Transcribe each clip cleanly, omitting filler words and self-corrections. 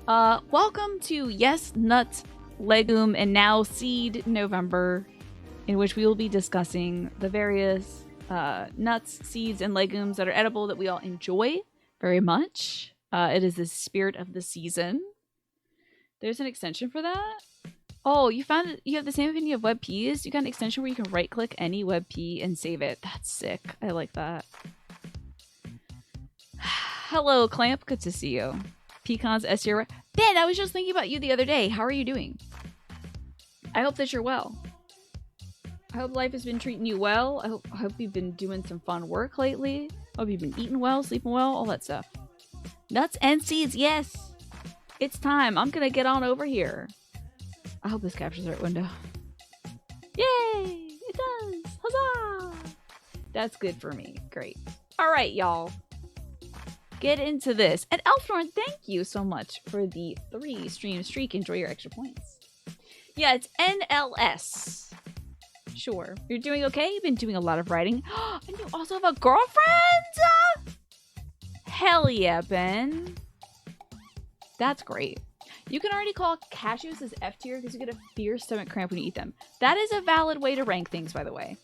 Welcome to Yes, Nuts, Legume, and now Seed November, in which we will be discussing the various nuts, seeds, and legumes that are edible that we all enjoy very much. It is the spirit of the season. There's an extension for that. Oh, you found it. You have the same opinion of WebPs. You got an extension where you can right-click any WebP and save it. That's sick. I like that. Hello, Clamp. Good to see you. Pecans S tier. Ben, I was just thinking about you the other day. How are you doing? I hope that you're well. I hope life has been treating you well. I hope you've been doing some fun work lately. I hope you've been eating well, sleeping well, all that stuff. Nuts and seeds, yes. It's time. I'm gonna get on over here. I hope this captures the right window. Yay! It does! Huzzah! That's good for me. Great. All right, y'all. Get into this. And Elfnorn, thank you so much for the 3 stream streak. Enjoy your extra points. Yeah, it's NLS. Sure. You're doing okay? You've been doing a lot of writing. And you also have a girlfriend? Hell yeah, Ben. That's great. You can already call cashews as F tier because you get a fierce stomach cramp when you eat them. That is a valid way to rank things, by the way.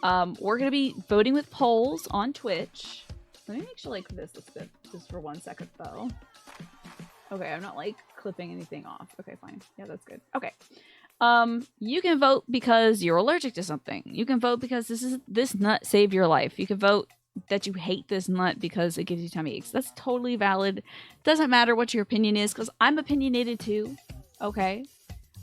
We're going to be voting with polls on Twitch. Let me make sure like this looks good just for 1 second though. Okay, I'm not like clipping anything off. Okay, fine. Yeah, that's good. Okay. You can vote because you're allergic to something. You can vote because this nut saved your life. You can vote that you hate this nut because it gives you tummy aches. That's totally valid. Doesn't matter what your opinion is because I'm opinionated too. Okay.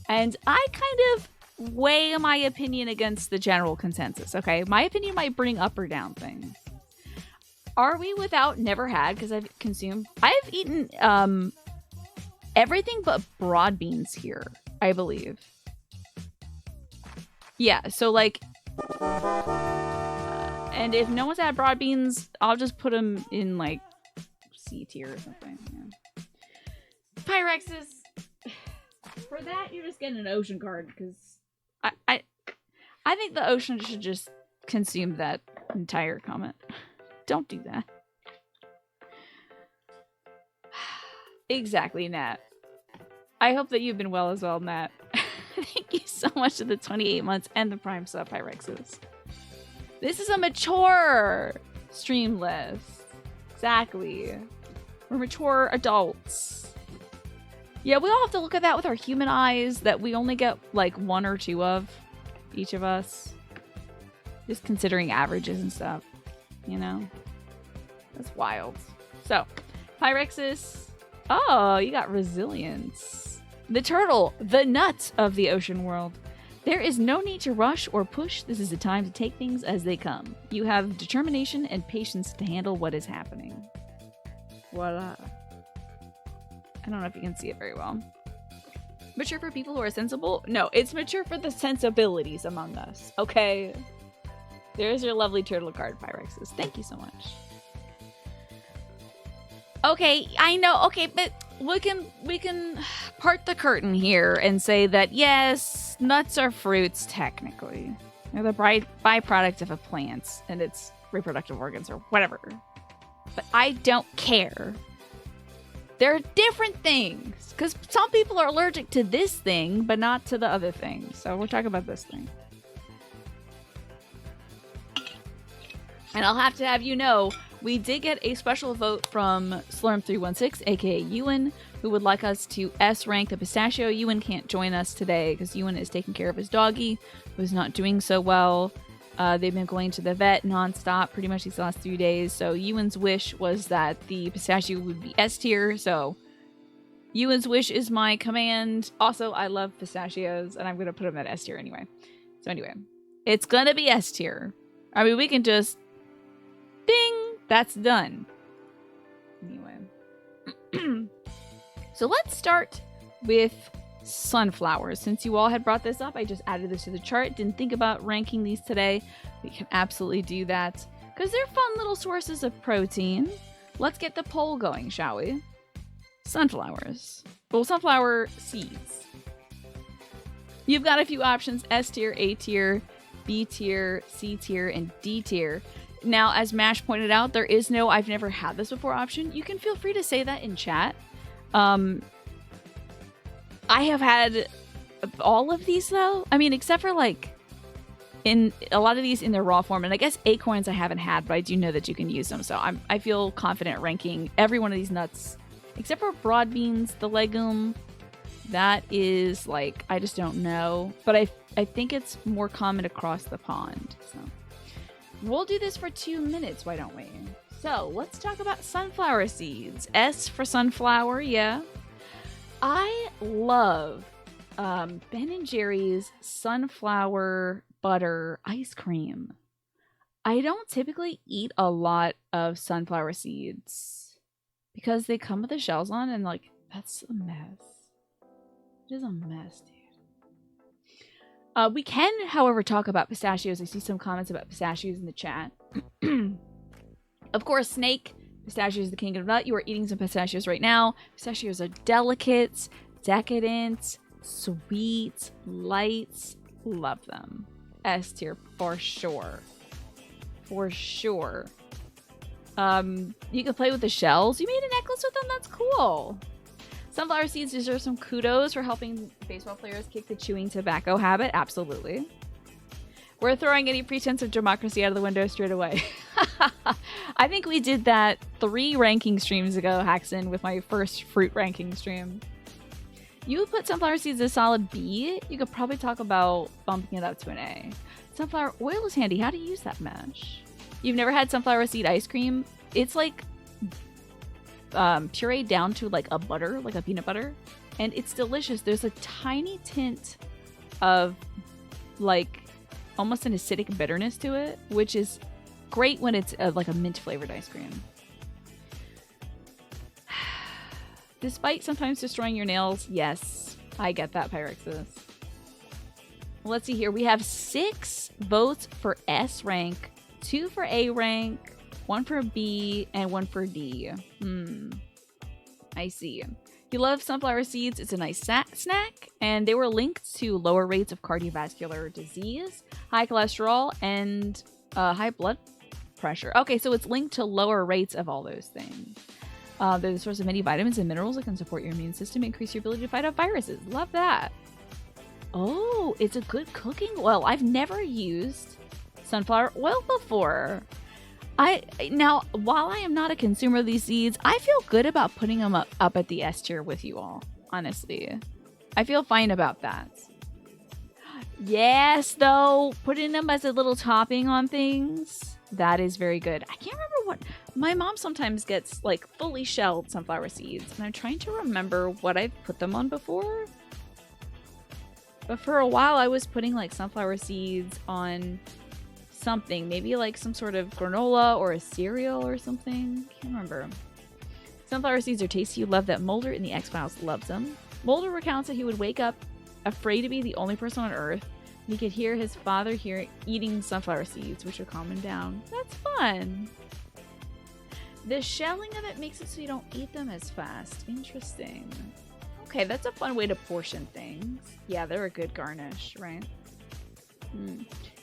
And I kind of weigh my opinion against the general consensus. Okay. My opinion might bring up or down things. Are we without never had? Because I've eaten everything but broad beans here, I believe. Yeah, so like, and if no one's had broad beans, I'll just put them in like C tier or something. Yeah. Pyrexes. For that, you're just getting an ocean card because I think the ocean should just consume that entire comment. Don't do that. Exactly, Nat. I hope that you've been well as well, Nat. Thank you so much for the 28 months and the Prime sub, Pyrexes. This is a mature stream list. Exactly. We're mature adults. Yeah, we all have to look at that with our human eyes that we only get like 1 or 2 of, each of us. Just considering averages and stuff. You know? That's wild. So, Pyrexis. Oh, you got resilience. The turtle, the nut of the ocean world. There is no need to rush or push. This is the time to take things as they come. You have determination and patience to handle what is happening. Voila. I don't know if you can see it very well. Mature for people who are sensible? No, it's mature for the sensibilities among us. Okay? There's your lovely turtle card, Pyrexis. Thank you so much. Okay, I know. Okay, but we can part the curtain here and say that yes, nuts are fruits technically. They're the byproduct of a plant and its reproductive organs or whatever. But I don't care. They're different things because some people are allergic to this thing, but not to the other thing. So we're talking about this thing. And I'll have to have you know, we did get a special vote from Slurm316, aka Ewan, who would like us to S-rank the pistachio. Ewan can't join us today because Ewan is taking care of his doggy, who's not doing so well. They've been going to the vet nonstop pretty much these last 3 days. So Ewan's wish was that the pistachio would be S tier. So Ewan's wish is my command. Also, I love pistachios, and I'm going to put them at S tier anyway. So anyway, it's going to be S tier. I mean, we can just... Bing! That's done. Anyway. So let's start with sunflowers. Since you all had brought this up, I just added this to the chart. Didn't think about ranking these today. We can absolutely do that because they're fun little sources of protein. Let's get the poll going, shall we? Sunflowers. Well, sunflower seeds. You've got a few options: S tier, A tier, B tier, C tier, and D tier. Now, as Mash pointed out, there is no I've never had this before option. You can feel free to say that in chat. I have had all of these though. I mean, except for like in a lot of these in their raw form, and I guess acorns I haven't had, but I do know that you can use them. So I feel confident ranking every one of these nuts, except for broad beans, the legume. That is like, I just don't know, but I think it's more common across the pond. So we'll do this for 2 minutes. Why don't we? So let's talk about sunflower seeds. S for sunflower, yeah. I love Ben & Jerry's sunflower butter ice cream. I don't typically eat a lot of sunflower seeds because they come with the shells on, and like, that's a mess. It is a mess, dude. We can, however, talk about pistachios. I see some comments about pistachios in the chat. Of course, Snake, pistachio is the king of nut. You are eating some pistachios right now. Pistachios are delicate, decadent, sweet, light. Love them. S tier for sure. For sure. You can play with the shells. You made a necklace with them? That's cool. Sunflower seeds deserve some kudos for helping baseball players kick the chewing tobacco habit. Absolutely. We're throwing any pretense of democracy out of the window straight away. I think we did that 3 ranking streams ago, Haxon, with my first fruit ranking stream. You would put sunflower seeds as a solid B. You could probably talk about bumping it up to an A. Sunflower oil is handy. How to use that mesh? You've never had sunflower seed ice cream? It's like pureed down to like a butter, like a peanut butter, and it's delicious. There's a tiny tint of like almost an acidic bitterness to it, which is great when it's like a mint flavored ice cream. Despite sometimes destroying your nails, yes, I get that, Pyrexis. Let's see here. We have 6 votes for S rank, 2 for A rank, 1 for B, and 1 for D. I see. You love sunflower seeds. It's a nice snack, and they were linked to lower rates of cardiovascular disease, high cholesterol, and high blood pressure. Okay, so it's linked to lower rates of all those things. They're the source of many vitamins and minerals that can support your immune system, increase your ability to fight off viruses. Love that. Oh, it's a good cooking oil. I've never used sunflower oil before. Now, while I am not a consumer of these seeds, I feel good about putting them up at the S tier with you all, honestly. I feel fine about that. Yes, though, putting them as a little topping on things, that is very good. I can't remember what... My mom sometimes gets, like, fully shelled sunflower seeds, and I'm trying to remember what I've put them on before. But for a while, I was putting, like, sunflower seeds on something. Maybe, like, some sort of granola or a cereal or something. Can't remember. Sunflower seeds are tasty. You love that. Mulder in the X-Files loves them. Mulder recounts that he would wake up afraid to be the only person on Earth. He could hear his father eating sunflower seeds, which would calm him down. That's fun. The shelling of it makes it so you don't eat them as fast. Interesting. Okay, that's a fun way to portion things. Yeah, they're a good garnish, right?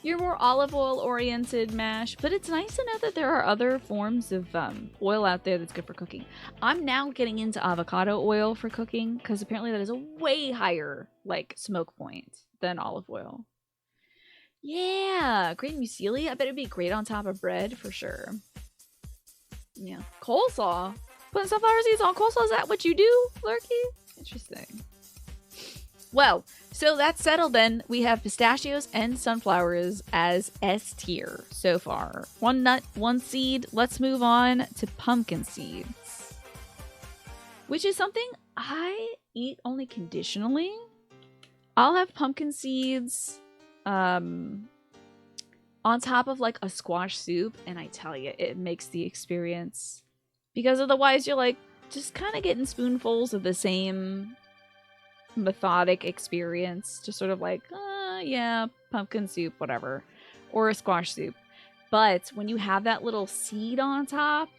You're more olive oil oriented, Mash, but it's nice to know that there are other forms of oil out there that's good for cooking. I'm now getting into avocado oil for cooking because apparently that is a way higher like smoke point than olive oil. Yeah, great muesli. I bet it'd be great on top of bread for sure. Yeah, coleslaw. Putting sunflower seeds on coleslaw, is that what you do, Lurky? Interesting. Well, so that's settled then. We have pistachios and sunflowers as S tier so far. 1 nut, 1 seed. Let's move on to pumpkin seeds, which is something I eat only conditionally. I'll have pumpkin seeds on top of like a squash soup, and I tell you, it makes the experience, because otherwise you're like just kind of getting spoonfuls of the same methodic experience, just sort of like yeah, pumpkin soup, whatever, or a squash soup. But when you have that little seed on top,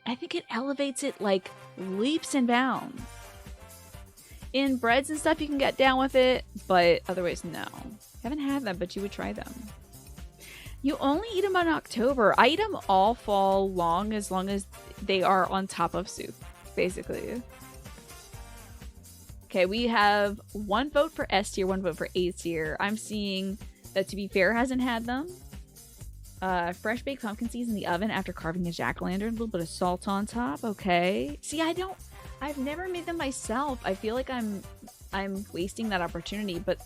I think it elevates it like leaps and bounds. In breads and stuff you can get down with it, but otherwise no. Haven't had them, but you would try them. You only eat them in October. I eat them all fall long as they are on top of soup, basically. Okay, we have 1 vote for S tier, 1 vote for A tier. I'm seeing that To Be Fair hasn't had them. Fresh baked pumpkin seeds in the oven after carving a jack-o'-lantern. A little bit of salt on top. Okay. See, I've never made them myself. I feel like I'm wasting that opportunity, but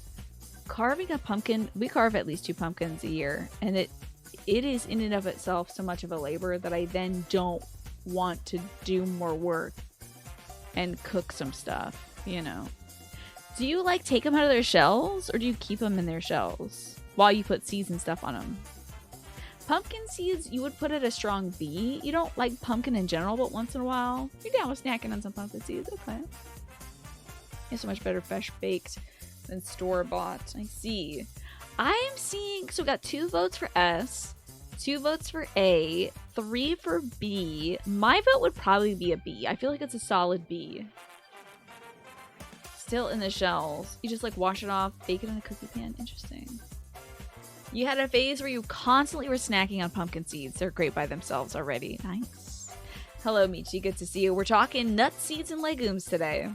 carving a pumpkin, we carve at least 2 pumpkins a year, and it is in and of itself so much of a labor that I then don't want to do more work and cook some stuff, you know. Do you like take them out of their shells, or do you keep them in their shells while you put seeds and stuff on them? Pumpkin seeds, you would put at a strong B. You don't like pumpkin in general, but once in a while, you're down with snacking on some pumpkin seeds. Okay. It's so much better fresh baked than store-bought. I see. I am seeing, so we got 2 votes for S, 2 votes for A, 3 for B. My vote would probably be a B. I feel like it's a solid B. Still in the shells. You just like wash it off, bake it in a cookie pan. Interesting. You had a phase where you constantly were snacking on pumpkin seeds. They're great by themselves already. Nice. Hello, Michi. Good to see you. We're talking nuts, seeds, and legumes today.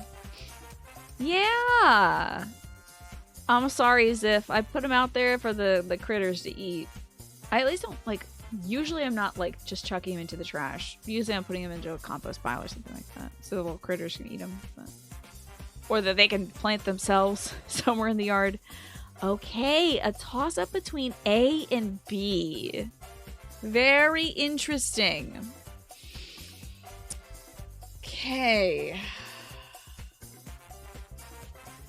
Yeah. I'm sorry, Ziff. I put them out there for the critters to eat. I at least don't, like, usually I'm not, like, just chucking them into the trash. Usually I'm putting them into a compost pile or something like that. So the little critters can eat them. But... or that they can plant themselves somewhere in the yard. Okay, a toss-up between A and B. Very interesting. Okay.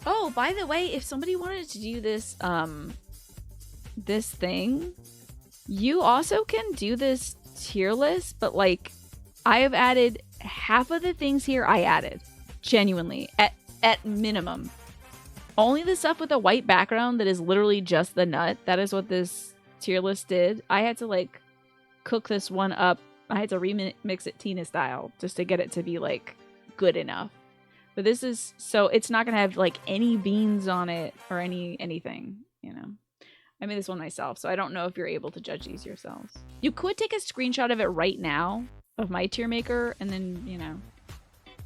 Oh, by the way, if somebody wanted to do this, this thing, you also can do this tier list, but, like, I have added half of the things here I added. Genuinely. At minimum. Only the stuff with a white background that is literally just the nut. That is what this tier list did. I had to, like, cook this one up. I had to remix it Tina style just to get it to be, like, good enough. But this is, so it's not going to have, like, any beans on it or anything, you know. I made this one myself, so I don't know if you're able to judge these yourselves. You could take a screenshot of it right now, of my tier maker, and then, you know,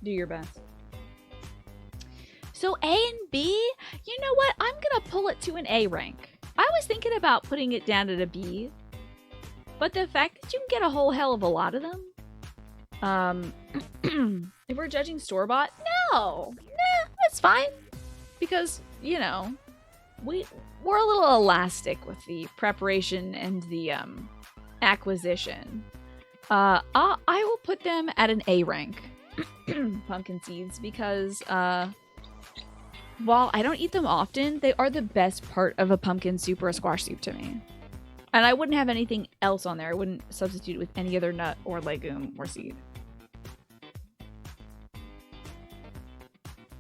do your best. So A and B, you know what? I'm going to pull it to an A rank. I was thinking about putting it down at a B. But the fact that you can get a whole hell of a lot of them. If we're judging store-bought, no. Nah, that's fine. Because, you know, we're a little elastic with the preparation and the acquisition. I will put them at an A rank. Pumpkin seeds, because... while I don't eat them often, they are the best part of a pumpkin soup or a squash soup to me. And I wouldn't have anything else on there. I wouldn't substitute it with any other nut or legume or seed.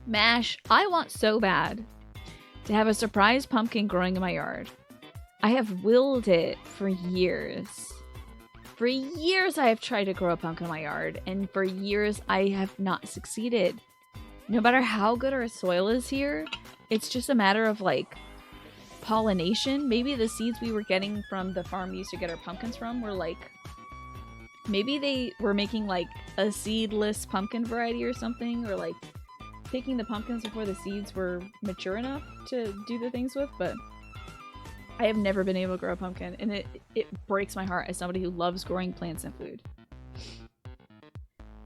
Mash, I want so bad to have a surprise pumpkin growing in my yard. I have willed it for years. For years I have tried to grow a pumpkin in my yard, and for years I have not succeeded. No matter how good our soil is here, it's just a matter of, like, pollination. Maybe the seeds we were getting from the farm we used to get our pumpkins from were, like... maybe they were making, like, a seedless pumpkin variety or something, or, like, picking the pumpkins before the seeds were mature enough to do the things with, but I have never been able to grow a pumpkin, and it breaks my heart as somebody who loves growing plants and food.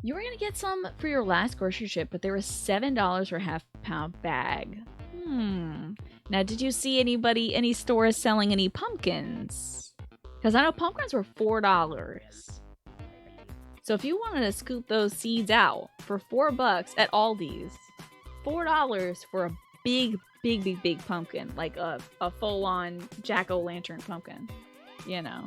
You were going to get some for your last grocery trip, but there was $7 for a half-pound bag. Now, did you see any stores selling any pumpkins? Because I know pumpkins were $4. So if you wanted to scoop those seeds out for $4 at Aldi's, $4 for a big pumpkin, like a full-on jack-o'-lantern pumpkin, you know.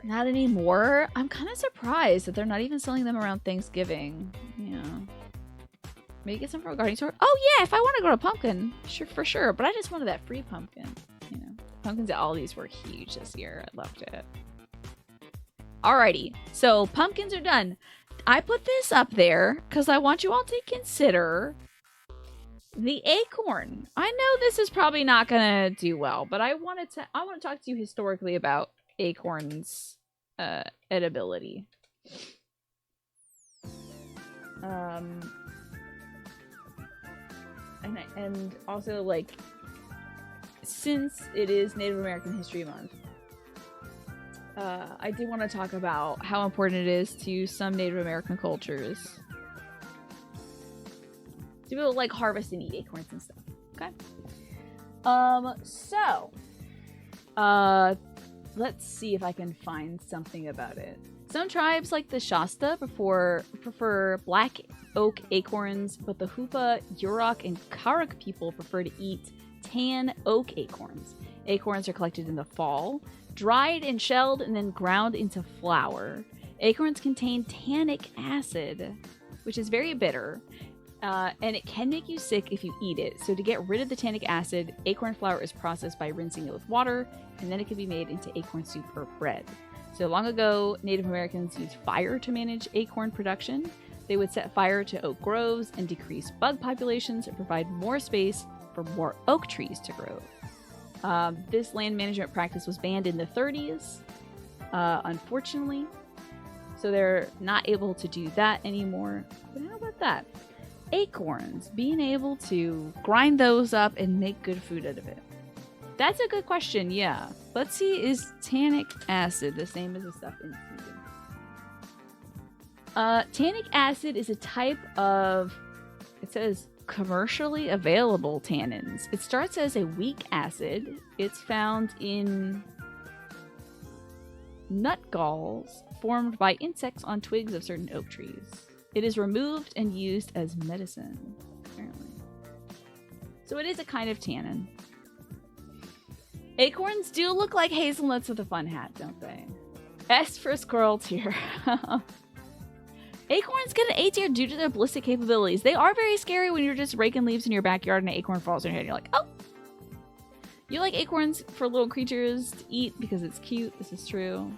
Not anymore. I'm kind of surprised that they're not even selling them around Thanksgiving. You know, maybe get some from a gardening store. Oh yeah, if I want to grow a pumpkin, sure, for sure. But I just wanted that free pumpkin. You know, pumpkins at Aldi's were huge this year. I loved it. Alrighty, so pumpkins are done. I put this up there because I want you all to consider the acorn. I know this is probably not gonna do well, but I want to talk to you historically about acorns edibility. and also, like, since it is Native American History Month, I did want to talk about how important it is to some Native American cultures to be able to, like, harvest and eat acorns and stuff. Okay. Let's see if I can find something about it. Some tribes, like the Shasta, prefer black oak acorns, but the Hupa, Yurok, and Karuk people prefer to eat tan oak acorns. Acorns are collected in the fall, dried and shelled, and then ground into flour. Acorns contain tannic acid, which is very bitter, and it can make you sick if you eat it. So to get rid of the tannic acid, acorn flour is processed by rinsing it with water, and then it can be made into acorn soup or bread. So long ago, Native Americans used fire to manage acorn production. They would set fire to oak groves and decrease bug populations and provide more space for more oak trees to grow. This land management practice was banned in the 30s, unfortunately. So they're not able to do that anymore. But how about that? Acorns, being able to grind those up and make good food out of it. That's a good question, yeah. Let's see, is tannic acid the same as the stuff in season? Tannic acid is a type of, it says, commercially available tannins. It starts as a weak acid. It's found in nut galls formed by insects on twigs of certain oak trees. It is removed and used as medicine, apparently. So it is a kind of tannin. Acorns do look like hazelnuts with a fun hat, don't they? S for squirrel tier. Acorns get an A tier due to their ballistic capabilities. They are very scary when you're just raking leaves in your backyard and an acorn falls on your head and you're like, oh! You like acorns for little creatures to eat because it's cute. This is true.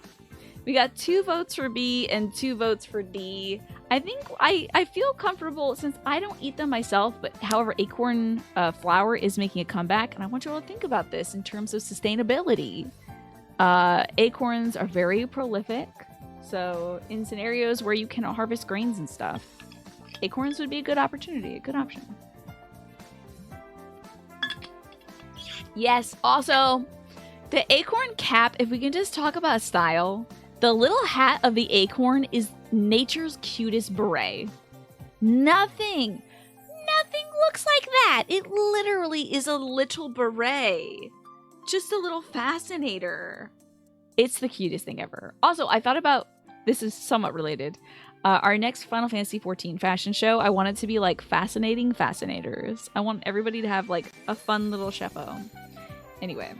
We got 2 votes for B and 2 votes for D. I think I feel comfortable since I don't eat them myself, but however, acorn flour is making a comeback, and I want you all to think about this in terms of sustainability. Acorns are very prolific, so in scenarios where you cannot harvest grains and stuff, acorns would be a good opportunity, a good option. Yes, also, the acorn cap, if we can just talk about style, the little hat of the acorn is nature's cutest beret. Nothing looks like that. It literally is a little beret. Just a little fascinator. It's the cutest thing ever. Also, I thought about, this is somewhat related, our next Final Fantasy XIV fashion show, I want it to be like fascinating fascinators. I want everybody to have like a fun little chapeau. Anyway.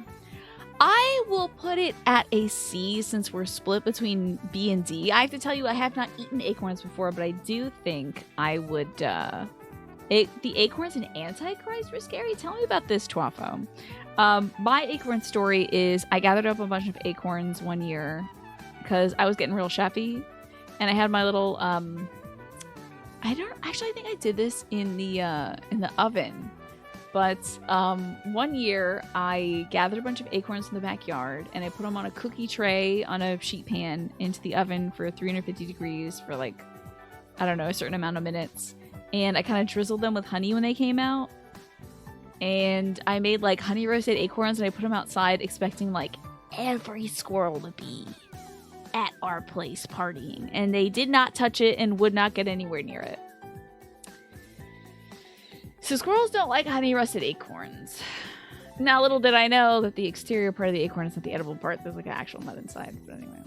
I will put it at a C since we're split between B and D. I have to tell you, I have not eaten acorns before, but I do think I would, the acorns in Antichrist were scary. Tell me about this, Twafo. My acorn story is I gathered up a bunch of acorns one year because I was getting real chefy, and I had my little, I think I did this in the oven. But one year, I gathered a bunch of acorns in the backyard, and I put them on a cookie tray on a sheet pan into the oven for 350 degrees for like, I don't know, a certain amount of minutes. And I kind of drizzled them with honey when they came out. And I made like honey roasted acorns, and I put them outside expecting like every squirrel to be at our place partying. And they did not touch it and would not get anywhere near it. So squirrels don't like honey roasted acorns. Now, little did I know that the exterior part of the acorn is not the edible part. There's like an actual nut inside. But anyway.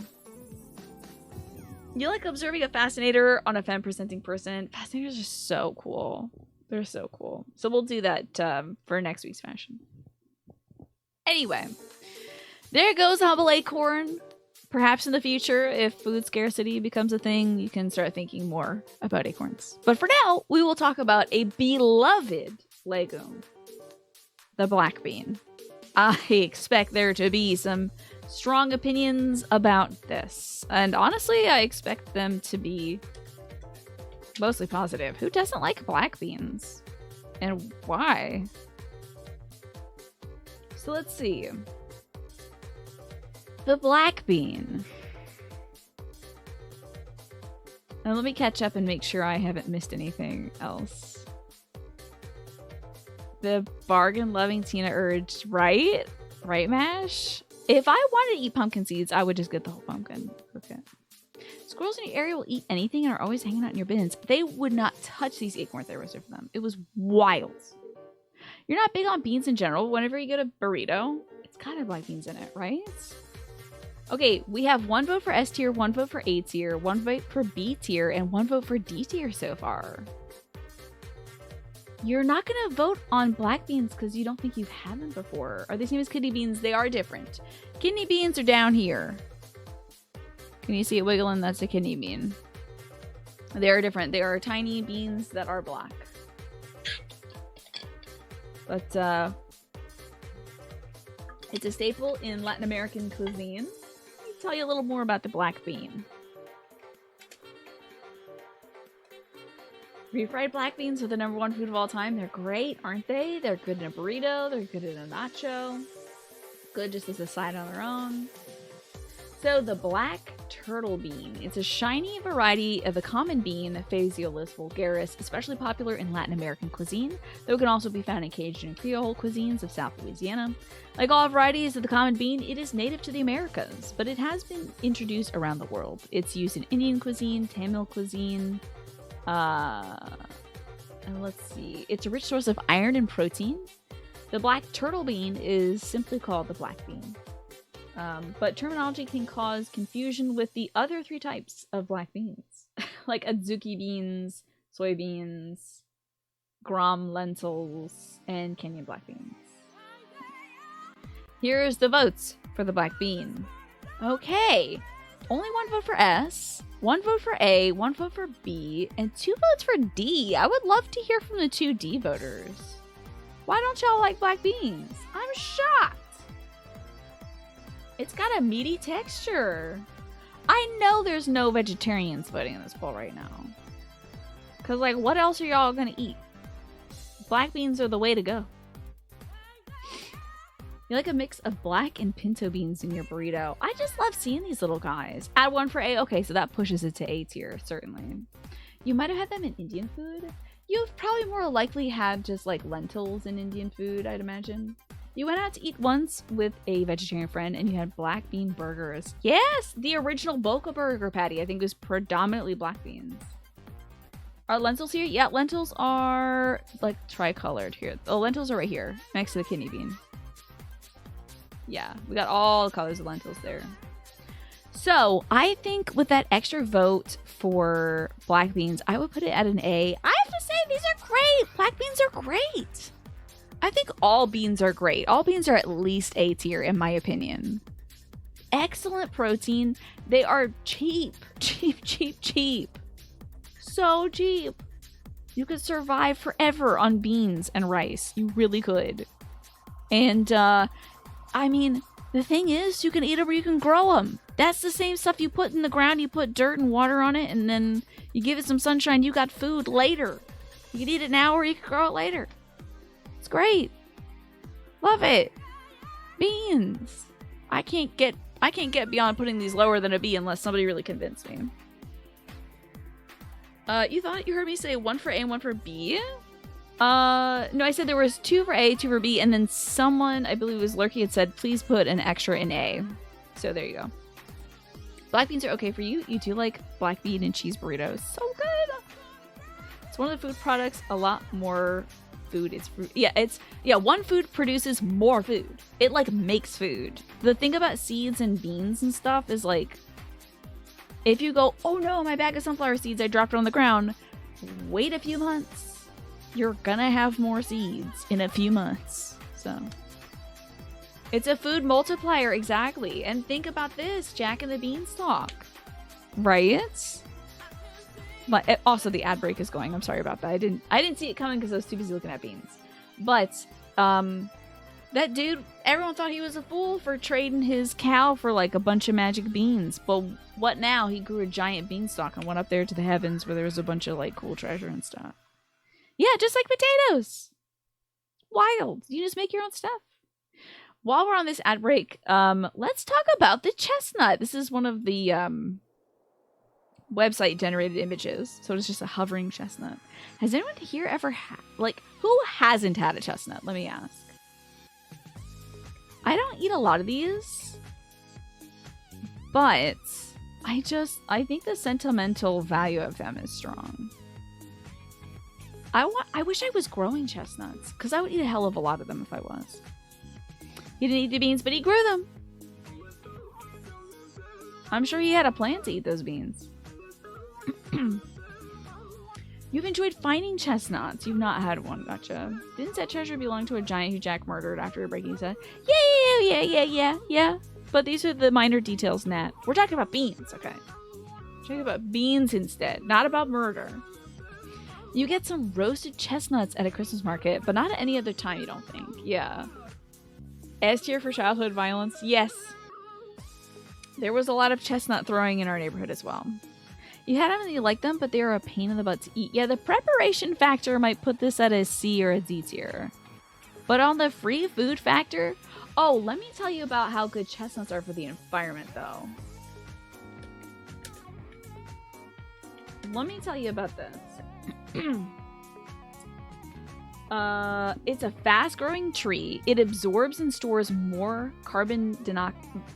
You like observing a fascinator on a femme presenting person? Fascinators are so cool. They're so cool. So we'll do that for next week's fashion. Anyway. There goes Humble Acorn. Perhaps in the future, if food scarcity becomes a thing, you can start thinking more about acorns. But for now, we will talk about a beloved legume, the black bean. I expect there to be some strong opinions about this. And honestly, I expect them to be mostly positive. Who doesn't like black beans? And why? So let's see. The black bean. Now let me catch up and make sure I haven't missed anything else. The bargain-loving Tina urge, right? Right, Mash? If I wanted to eat pumpkin seeds, I would just get the whole pumpkin. Okay. Squirrels in your area will eat anything and are always hanging out in your bins. They would not touch these acorns I roasted for them. It was wild. You're not big on beans in general. Whenever you get a burrito, it's kind of black beans in it, right? Okay, we have 1 vote for S tier, 1 vote for A tier, 1 vote for B tier, and 1 vote for D tier so far. You're not going to vote on black beans because you don't think you've had them before. Are they same as kidney beans? They are different. Kidney beans are down here. Can you see it wiggling? That's a kidney bean. They are different. They are tiny beans that are black. But it's a staple in Latin American cuisine. Let me tell you a little more about the black bean. Refried black beans are the #1 food of all time. They're great, aren't they? They're good in a burrito. They're good in a nacho. Good just as a side on their own. So the black turtle bean. It's a shiny variety of the common bean, Phaseolus vulgaris, especially popular in Latin American cuisine, though it can also be found in Cajun and Creole cuisines of South Louisiana. Like all varieties of the common bean, it is native to the Americas, but it has been introduced around the world. It's used in Indian cuisine, Tamil cuisine, and let's see. It's a rich source of iron and protein. The black turtle bean is simply called the black bean. But terminology can cause confusion with the other 3 types of black beans, like adzuki beans, soybeans, gram lentils, and Kenyan black beans. Here's the votes for the black bean. Okay, only 1 vote for S, 1 vote for A, 1 vote for B, and 2 votes for D. I would love to hear from the 2 D voters. Why don't y'all like black beans? I'm shocked. It's got a meaty texture. I know there's no vegetarians voting in this poll right now. Because, like, what else are y'all gonna eat? Black beans are the way to go. You like a mix of black and pinto beans in your burrito. I just love seeing these little guys. Add 1 for A. Okay, so that pushes it to A tier, certainly. You might have had them in Indian food. You've probably more likely had just, like, lentils in Indian food, I'd imagine. You went out to eat once with a vegetarian friend and you had black bean burgers. Yes! The original Boca Burger patty, I think, was predominantly black beans. Are lentils here? Yeah, lentils are, like, tricolored here. The lentils are right here, next to the kidney bean. Yeah, we got all the colors of lentils there. So, I think with that extra vote for black beans, I would put it at an A. I have to say, these are great! Black beans are great! I think all beans are great. All beans are at least A tier, in my opinion. Excellent protein. They are cheap. Cheap, cheap, cheap. So cheap. You could survive forever on beans and rice. You really could. And, I mean, the thing is, you can eat them or you can grow them. That's the same stuff you put in the ground. You put dirt and water on it, and then you give it some sunshine. You got food later. You can eat it now or you can grow it later. It's great. Love it. Beans. I can't get beyond putting these lower than a B unless somebody really convinced me. You thought you heard me say 1 for A and 1 for B? No, I said there was 2 for A, 2 for B, and then someone, I believe it was Lurky, had said, please put an extra in A. So there you go. Black beans are okay for you. You do like black bean and cheese burritos. So good. It's one of the food products, a lot more food. One food produces more food. It, like, makes food. The thing about seeds and beans and stuff is, like, if you go, oh no, my bag of sunflower seeds, I dropped it on the ground, wait a few months. You're gonna have more seeds in a few months. So it's a food multiplier, exactly. And think about this, Jack and the Beanstalk, right? But also the ad break is going. I'm sorry about that. I didn't see it coming because I was too busy looking at beans. But that dude, everyone thought he was a fool for trading his cow for, like, a bunch of magic beans. But what now? He grew a giant beanstalk and went up there to the heavens where there was a bunch of, like, cool treasure and stuff. Yeah, just like potatoes. Wild. You just make your own stuff. While we're on this ad break, let's talk about the chestnut. This is one of the website generated images, so it's just a hovering chestnut. Has anyone here ever who hasn't had a chestnut? Let me ask. I don't eat a lot of these, but I think the sentimental value of them is strong. I wish I was growing chestnuts, because I would eat a hell of a lot of them if I was. He didn't eat the beans, but he grew them. I'm sure he had a plan to eat those beans. You've enjoyed finding chestnuts. You've not had one, gotcha. Didn't that treasure belong to a giant who Jack murdered after breaking his head? Yeah. But these are the minor details, Nat. We're talking about beans, okay? We're talking about beans instead, not about murder. You get some roasted chestnuts at a Christmas market, but not at any other time, you don't think? Yeah. S tier for childhood violence? Yes. There was a lot of chestnut throwing in our neighborhood as well. You had them and you liked them, but they were a pain in the butt to eat. Yeah, the preparation factor might put this at a C or a D tier. But on the free food factor... Oh, let me tell you about how good chestnuts are for the environment, though. Let me tell you about this. It's a fast-growing tree. It absorbs and stores more carbon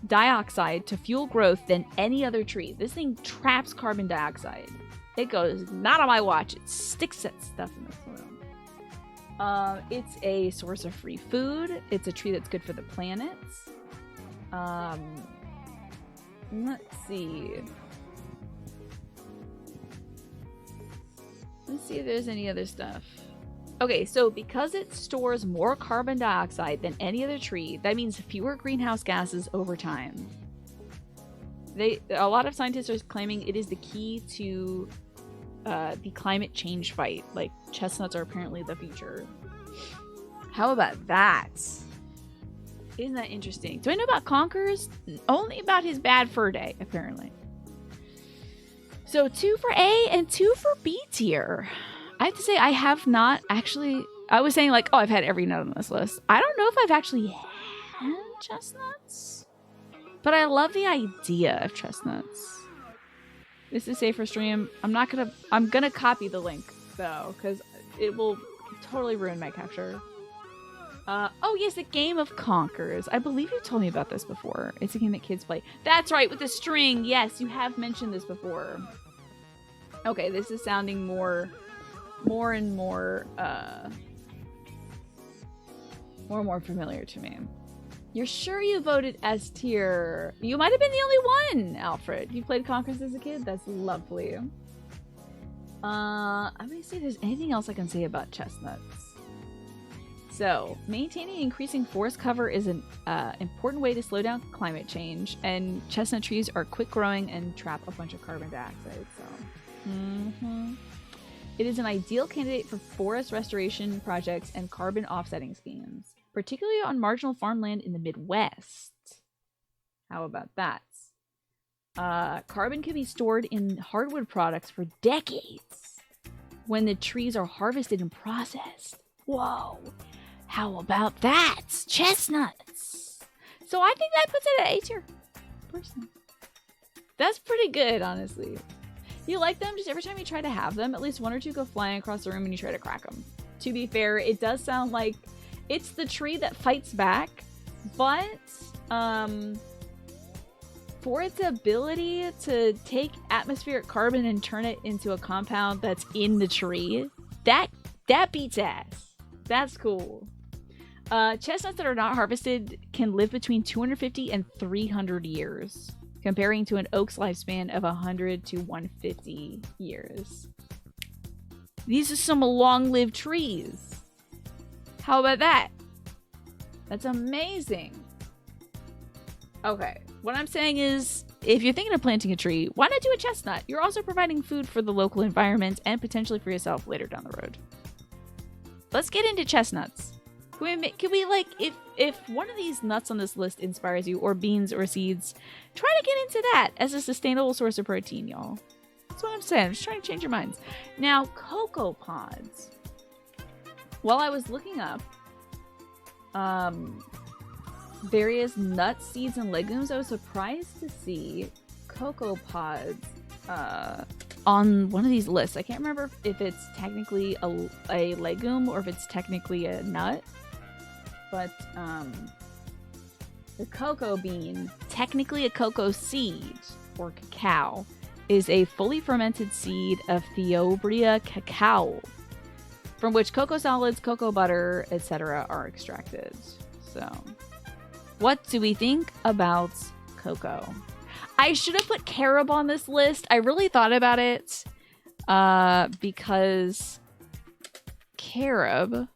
dioxide to fuel growth than any other tree. This thing traps carbon dioxide. It goes, not on my watch. It sticks that stuff in the soil. It's a source of free food. It's a tree that's good for the planet. Let's see. Let's see if there's any other stuff. Okay, so because it stores more carbon dioxide than any other tree, that means fewer greenhouse gases over time. A lot of scientists are claiming it is the key to the climate change fight. Like, chestnuts are apparently the future. How about that? Isn't that interesting? Do I know about Conkers? Only about his bad fur day, apparently. So 2 for A and 2 for B tier. I have to say, I have not actually... I was saying, like, oh, I've had every nut on this list. I don't know if I've actually had chestnuts. But I love the idea of chestnuts. This is safe for stream. I'm gonna copy the link, though, because it will totally ruin my capture. Oh, yes, a game of Conkers. I believe you told me about this before. It's a game that kids play. That's right, with the string. Yes, you have mentioned this before. Okay, this is sounding more and more familiar to me. You're sure you voted S tier? You might have been the only one, Alfred. You played Conkers as a kid? That's lovely. I'm gonna see if there's anything else I can say about chestnuts. So, maintaining and increasing forest cover is an important way to slow down climate change, and chestnut trees are quick growing and trap a bunch of carbon dioxide, so... It is an ideal candidate for forest restoration projects and carbon offsetting schemes, particularly on marginal farmland in the Midwest. How about that? Carbon can be stored in hardwood products for decades when the trees are harvested and processed. Whoa! How about that? Chestnuts! So I think that puts it at A tier. Personally. That's pretty good, honestly. You like them? Just every time you try to have them, at least 1 or 2 go flying across the room and you try to crack them. To be fair, it does sound like it's the tree that fights back, but for its ability to take atmospheric carbon and turn it into a compound that's in the tree, that beats ass. That's cool. Chestnuts that are not harvested can live between 250 and 300 years. Comparing to an oak's lifespan of 100 to 150 years. These are some long-lived trees. How about that? That's amazing. Okay, what I'm saying is, if you're thinking of planting a tree, why not do a chestnut? You're also providing food for the local environment and potentially for yourself later down the road. Let's get into chestnuts. Can we like, if one of these nuts on this list inspires you, or beans or seeds, try to get into that as a sustainable source of protein, y'all. That's what I'm saying. I'm just trying to change your minds. Now, cocoa pods. While I was looking up various nuts, seeds, and legumes, I was surprised to see cocoa pods on one of these lists. I can't remember if it's technically a legume or if it's technically a nut. But the cocoa bean, technically a cocoa seed or cacao, is a fully fermented seed of Theobria cacao, from which cocoa solids, cocoa butter, etc. are extracted. So, what do we think about cocoa? I should have put carob on this list. I really thought about it because carob,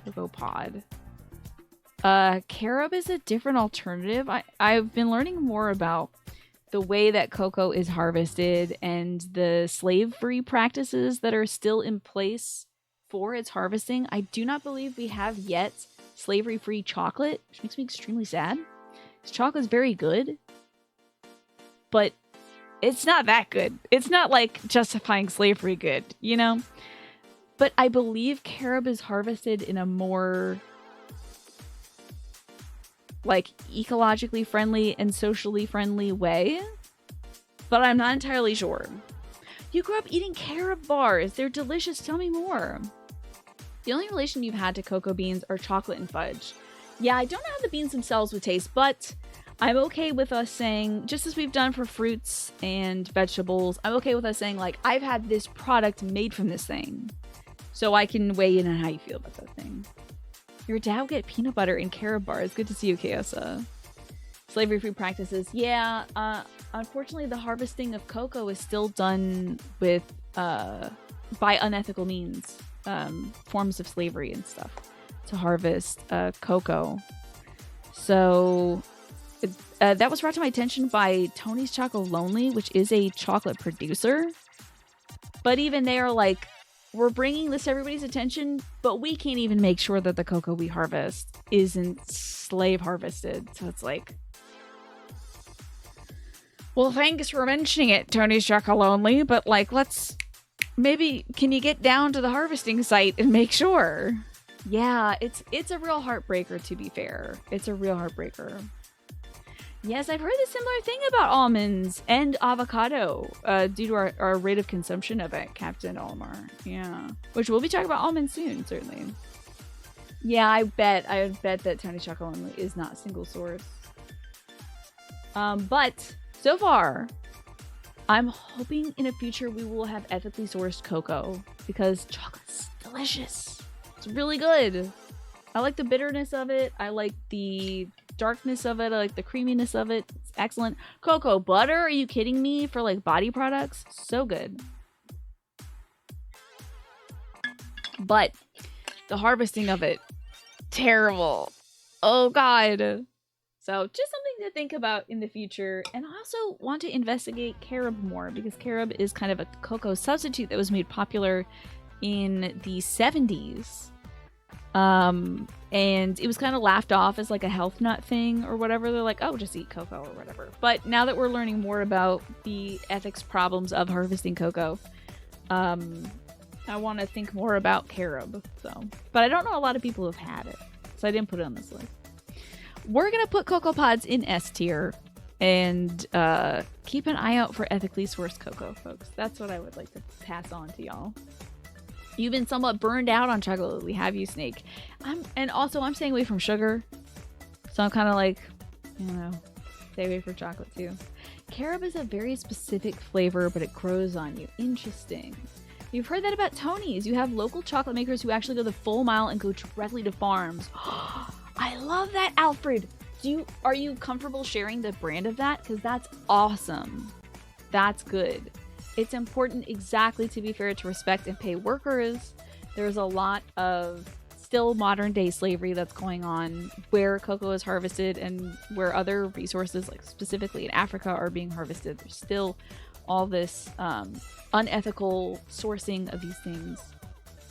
cocoa pod, carob is a different alternative. I've been learning more about the way that cocoa is harvested and the slavery practices that are still in place for its harvesting. I do not believe we have yet slavery-free chocolate, which makes me extremely sad. This chocolate is very good, but it's not that good. It's not like justifying slavery good, you know? But I believe carob is harvested in a more like ecologically friendly and socially friendly way, but I'm not entirely sure. You grew up eating carob bars. They're delicious. Tell me more. The only relation you've had to cocoa beans are chocolate and fudge. Yeah, I don't know how the beans themselves would taste, but I'm okay with us saying, just as we've done for fruits and vegetables, I'm okay with us saying, like, I've had this product made from this thing, so I can weigh in on how you feel about that thing. Your dad will get peanut butter and carob bars. Good to see you, Chaosa. Slavery-free practices. Yeah, unfortunately, the harvesting of cocoa is still done with, by unethical means, forms of slavery and stuff, to harvest cocoa. So that was brought to my attention by Tony's Choco Lonely, which is a chocolate producer. But even they are like, we're bringing this to everybody's attention, but we can't even make sure that the cocoa we harvest isn't slave harvested. So it's like, well, thanks for mentioning it, Tony's Choco Lonely, but like, let's maybe, can you get down to the harvesting site and make sure? Yeah, it's a real heartbreaker, to be fair. It's a real heartbreaker. Yes, I've heard a similar thing about almonds and avocado due to our rate of consumption of it, Captain Olimar. Yeah. Which we'll be talking about almonds soon, certainly. Yeah, I bet that Tony Choco Lonely is not single source. But so far, I'm hoping in the future we will have ethically sourced cocoa because chocolate's delicious. It's really good. I like the bitterness of it. I like the darkness of it. I like the creaminess of it. It's excellent. Cocoa butter? Are you kidding me? For like body products? So good. But the harvesting of it, terrible. Oh God. So just something to think about in the future. And I also want to investigate carob more because carob is kind of a cocoa substitute that was made popular in the 70s. And it was kind of laughed off as like a health nut thing or whatever. They're like, oh, just eat cocoa or whatever. But now that we're learning more about the ethics problems of harvesting cocoa, I want to think more about carob. So, but I don't know a lot of people who've had it, so I didn't put it on this list. We're gonna put cocoa pods in S tier and keep an eye out for ethically sourced cocoa, folks. That's what I would like to pass on to y'all. You've been somewhat burned out on chocolate lately, have you, Snake? And also I'm staying away from sugar, so I'm kind of like, you know, stay away from chocolate too. Carob is a very specific flavor, but it grows on you. Interesting. You've heard that about Tony's. You have local chocolate makers who actually go the full mile and go directly to farms. I love that, Alfred. Are you comfortable sharing the brand of that? Because that's awesome. That's good. It's important, exactly, to be fair, to respect and pay workers. There's a lot of still modern day slavery that's going on where cocoa is harvested and where other resources, like specifically in Africa, are being harvested. There's still all this unethical sourcing of these things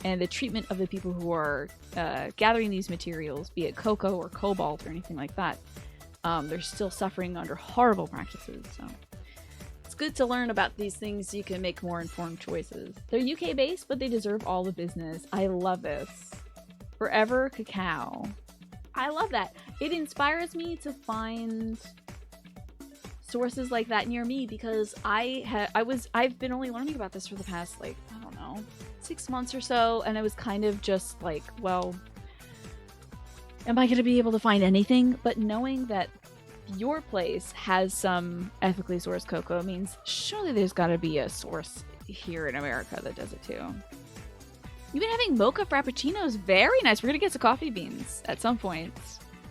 and the treatment of the people who are gathering these materials, be it cocoa or cobalt or anything like that. They're still suffering under horrible practices. So it's good to learn about these things so you can make more informed choices. They're UK based, but they deserve all the business. I love this. Forever cacao. I love that. It inspires me to find sources like that near me because I've been only learning about this for the past, like, I don't know, 6 months or so, and I was kind of just like, well, am I going to be able to find anything? But knowing that your place has some ethically sourced cocoa means surely there's got to be a source here in America that does it too. You've been having mocha frappuccinos. Very nice. We're going to get some coffee beans at some point.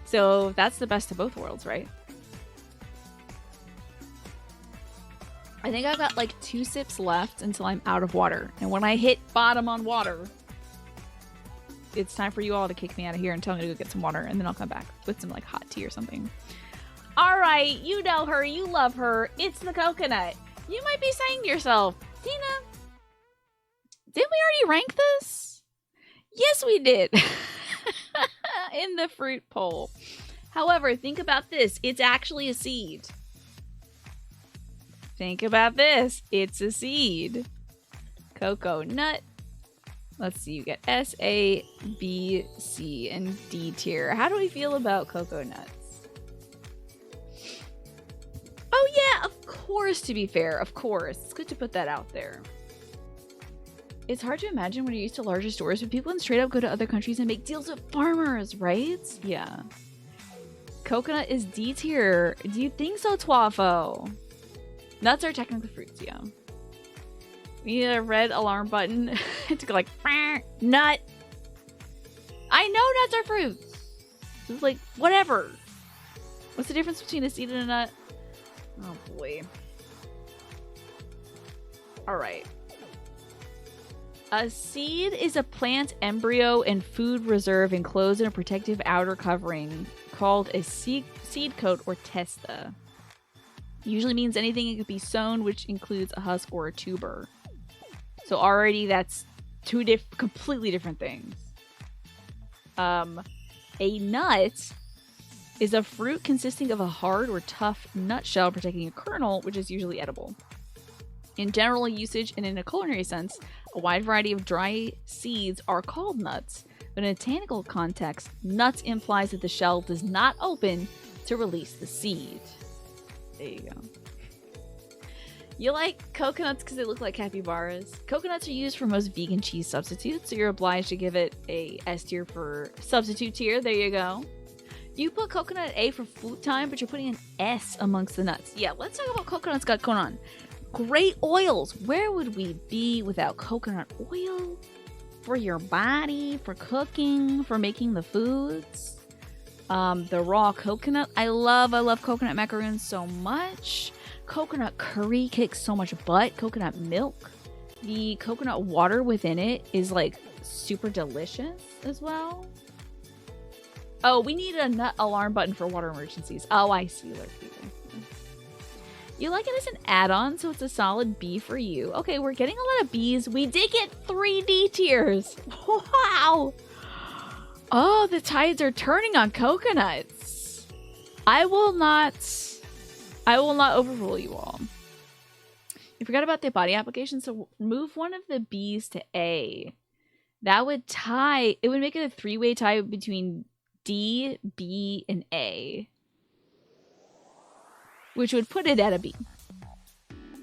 So that's the best of both worlds, right? I think I've got like 2 sips left until I'm out of water. And when I hit bottom on water, it's time for you all to kick me out of here and tell me to go get some water. And then I'll come back with some like hot tea or something. All right, you know her, you love her. It's the coconut. You might be saying to yourself, Tina, didn't we already rank this? Yes, we did. In the fruit poll. However, think about this. It's actually a seed. Think about this. It's a seed. Cocoa nut. Let's see. You get S, A, B, C, and D tier. How do we feel about cocoa nuts? Oh yeah, of course, to be fair. Of course. It's good to put that out there. It's hard to imagine when you're used to larger stores, but people can straight up go to other countries and make deals with farmers, right? Yeah. Coconut is D tier. Do you think so, Twafo? Nuts are technically fruits, yeah. We need a red alarm button to go like, nut. I know nuts are fruits. It's like, whatever. What's the difference between a seed and a nut? Oh boy. Alright. A seed is a plant embryo and food reserve enclosed in a protective outer covering called a seed coat or testa. Usually means anything that could be sown, which includes a husk or a tuber. So already that's 2 completely different things. A nut is a fruit consisting of a hard or tough nut shell protecting a kernel, which is usually edible. In general usage and in a culinary sense, a wide variety of dry seeds are called nuts, but in a botanical context, nuts implies that the shell does not open to release the seed. There you go. You like coconuts because they look like capybaras. Coconuts are used for most vegan cheese substitutes, so you're obliged to give it a S tier for substitute tier. There you go. You put coconut A for food time, but you're putting an S amongst the nuts. Yeah, let's talk about coconuts got going on. Great oils. Where would we be without coconut oil? For your body, for cooking, for making the foods. The raw coconut. I love coconut macaroons so much. Coconut curry kicks so much butt. Coconut milk. The coconut water within it is like super delicious as well. Oh, we need a nut alarm button for water emergencies. Oh, I see. You like it as an add-on, so it's a solid B for you. Okay, we're getting a lot of Bs. We did get 3 D tiers. Wow. Oh, the tides are turning on coconuts. I will not overrule you all. You forgot about the body application, so move one of the Bs to A. That would tie. It would make it a 3-way tie between D, B, and A. Which would put it at a B.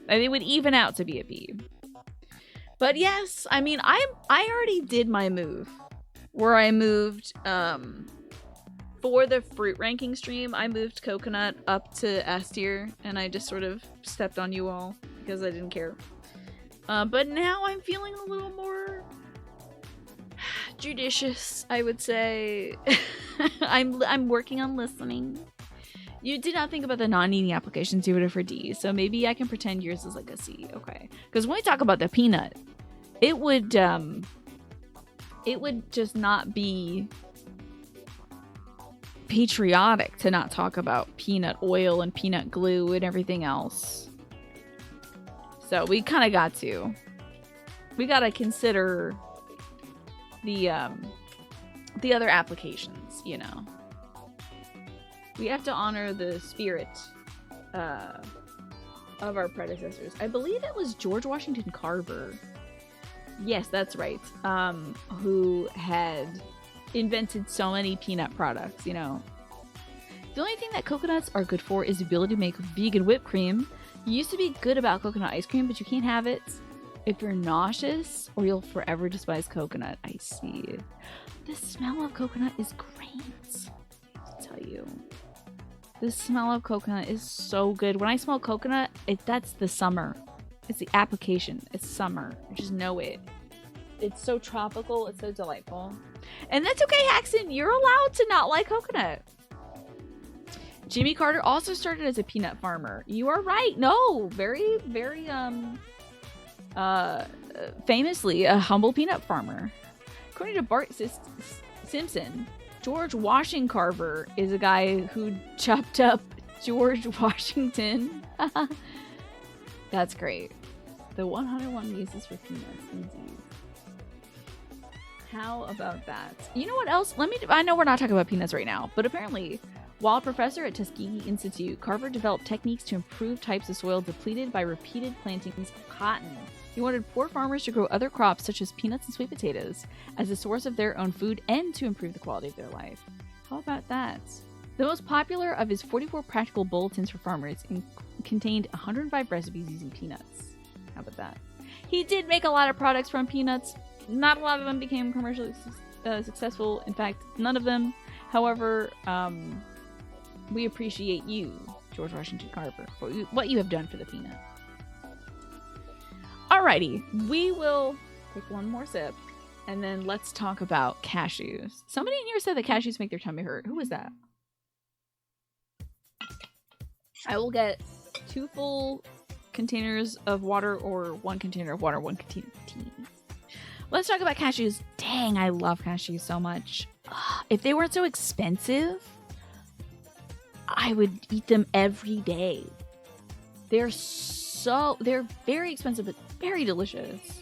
And it would even out to be a B. But yes, I mean, I already did my move. Where I moved, for the fruit ranking stream, I moved coconut up to S tier. And I just sort of stepped on you all because I didn't care. But now I'm feeling a little more judicious, I would say. I'm working on listening. You did not think about the non-eating applications, you would have for D, so maybe I can pretend yours is like a C. Okay. Because when we talk about the peanut, it would just not be patriotic to not talk about peanut oil and peanut glue and everything else. So we kind of got to. We got to consider the other applications, you know. We have to honor the spirit of our predecessors. I believe it was George Washington Carver. Yes, that's right. Who had invented so many peanut products, you know. The only thing that coconuts are good for is the ability to make vegan whipped cream. You used to be good about coconut ice cream, but you can't have it if you're nauseous or you'll forever despise coconut. I see. The smell of coconut is great. I'll tell you. The smell of coconut is so good. When I smell coconut, that's the summer. It's the application. It's summer. I just know it. It's so tropical. It's so delightful. And that's okay, Haxon. You're allowed to not like coconut. Jimmy Carter also started as a peanut farmer. You are right. No, very, very, famously a humble peanut farmer. According to Bart Simpson, George Washington Carver is a guy who chopped up George Washington. That's great. The 101 uses for peanuts, indeed. How about that? You know what else? I know we're not talking about peanuts right now, but apparently, while a professor at Tuskegee Institute, Carver developed techniques to improve types of soil depleted by repeated plantings of cotton. He wanted poor farmers to grow other crops such as peanuts and sweet potatoes as a source of their own food and to improve the quality of their life. How about that? The most popular of his 44 practical bulletins for farmers contained 105 recipes using peanuts. How about that? He did make a lot of products from peanuts. Not a lot of them became commercially successful. In fact, none of them. However, we appreciate you, George Washington Carver, for what you have done for the peanut. Alrighty, we will take one more sip, and then let's talk about cashews. Somebody in here said that cashews make their tummy hurt. Who was that? I will get 2 full containers of water or 1 container of water, 1 container of tea. Let's talk about cashews. Dang, I love cashews so much. If they weren't so expensive, I would eat them every day. They're very expensive, but very delicious.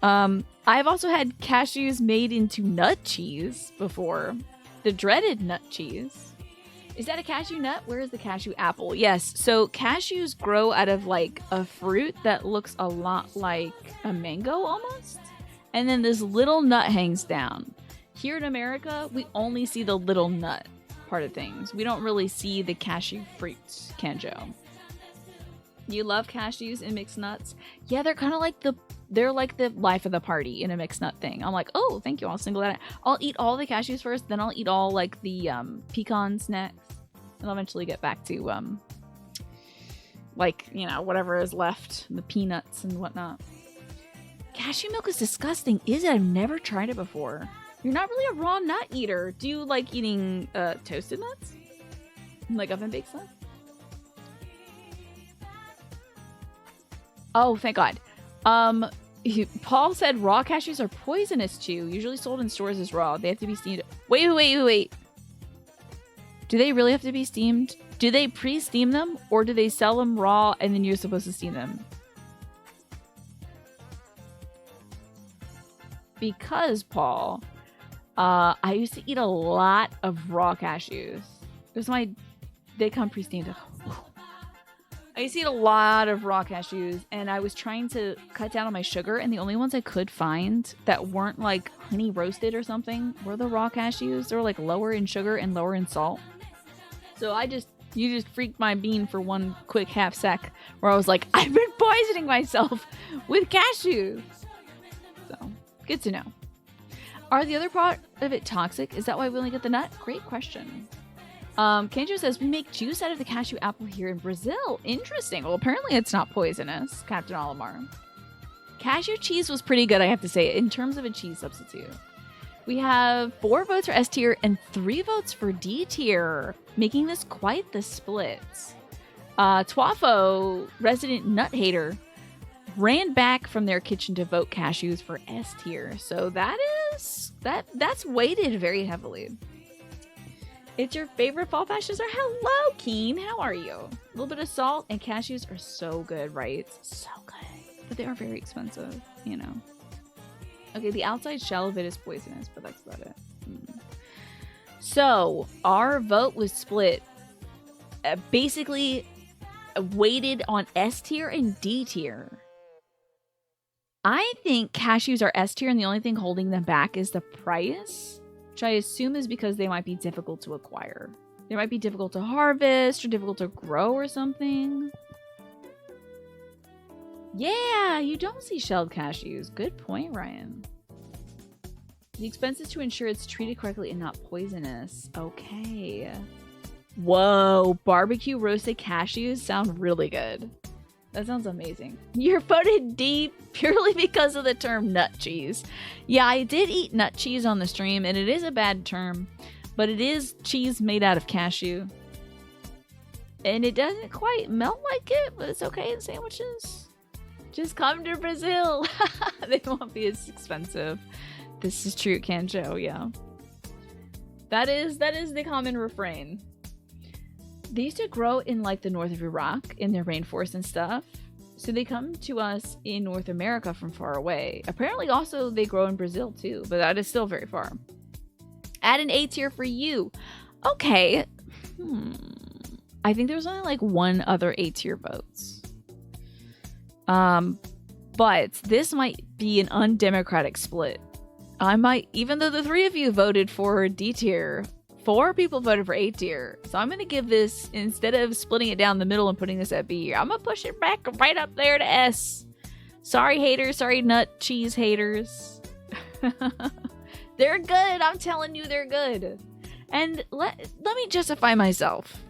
I've also had cashews made into nut cheese before. The dreaded nut cheese. Is that a cashew nut? Where is the cashew apple? Yes, so cashews grow out of like a fruit that looks a lot like a mango almost. And then this little nut hangs down. Here in America, we only see the little nut part of things. We don't really see the cashew fruits, Kanjo. You love cashews and mixed nuts? Yeah, they're kind of like they're like the life of the party in a mixed nut thing. I'm like, oh, thank you. I'll single that out. I'll eat all the cashews first, then I'll eat all like the pecans next. And I'll eventually get back to like, you know, whatever is left, the peanuts and whatnot. Cashew milk is disgusting, is it? I've never tried it before. You're not really a raw nut eater. Do you like eating toasted nuts? Like oven baked stuff? Oh, thank God. Paul said raw cashews are poisonous too. Usually sold in stores as raw. They have to be steamed. Wait. Do they really have to be steamed? Do they pre-steam them? Or do they sell them raw and then you're supposed to steam them? Because, Paul, I used to eat a lot of raw cashews. They come pre-steamed. I used to eat a lot of raw cashews, and I was trying to cut down on my sugar, and the only ones I could find that weren't like honey roasted or something were the raw cashews. They were like lower in sugar and lower in salt. So you just freaked my bean for one quick half sec, where I was like, I've been poisoning myself with cashews. So, good to know. Are the other part of it toxic? Is that why we only get the nut? Great question. Kenjo says, we make juice out of the cashew apple here in Brazil. Interesting. Well, apparently it's not poisonous, Captain Olimar. Cashew cheese was pretty good, I have to say, in terms of a cheese substitute. We have 4 votes for S tier and 3 votes for D tier, making this quite the split. Twafo, resident nut hater, ran back from their kitchen to vote cashews for S tier. So that's weighted very heavily. It's your favorite fall fashions are hello, Keen. How are you? A little bit of salt and cashews are so good, right? So good. But they are very expensive, you know. Okay, the outside shell of it is poisonous, but that's about it. So, our vote was split. Basically, weighted on S tier and D tier. I think cashews are S tier, and the only thing holding them back is the price, which I assume is because they might be difficult to acquire. They might be difficult to harvest or difficult to grow or something. Yeah, you don't see shelled cashews. Good point, Ryan. The expense is to ensure it's treated correctly and not poisonous. Okay. Whoa, barbecue roasted cashews sound really good. That sounds amazing. You're voted D purely because of the term nut cheese. Yeah, I did eat nut cheese on the stream, and it is a bad term, but it is cheese made out of cashew. And it doesn't quite melt like it, but it's okay in sandwiches. Just come to Brazil. They won't be as expensive. This is true, Kanjo, yeah. That is the common refrain. They used to grow in like the north of Iraq in their rainforest and stuff. So they come to us in North America from far away. Apparently also they grow in Brazil too, but that is still very far. Add an A tier for you. Okay. I think there's only like one other A tier votes. But this might be an undemocratic split. Even though the three of you voted for D tier, 4 people voted for A tier. So I'm going to give this, instead of splitting it down the middle and putting this at B, I'm going to push it back right up there to S. Sorry, haters. Sorry, nut cheese haters. They're good. I'm telling you, they're good. And let me justify myself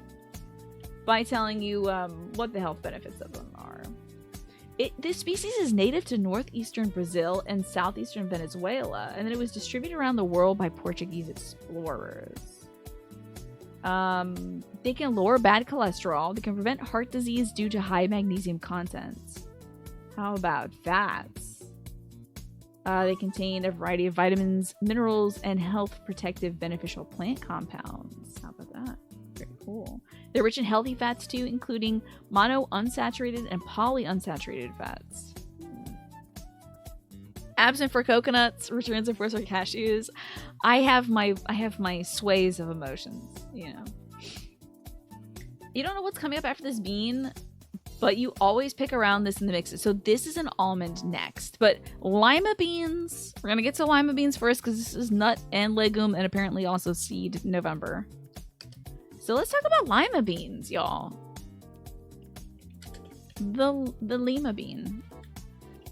by telling you what the health benefits of them are. This species is native to northeastern Brazil and southeastern Venezuela, and then it was distributed around the world by Portuguese explorers. They can lower bad cholesterol. They can prevent heart disease due to high magnesium content. How about fats? They contain a variety of vitamins, minerals, and health protective beneficial plant compounds. How about that? Very cool. They're rich in healthy fats too, including monounsaturated and polyunsaturated fats. Absent for coconuts, returns of course for cashews. I have my sways of emotions, you know. You don't know what's coming up after this bean, but you always pick around this in the mixes. So this is an almond next, but lima beans. We're gonna get to lima beans first because this is nut and legume and apparently also seed November. So let's talk about lima beans, y'all. The lima bean.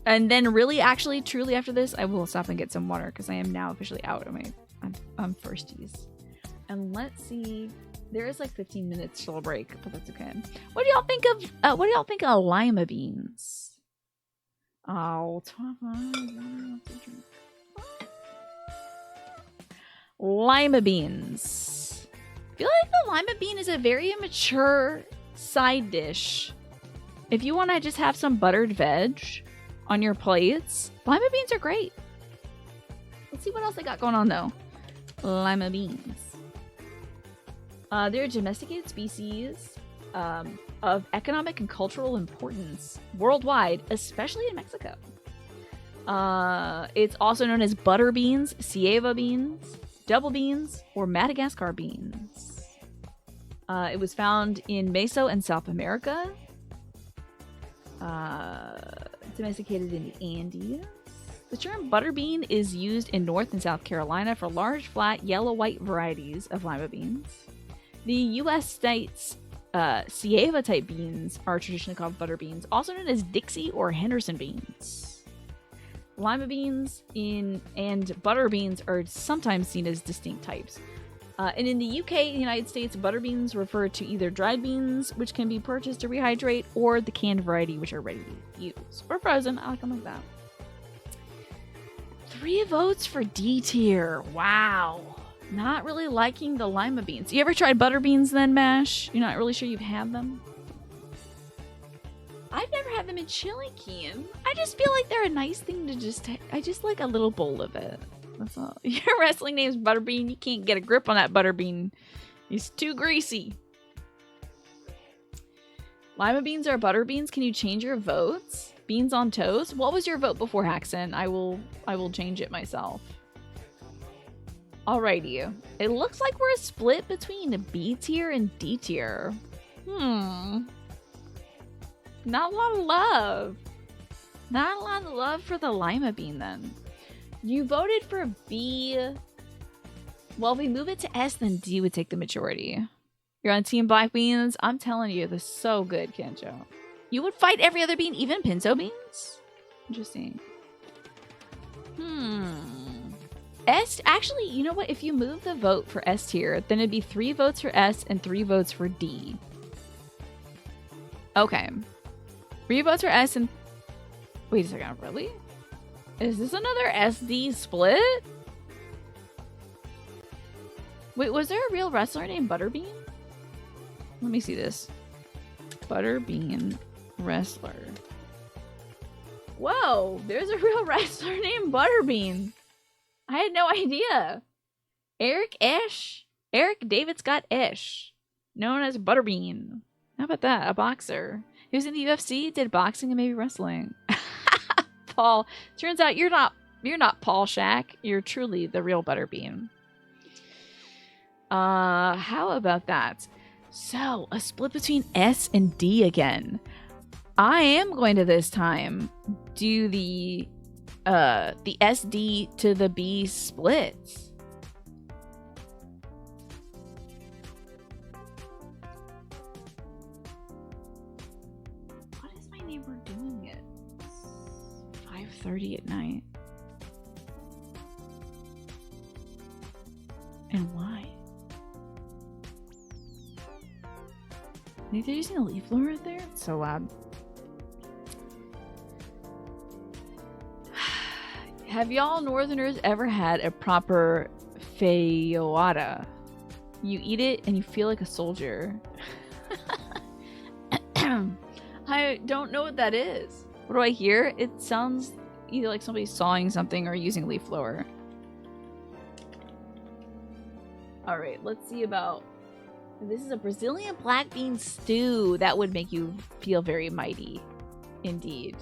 And then really, actually, truly after this, I will stop and get some water because I am now officially out of I'm firsties. And let's see. There is like 15 minutes till a break, but that's okay. What do y'all think of lima beans? Oh, lima beans. I feel like the lima bean is a very immature side dish. If you want to just have some buttered veg on your plates, lima beans are great. Let's see what else they got going on though. Lima beans. They're a domesticated species of economic and cultural importance worldwide, especially in Mexico. It's also known as butter beans, ceiba beans, double beans, or Madagascar beans. It was found in Meso and South America. Domesticated in the Andes. The term butterbean is used in North and South Carolina for large, flat, yellow-white varieties of lima beans. The U.S. states ceiba type beans are traditionally called butter beans, also known as Dixie or Henderson beans. Lima beans and butter beans are sometimes seen as distinct types. And in the UK and the United States, butter beans refer to either dried beans, which can be purchased to rehydrate, or the canned variety, which are ready to use. Or frozen. I like them like that. 3 votes for D tier. Wow. Not really liking the lima beans. You ever tried butter beans then, Mash? You're not really sure you've had them? I've never had them in chili Keen. I just feel like they're a nice thing to just I just like a little bowl of it. That's all. Your wrestling name's Butterbean. You can't get a grip on that Butterbean. He's too greasy. Lima beans are butter beans. Can you change your votes? Beans on toast? What was your vote before, Haxon? I will change it myself. Alrighty. It looks like we're split between B tier and D tier. Not a lot of love. Not a lot of love for the lima bean then. You voted for B. Well, if we move it to S, then D would take the majority. You're on Team Black Beans? I'm telling you, this is so good, Kenjo. You would fight every other bean, even pinto beans? Interesting. S, actually, you know what? If you move the vote for S tier, then it'd be 3 votes for S and 3 votes for D. Okay. 3 votes for S and... Wait a second, really? Is this another SD split? Wait, was there a real wrestler named Butterbean? Let me see this. Butterbean wrestler. Whoa, there's a real wrestler named Butterbean. I had no idea. Eric David Scott Esch, known as Butterbean. How about that? A boxer. He was in the UFC, did boxing and maybe wrestling. Paul, turns out you're not Paul Shack. You're truly the real Butterbean. How about that? So, a split between S and D again. I am going to this time do the SD to the B splits. What is my neighbor doing at 5:30 at night? And why? I think they're using a leaf blower out there. It's so loud. Have y'all Northerners ever had a proper feijoada? You eat it and you feel like a soldier. I don't know what that is. What do I hear? It sounds either like somebody sawing something or using a leaf blower. Alright, let's see about... This is a Brazilian black bean stew. That would make you feel very mighty. Indeed.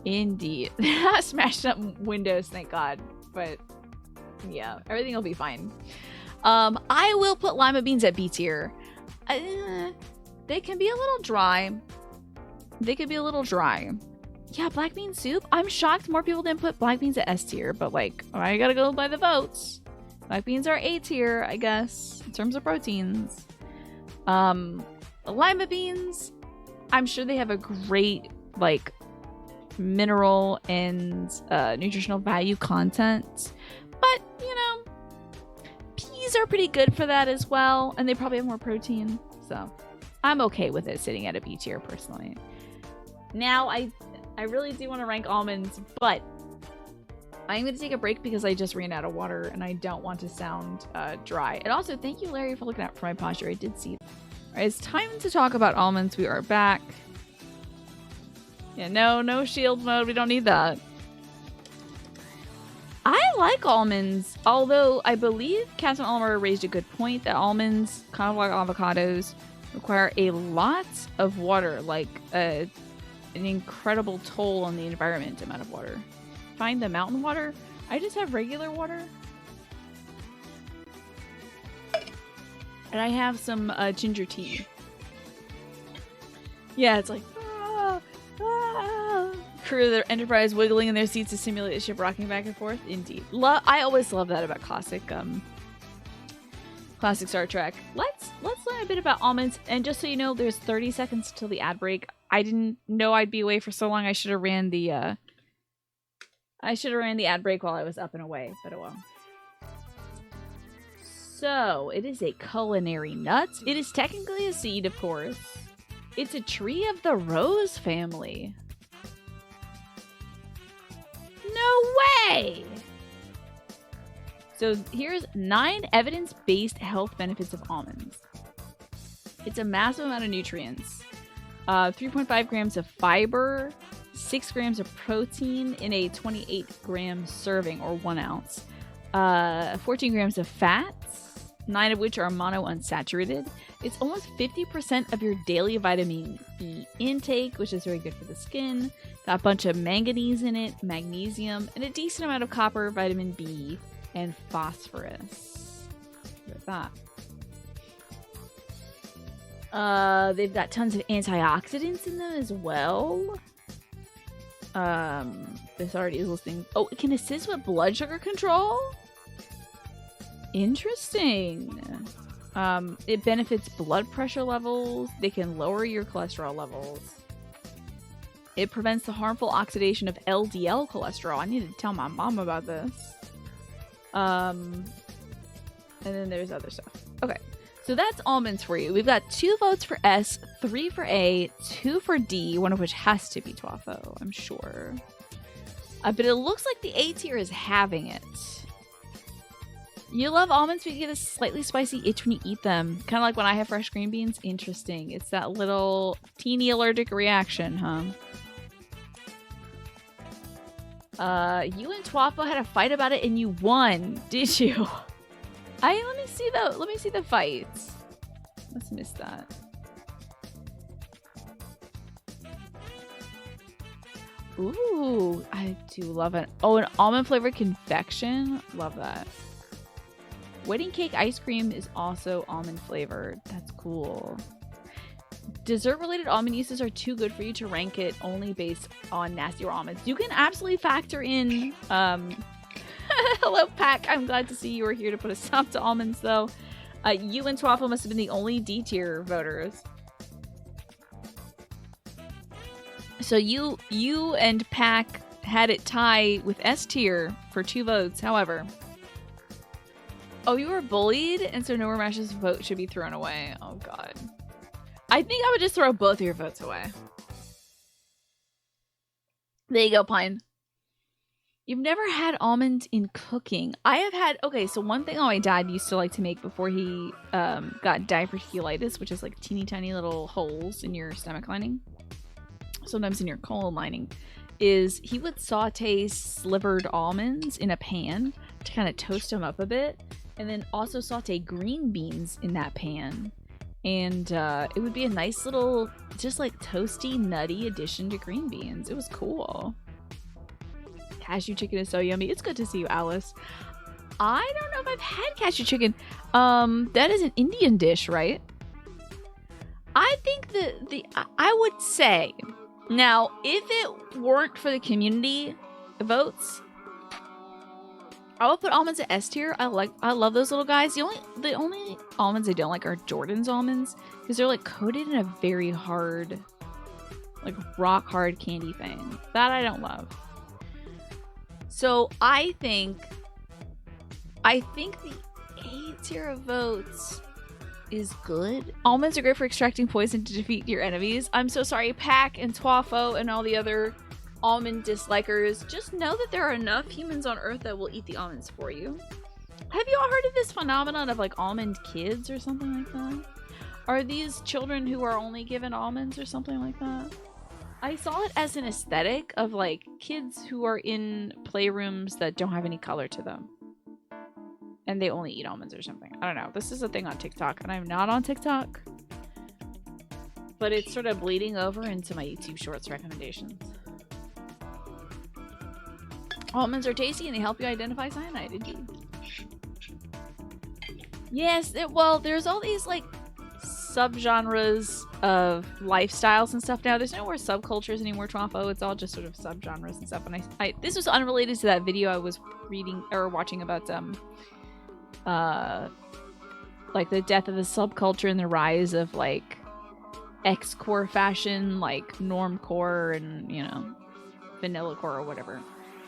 Indeed. Smashed up windows, thank God. But yeah, everything will be fine. I will put lima beans at B tier. They can be a little dry. They could be a little dry. Yeah, black bean soup. I'm shocked more people didn't put black beans at S tier, but like, I gotta go by the votes. Black beans are A tier, I guess, in terms of proteins. Lima beans, I'm sure they have a great, like, mineral and nutritional value content. But, you know, peas are pretty good for that as well, and they probably have more protein. So, I'm okay with it sitting at a B tier, personally. Now, I really do want to rank almonds, but I'm going to take a break because I just ran out of water and I don't want to sound dry. And also, thank you, Larry, for looking out for my posture. I did see. All right, it's time to talk about almonds. We are back. Yeah, no shield mode. We don't need that. I like almonds, although I believe Catherine Ulmer raised a good point that almonds, kind of like avocados, require a lot of water, like an incredible toll on the environment amount of water. Find the mountain water. I just have regular water. And I have some ginger tea. Yeah, it's like crew of the Enterprise wiggling in their seats to simulate the ship rocking back and forth. Indeed. I always love that about classic Star Trek. Let's learn a bit about almonds. And just so you know, there's 30 seconds till the ad break. I didn't know I'd be away for so long. I should have ran the ad break while I was up and away, but oh well. So, it is a culinary nut. It is technically a seed, of course. It's a tree of the rose family. No way! So, here's 9 evidence-based health benefits of almonds. It's a massive amount of nutrients. 3.5 grams of fiber, 6 grams of protein in a 28-gram serving, or 1 ounce. 14 grams of fats, 9 of which are monounsaturated. It's almost 50% of your daily vitamin E intake, which is very good for the skin. Got a bunch of manganese in it, magnesium, and a decent amount of copper, vitamin B, and phosphorus. With that. They've got tons of antioxidants in them as well. This already is listing. Oh, it can assist with blood sugar control? Interesting. It benefits blood pressure levels. They can lower your cholesterol levels. It prevents the harmful oxidation of LDL cholesterol. I need to tell my mom about this. And then there's other stuff. Okay, so that's almonds for you. We've got 2 votes for S, 3 for A, 2 for D, one of which has to be Twafo, I'm sure. But it looks like the A tier is having it. You love almonds, but you get a slightly spicy itch when you eat them. Kind of like when I have fresh green beans. Interesting. It's that little teeny allergic reaction, huh? You and Twafo had a fight about it and you won, did you? Let me see the fights. Let's miss that. Ooh, I do love it. Oh, an almond flavored confection. Love that. Wedding cake ice cream is also almond flavored. That's cool. Dessert related almond uses are too good for you to rank it only based on nasty raw almonds. You can absolutely factor in hello Pack. I'm glad to see you were here to put a stop to almonds though. You and Twafo must have been the only D tier voters. So you and Pack had it tie with S tier for 2 votes. However, oh, you were bullied, and so Nowhere Mash's vote should be thrown away. Oh god, I think I would just throw both of your votes away. There you go, Pine. You've never had almond in cooking. I have had. Okay, so one thing my dad used to like to make before he got diverticulitis, which is like teeny tiny little holes in your stomach lining, sometimes in your colon lining, is he would saute slivered almonds in a pan to kind of toast them up a bit, and then also saute green beans in that pan. And it would be a nice little, just like toasty, nutty addition to green beans. It was cool. Cashew chicken is so yummy. It's good to see you, Alice. I don't know if I've had cashew chicken. That is an Indian dish, right? I think I would say, now, if it weren't for the community votes, I would put almonds at S tier. I love those little guys. The only almonds I don't like are Jordan's almonds, because they're like coated in a very hard, like rock hard candy thing. That I don't love. So I think the A tier of votes is good. Almonds are great for extracting poison to defeat your enemies. I'm so sorry, Pack and Twafo and all the other almond dislikers. Just know that there are enough humans on Earth that will eat the almonds for you. Have you all heard of this phenomenon of like almond kids or something like that? Are these children who are only given almonds or something like that? I saw it as an aesthetic of like kids who are in playrooms that don't have any color to them, and they only eat almonds or something. I don't know. This is a thing on TikTok, and I'm not on TikTok, but it's sort of bleeding over into my YouTube Shorts recommendations. Almonds are tasty and they help you identify cyanide, indeed. Yes, well, there's all these like subgenres of lifestyles and stuff now. There's no more subcultures anymore, Twafo. It's all just sort of subgenres and stuff. And I this was unrelated to that video I was reading or watching about like the death of the subculture and the rise of like X-core fashion, like normcore and, you know, vanilla core or whatever.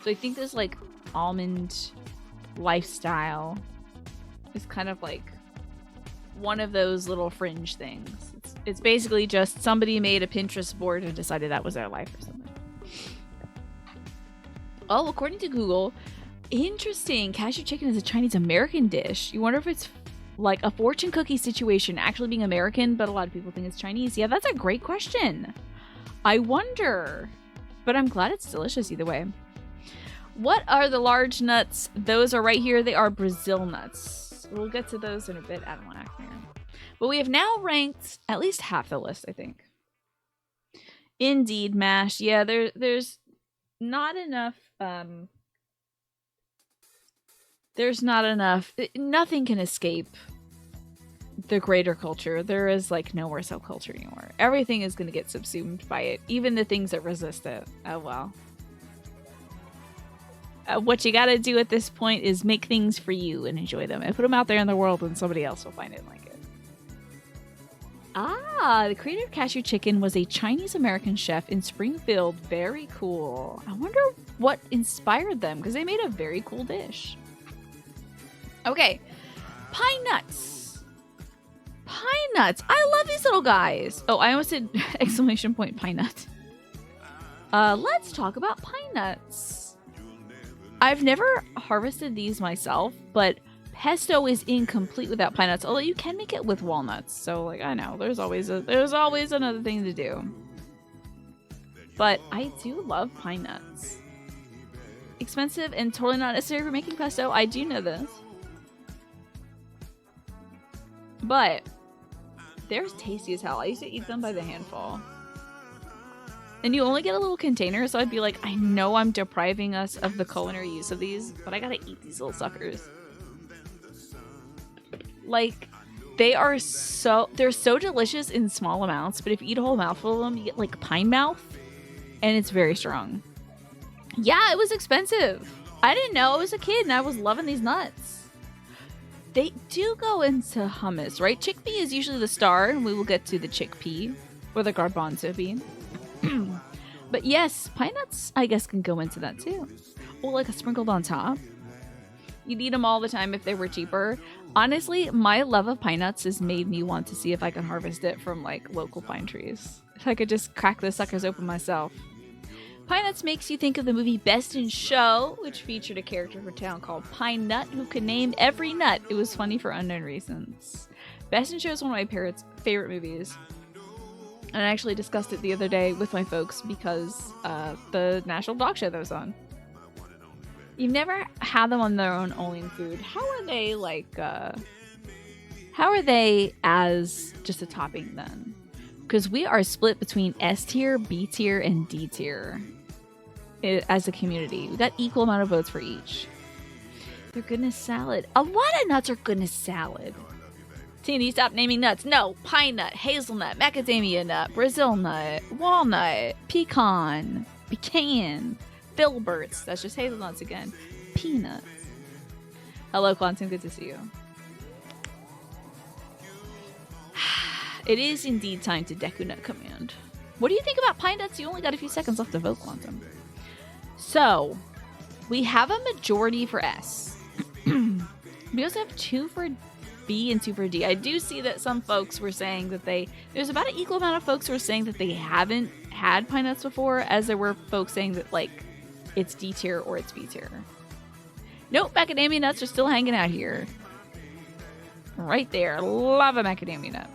So I think this like almond lifestyle is kind of like one of those little fringe things. It's basically just somebody made a Pinterest board and decided that was their life or something. Oh, according to Google, interesting. Cashew chicken is a Chinese American dish. You wonder if it's like a fortune cookie situation, actually being American, but a lot of people think it's Chinese. Yeah, that's a great question. I wonder. But I'm glad it's delicious either way. What are the large nuts? Those are right here. They are Brazil nuts. We'll get to those in a bit. I don't want to. But we have now ranked at least half the list, I think. Indeed, MASH. Yeah, there's not enough. There's not enough. Nothing can escape the greater culture. There is like no more subculture anymore. Everything is going to get subsumed by it. Even the things that resist it. Oh, well. what you gotta do at this point is make things for you and enjoy them and put them out there in the world, and somebody else will find it and like it. Ah, the creator of Cashew Chicken was a Chinese-American chef in Springfield. Very cool. I wonder what inspired them, because they made a very cool dish. Okay, pine nuts. Pine nuts. I love these little guys. Oh, I almost said exclamation point pine nut. Let's talk about pine nuts. I've never harvested these myself, but pesto is incomplete without pine nuts, although you can make it with walnuts. So, like, I know there's always another thing to do. But I do love pine nuts. Expensive and totally not necessary for making pesto. I do know this. But they're tasty as hell. I used to eat them by the handful. And you only get a little container, so I'd be like, I know I'm depriving us of the culinary use of these, but I gotta eat these little suckers. Like, they're so delicious in small amounts, but if you eat a whole mouthful of them, you get like pine mouth, and it's very strong. Yeah, it was expensive. I didn't know. I was a kid, and I was loving these nuts. They do go into hummus, right? Chickpea is usually the star, and we will get to the chickpea, or the garbanzo bean. But yes, pine nuts, I guess, can go into that too. Or like a sprinkled on top. You'd eat them all the time if they were cheaper. Honestly, my love of pine nuts has made me want to see if I can harvest it from like local pine trees. If I could just crack the suckers open myself. Pine Nuts makes you think of the movie Best in Show, which featured a character from town called Pine Nut who could name every nut. It was funny for unknown reasons. Best in Show is one of my parents' favorite movies. And I actually discussed it the other day with my folks because the national dog show that was on. You've never had them on their own only in food. How are they like, how are they as just a topping then? Because we are split between S tier, B tier, and D tier as a community. We got equal amount of votes for each. They're goodness salad. A lot of nuts are goodness salad. Teeny, stop naming nuts. No, pine nut, hazelnut, macadamia nut, Brazil nut, walnut, pecan, filberts. That's just hazelnuts again. Peanuts. Hello, Quantum. Good to see you. It is indeed time to Deku Nut Command. What do you think about pine nuts? You only got a few seconds left to vote, Quantum. So, we have a majority for S. We also have 2 for B and 2 for D. I do see that some folks were saying that there's about an equal amount of folks who are saying that they haven't had pine nuts before, as there were folks saying that, like, it's D tier or it's B tier. Nope, macadamia nuts are still hanging out here. Right there. Love a macadamia nut.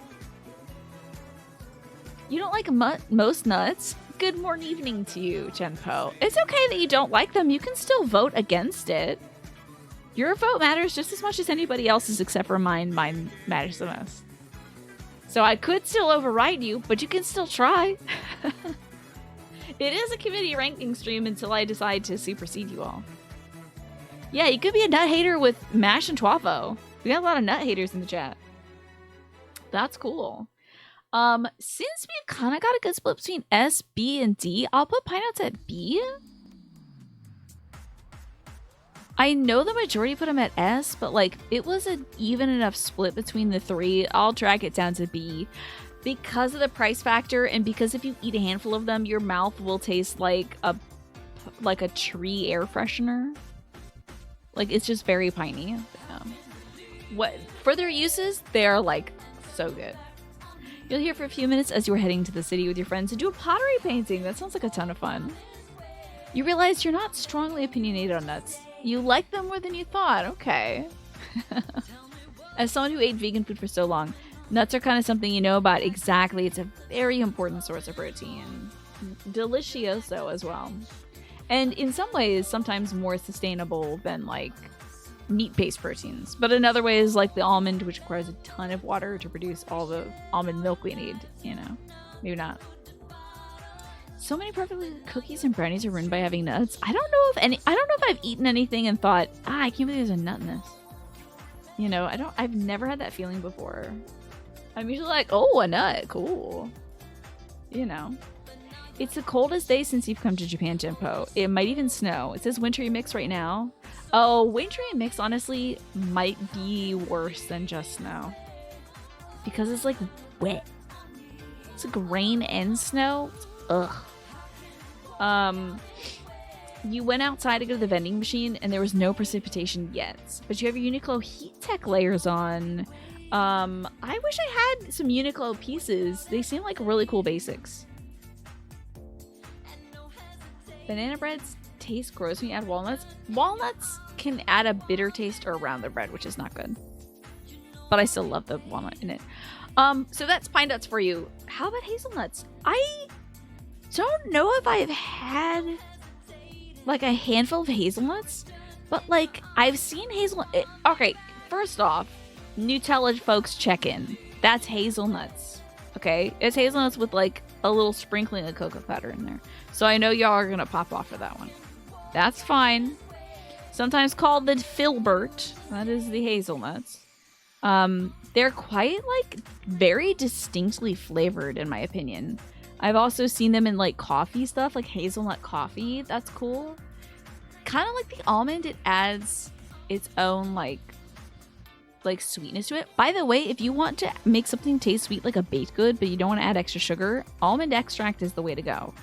You don't like most nuts? Good morning evening to you, Chenpo. It's okay that you don't like them. You can still vote against it. Your vote matters just as much as anybody else's except for mine. Mine matters the most. So I could still override you, but you can still try. It is a committee ranking stream until I decide to supersede you all. Yeah, you could be a nut hater with Mash and Twafo. We got a lot of nut haters in the chat. That's cool. Since we've kind of got a good split between S, B, and D, I'll put pine nuts at B. I know the majority put them at S, but like it was an even enough split between the 3. I'll drag it down to B because of the price factor, and because if you eat a handful of them, your mouth will taste like a tree air freshener. Like it's just very piney. What for their uses, they're like so good. You'll hear for a few minutes as you're heading to the city with your friends to do a pottery painting. That sounds like a ton of fun. You realize you're not strongly opinionated on nuts. You like them more than you thought. Okay. As someone who ate vegan food for so long, nuts are kind of something you know about exactly. It's a very important source of protein. Delicioso as well. And in some ways, sometimes more sustainable than like meat-based proteins. But in other ways, like the almond, which requires a ton of water to produce all the almond milk we need, you know. Maybe not. So many perfectly good cookies and brownies are ruined by having nuts. I don't know if I've eaten anything and thought, I can't believe there's a nut in this. You know, I've never had that feeling before. I'm usually like, oh, a nut, cool. You know. It's the coldest day since you've come to Japan, Jimpo. It might even snow. It says wintry mix right now. Oh, wintry mix honestly might be worse than just snow. Because it's like wet. It's like rain and snow. Ugh. You went outside to go to the vending machine and there was no precipitation yet. But you have your Uniqlo heat tech layers on. I wish I had some Uniqlo pieces. They seem like really cool basics. Banana breads taste gross when you add walnuts. Walnuts can add a bitter taste around the bread, which is not good. But I still love the walnut in it. So that's pine nuts for you. How about hazelnuts? I don't know if I've had like a handful of hazelnuts, but like I've seen hazelnut. Okay, first off, Nutella folks check in. That's hazelnuts. Okay, it's hazelnuts with like a little sprinkling of cocoa powder in there. So I know y'all are gonna pop off for that one. That's fine. Sometimes called the filbert. That is the hazelnuts. They're quite like very distinctly flavored in my opinion. I've also seen them in like coffee stuff, like hazelnut coffee. That's cool. Kind of like the almond, it adds its own like sweetness to it. By the way, if you want to make something taste sweet like a baked good, but you don't want to add extra sugar, almond extract is the way to go.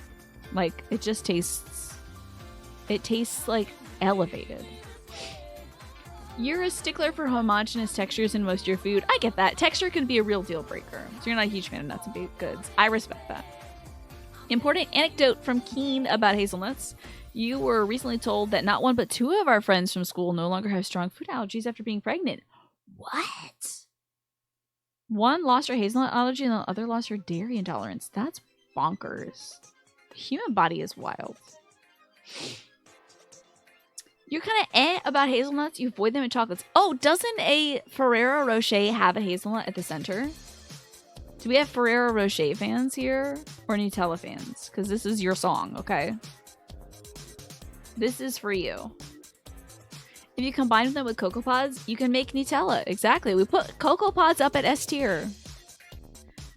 Like it tastes like elevated. You're a stickler for homogeneous textures in most of your food. I get that. Texture can be a real deal breaker. So you're not a huge fan of nuts and baked goods. I respect that. Important anecdote from Keen about hazelnuts. You were recently told that not one but two of our friends from school no longer have strong food allergies after being pregnant. What? One lost her hazelnut allergy and the other lost her dairy intolerance. That's bonkers. The human body is wild. You're kind of about hazelnuts. You avoid them in chocolates. Oh, doesn't a Ferrero Rocher have a hazelnut at the center? Do we have Ferrero Rocher fans here? Or Nutella fans? Because this is your song, okay? This is for you. If you combine them with Cocoa Pods, you can make Nutella. Exactly. We put Cocoa Pods up at S tier.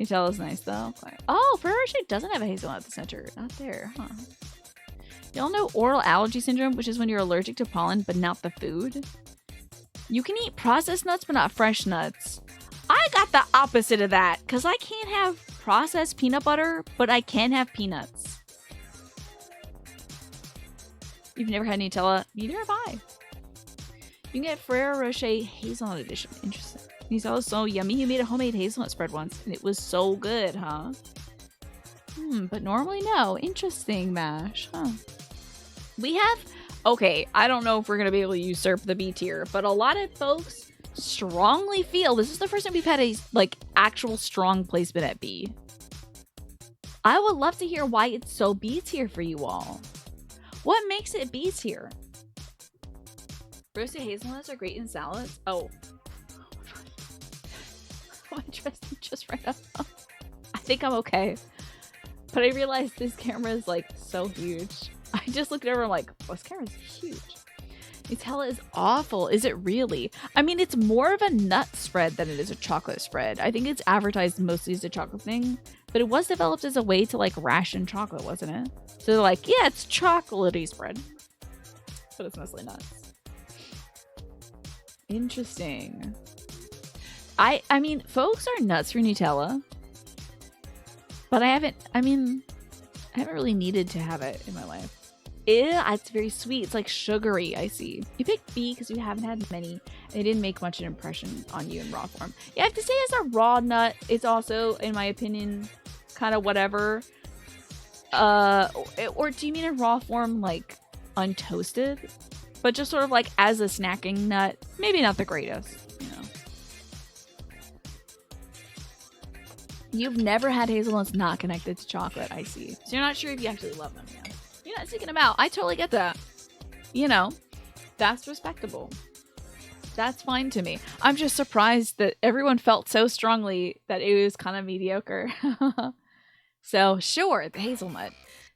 Nutella's nice, though. Oh, Ferrero Rocher doesn't have a hazelnut at the center. Not there, huh? Y'all know oral allergy syndrome, which is when you're allergic to pollen, but not the food? You can eat processed nuts, but not fresh nuts. I got the opposite of that, because I can't have processed peanut butter, but I can have peanuts. You've never had Nutella? Neither have I. You can get Ferrero Rocher Hazelnut Edition. Interesting. Nutella's so yummy. You made a homemade hazelnut spread once, and it was so good, huh? But normally no. Interesting, Mash. Huh. We have... Okay, I don't know if we're going to be able to usurp the B tier, but a lot of folks strongly feel this is the first time we've had a, like, actual strong placement at B. I would love to hear why it's so B tier for you all. What makes it B tier? Roasted hazelnuts are great in salads. Oh. My Tristan just right up. I think I'm okay. But I realized this camera is like so huge. I just looked over and I'm like, oh, this camera's huge. Nutella is awful. Is it really? I mean, it's more of a nut spread than it is a chocolate spread. I think it's advertised mostly as a chocolate thing, but it was developed as a way to like ration chocolate, wasn't it? So they're like, yeah, it's chocolatey spread, but it's mostly nuts. Interesting. I mean, folks are nuts for Nutella, but I haven't really needed to have it in my life. Ew, it's very sweet. It's like sugary, I see. You picked B because you haven't had many. It didn't make much an impression on you in raw form. Yeah, I have to say as a raw nut, it's also, in my opinion, kind of whatever. Or do you mean in raw form, like untoasted? But just sort of like as a snacking nut, maybe not the greatest, you know. You've never had hazelnuts not connected to chocolate, I see. So you're not sure if you actually love them yet. You're not seeking them out. I totally get that. You know, that's respectable. That's fine to me. I'm just surprised that everyone felt so strongly that it was kind of mediocre. So, sure, the hazelnut.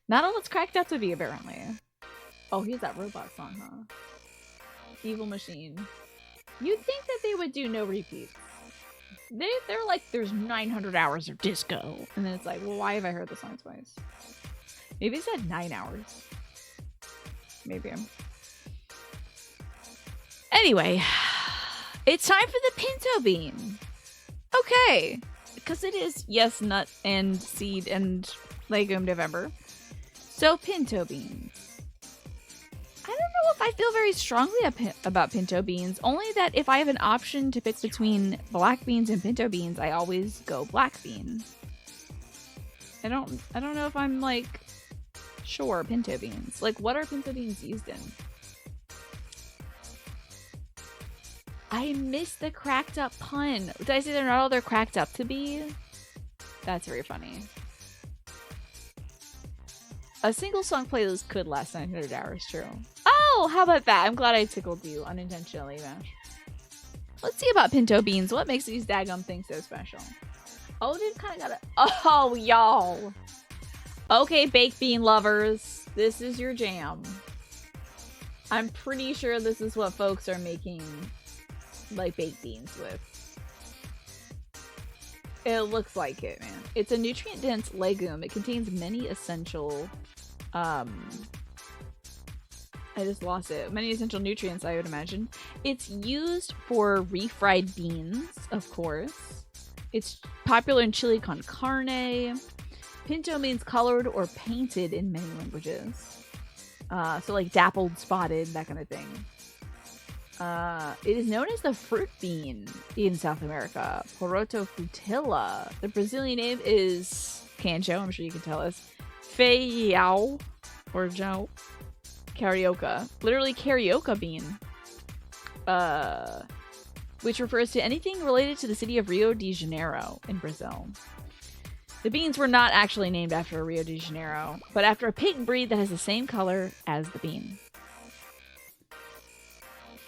Not all it's cracked up to be, apparently. Oh, here's that robot song, huh? Evil Machine. You'd think that they would do no repeats. They're like, there's 900 hours of disco. And then it's like, well, why have I heard the song twice? Maybe it said 9 hours. Maybe. Anyway, it's time for the pinto bean. Okay, because it is, yes, nut and seed and legume November. So pinto beans. I don't know if I feel very strongly about pinto beans, only that if I have an option to pick between black beans and pinto beans, I always go black bean. I don't know if I'm like sure pinto beans. Like, what are pinto beans used in? I missed the cracked up pun. Did I say they're not all they're cracked up to be? That's very funny. A single song playlist could last 900 hours, true. Oh, how about that? I'm glad I tickled you unintentionally, Mash. Let's see about pinto beans. What makes these daggum things so special? Oh, they've kind of got a... Oh, y'all. Okay, baked bean lovers. This is your jam. I'm pretty sure this is what folks are making, like, baked beans with. It looks like it, man. It's a nutrient-dense legume. It contains many essential... I just lost it. Many essential nutrients, I would imagine. It's used for refried beans, of course. It's popular in chili con carne. Pinto means colored or painted in many languages. So like dappled, spotted, that kind of thing. It is known as the fruit bean in South America. Poroto frutilla. The Brazilian name is Canjo. I'm sure you can tell us. Feiao or Joe. Carioca. Literally carioca bean. Which refers to anything related to the city of Rio de Janeiro in Brazil. The beans were not actually named after Rio de Janeiro, but after a pig breed that has the same color as the bean.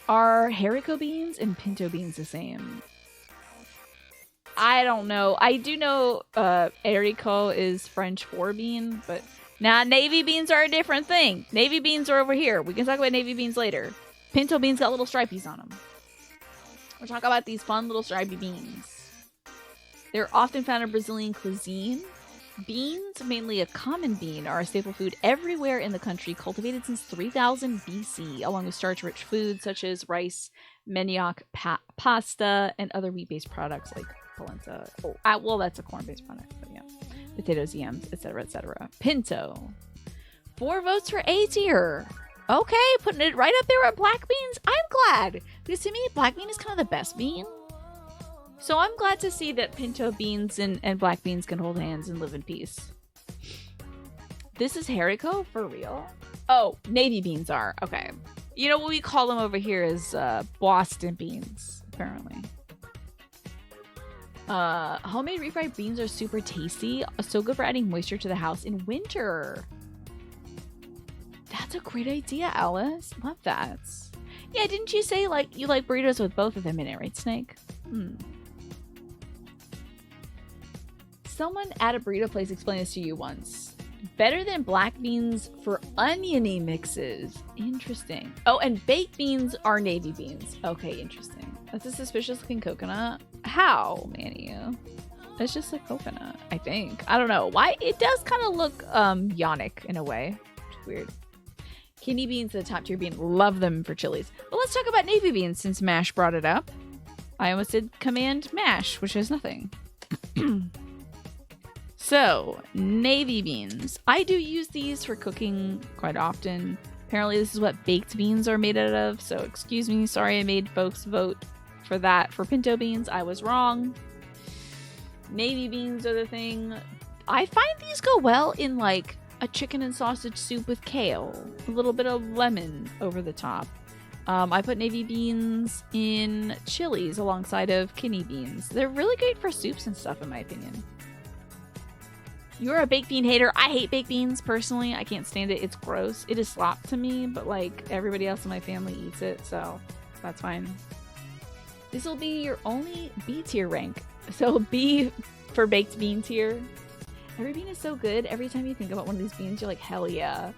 Are haricot beans and pinto beans the same? I don't know. I do know haricot is French for bean, but now navy beans are a different thing. Navy beans are over here. We can talk about navy beans later. Pinto beans got little stripies on them. We're talking about these fun little stripy beans. They're often found in Brazilian cuisine. Beans, mainly a common bean, are a staple food everywhere in the country, cultivated since 3000 BC, along with starch-rich foods such as rice, manioc, pasta, and other wheat-based products like polenta. Oh, well, that's a corn-based product, but yeah. Potatoes, yams, etc., etc. Pinto. 4 votes for A tier. Okay, putting it right up there with black beans. I'm glad, because to me, black bean is kind of the best bean. So I'm glad to see that pinto beans and black beans can hold hands and live in peace. This is haricot for real? Oh, navy beans are. Okay. You know what we call them over here is Boston beans, apparently. Homemade refried beans are super tasty. So good for adding moisture to the house in winter. That's a great idea, Alice. Love that. Yeah, didn't you say like you like burritos with both of them in it, right, Snake? Someone at a burrito place explained this to you once. Better than black beans for oniony mixes. Interesting. Oh, and baked beans are navy beans. Okay, interesting. That's a suspicious looking coconut. How, Manny? It's just a coconut, I think. I don't know. Why? It does kind of look yonic in a way. It's weird. Kidney beans, the top tier bean. Love them for chilies. But let's talk about navy beans since Mash brought it up. I almost did command mash, which is nothing. So, navy beans. I do use these for cooking quite often. Apparently this is what baked beans are made out of, so excuse me. Sorry I made folks vote for that. For pinto beans, I was wrong. Navy beans are the thing. I find these go well in like a chicken and sausage soup with kale. A little bit of lemon over the top. I put navy beans in chilies alongside of kidney beans. They're really great for soups and stuff, in my opinion. You're a baked bean hater. I hate baked beans, personally. I can't stand it. It's gross. It is slop to me, but like everybody else in my family eats it, so that's fine. This will be your only B tier rank. So B for baked bean tier. Every bean is so good. Every time you think about one of these beans, you're like, hell yeah.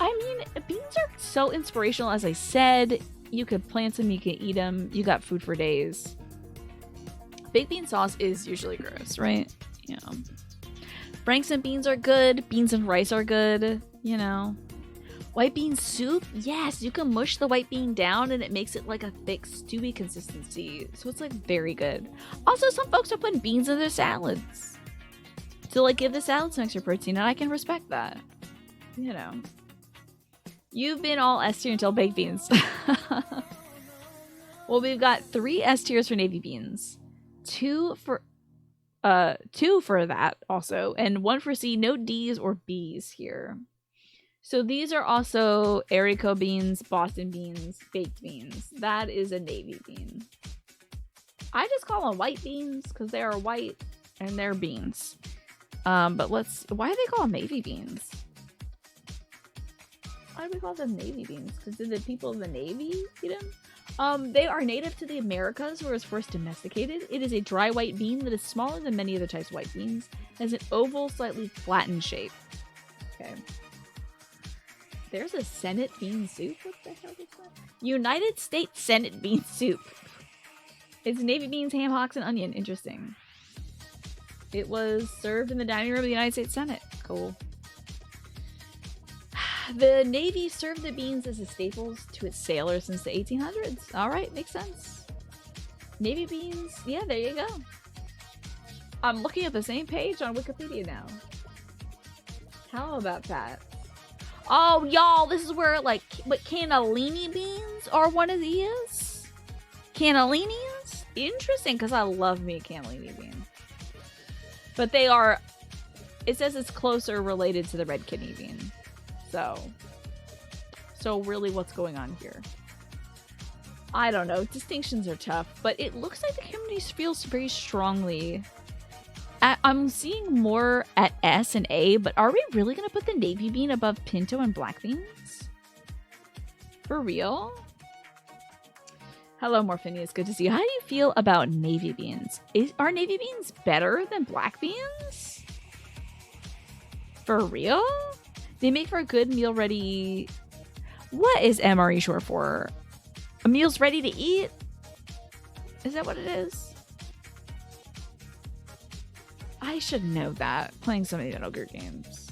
I mean, beans are so inspirational, as I said. You could plant them, you could eat them. You got food for days. Baked bean sauce is usually gross, right? Yeah. Franks and beans are good. Beans and rice are good, you know. White bean soup? Yes, you can mush the white bean down and it makes it like a thick stewy consistency. So it's like very good. Also, some folks are putting beans in their salads to like give the salad some extra protein, and I can respect that. You know. You've been all S tier until baked beans. Well, we've got 3 S tiers for navy beans. 2 for that also, and 1 for C. No D's or B's here. So these are also Arico beans, Boston beans, baked beans. That is a navy bean. I just call them white beans because they are white and they're beans. But why do they call them navy beans? Why do we call them navy beans? Because did the people of the Navy eat them? They are native to the Americas, where it was first domesticated. It is a dry white bean that is smaller than many other types of white beans. It has an oval, slightly flattened shape. Okay. There's a Senate bean soup? What the hell is that? United States Senate bean soup. It's navy beans, ham hocks, and onion. Interesting. It was served in the dining room of the United States Senate. Cool. The Navy served the beans as a staple to its sailors since the 1800s. Alright, makes sense. Navy beans, yeah, there you go. I'm looking at the same page on Wikipedia now. How about that? Oh, y'all, this is where, like, what, cannellini beans are one of these? Cannellinis? Interesting, because I love me a cannellini bean. But they are, it says it's closer related to the red kidney bean. So really what's going on here? I don't know. Distinctions are tough, but it looks like the community feels very strongly. I'm seeing more at S and A, but are we really going to put the navy bean above pinto and black beans? For real? Hello, Morphinius. Good to see you. How do you feel about navy beans? Are navy beans better than black beans? For real? They make for a good meal ready. What is MRE short for? A meal's ready to eat? Is that what it is? I should know that, playing so many Metal Gear games.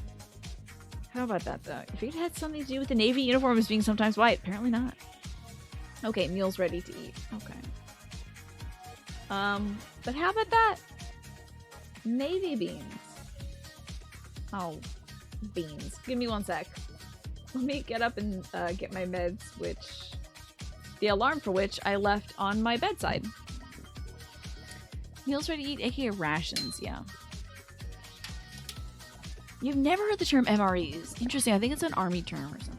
How about that, though? If it had something to do with the Navy uniform as being sometimes white, apparently not. Okay, meal's ready to eat. Okay. But how about that? Navy beans. Oh, beans. Give me 1 sec. Let me get up and get my meds, the alarm for which I left on my bedside. Meals ready to eat, aka rations, yeah. You've never heard the term MREs. Interesting, I think it's an army term or something.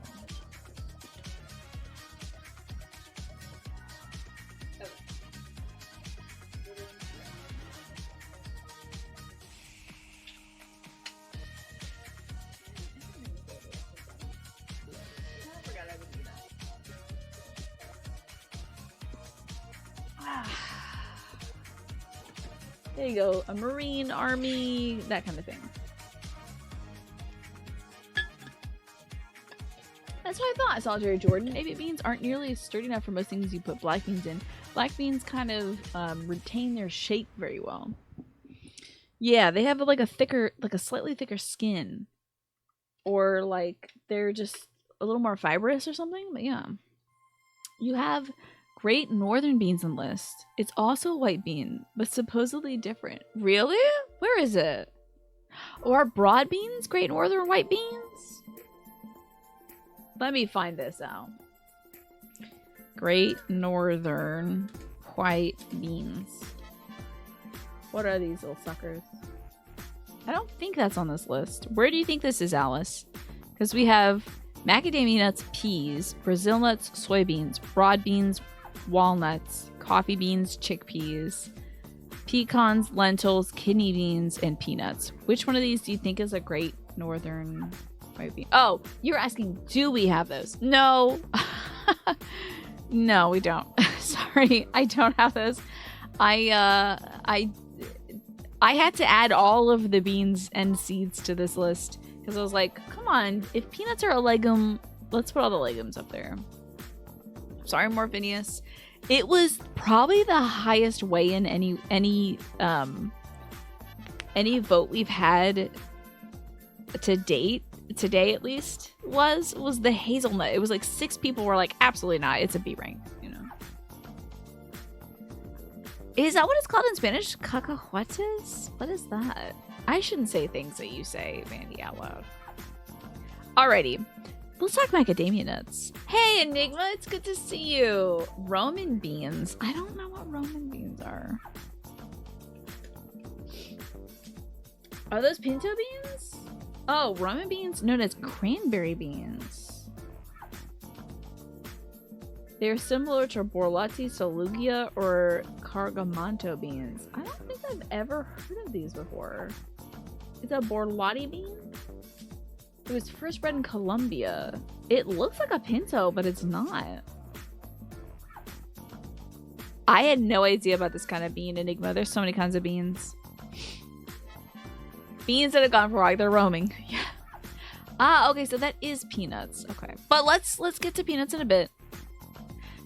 There you go, a Marine, Army, that kind of thing. That's what I thought, Solitary Jordan. Navy beans aren't nearly as sturdy enough for most things you put black beans in. Black beans kind of retain their shape very well. Yeah, they have like a slightly thicker skin. Or like they're just a little more fibrous or something, but yeah. You have Great Northern beans on list. It's also a white bean, but supposedly different. Really? Where is it? Or broad beans Great Northern white beans? Let me find this out. Great Northern white beans. What are these little suckers? I don't think that's on this list. Where do you think this is, Alice? Because we have macadamia nuts, peas, Brazil nuts, soybeans, broad beans, walnuts, coffee beans, chickpeas, pecans, lentils, kidney beans, and peanuts. Which one of these do you think is a Great Northern white bean? Oh, you're asking, do we have those? No. No, we don't. Sorry, I don't have those. I had to add all of the beans and seeds to this list because I was like, come on, if peanuts are a legume, let's put all the legumes up there. Sorry, Morphinius. It was probably the highest weigh-in any vote we've had today at least, was the hazelnut. It was like 6 people were like, absolutely not. It's a B rank, you know. Is that what it's called in Spanish? Cacahuetes? What is that? I shouldn't say things that you say, Vandy, out loud. Alrighty. Let's talk macadamia nuts. Hey, Enigma, it's good to see you. Roman beans. I don't know what Roman beans are. Are those pinto beans? Oh, Roman beans known as cranberry beans. They're similar to borlotti, salugia, or cargamanto beans. I don't think I've ever heard of these before. It's a borlotti bean? It was first bred in Colombia. It looks like a pinto, but it's not. I had no idea about this kind of bean, Enigma. There's so many kinds of beans. Beans that have gone for a while, they're roaming. Yeah. Ah, okay, so that is peanuts. Okay. But let's get to peanuts in a bit.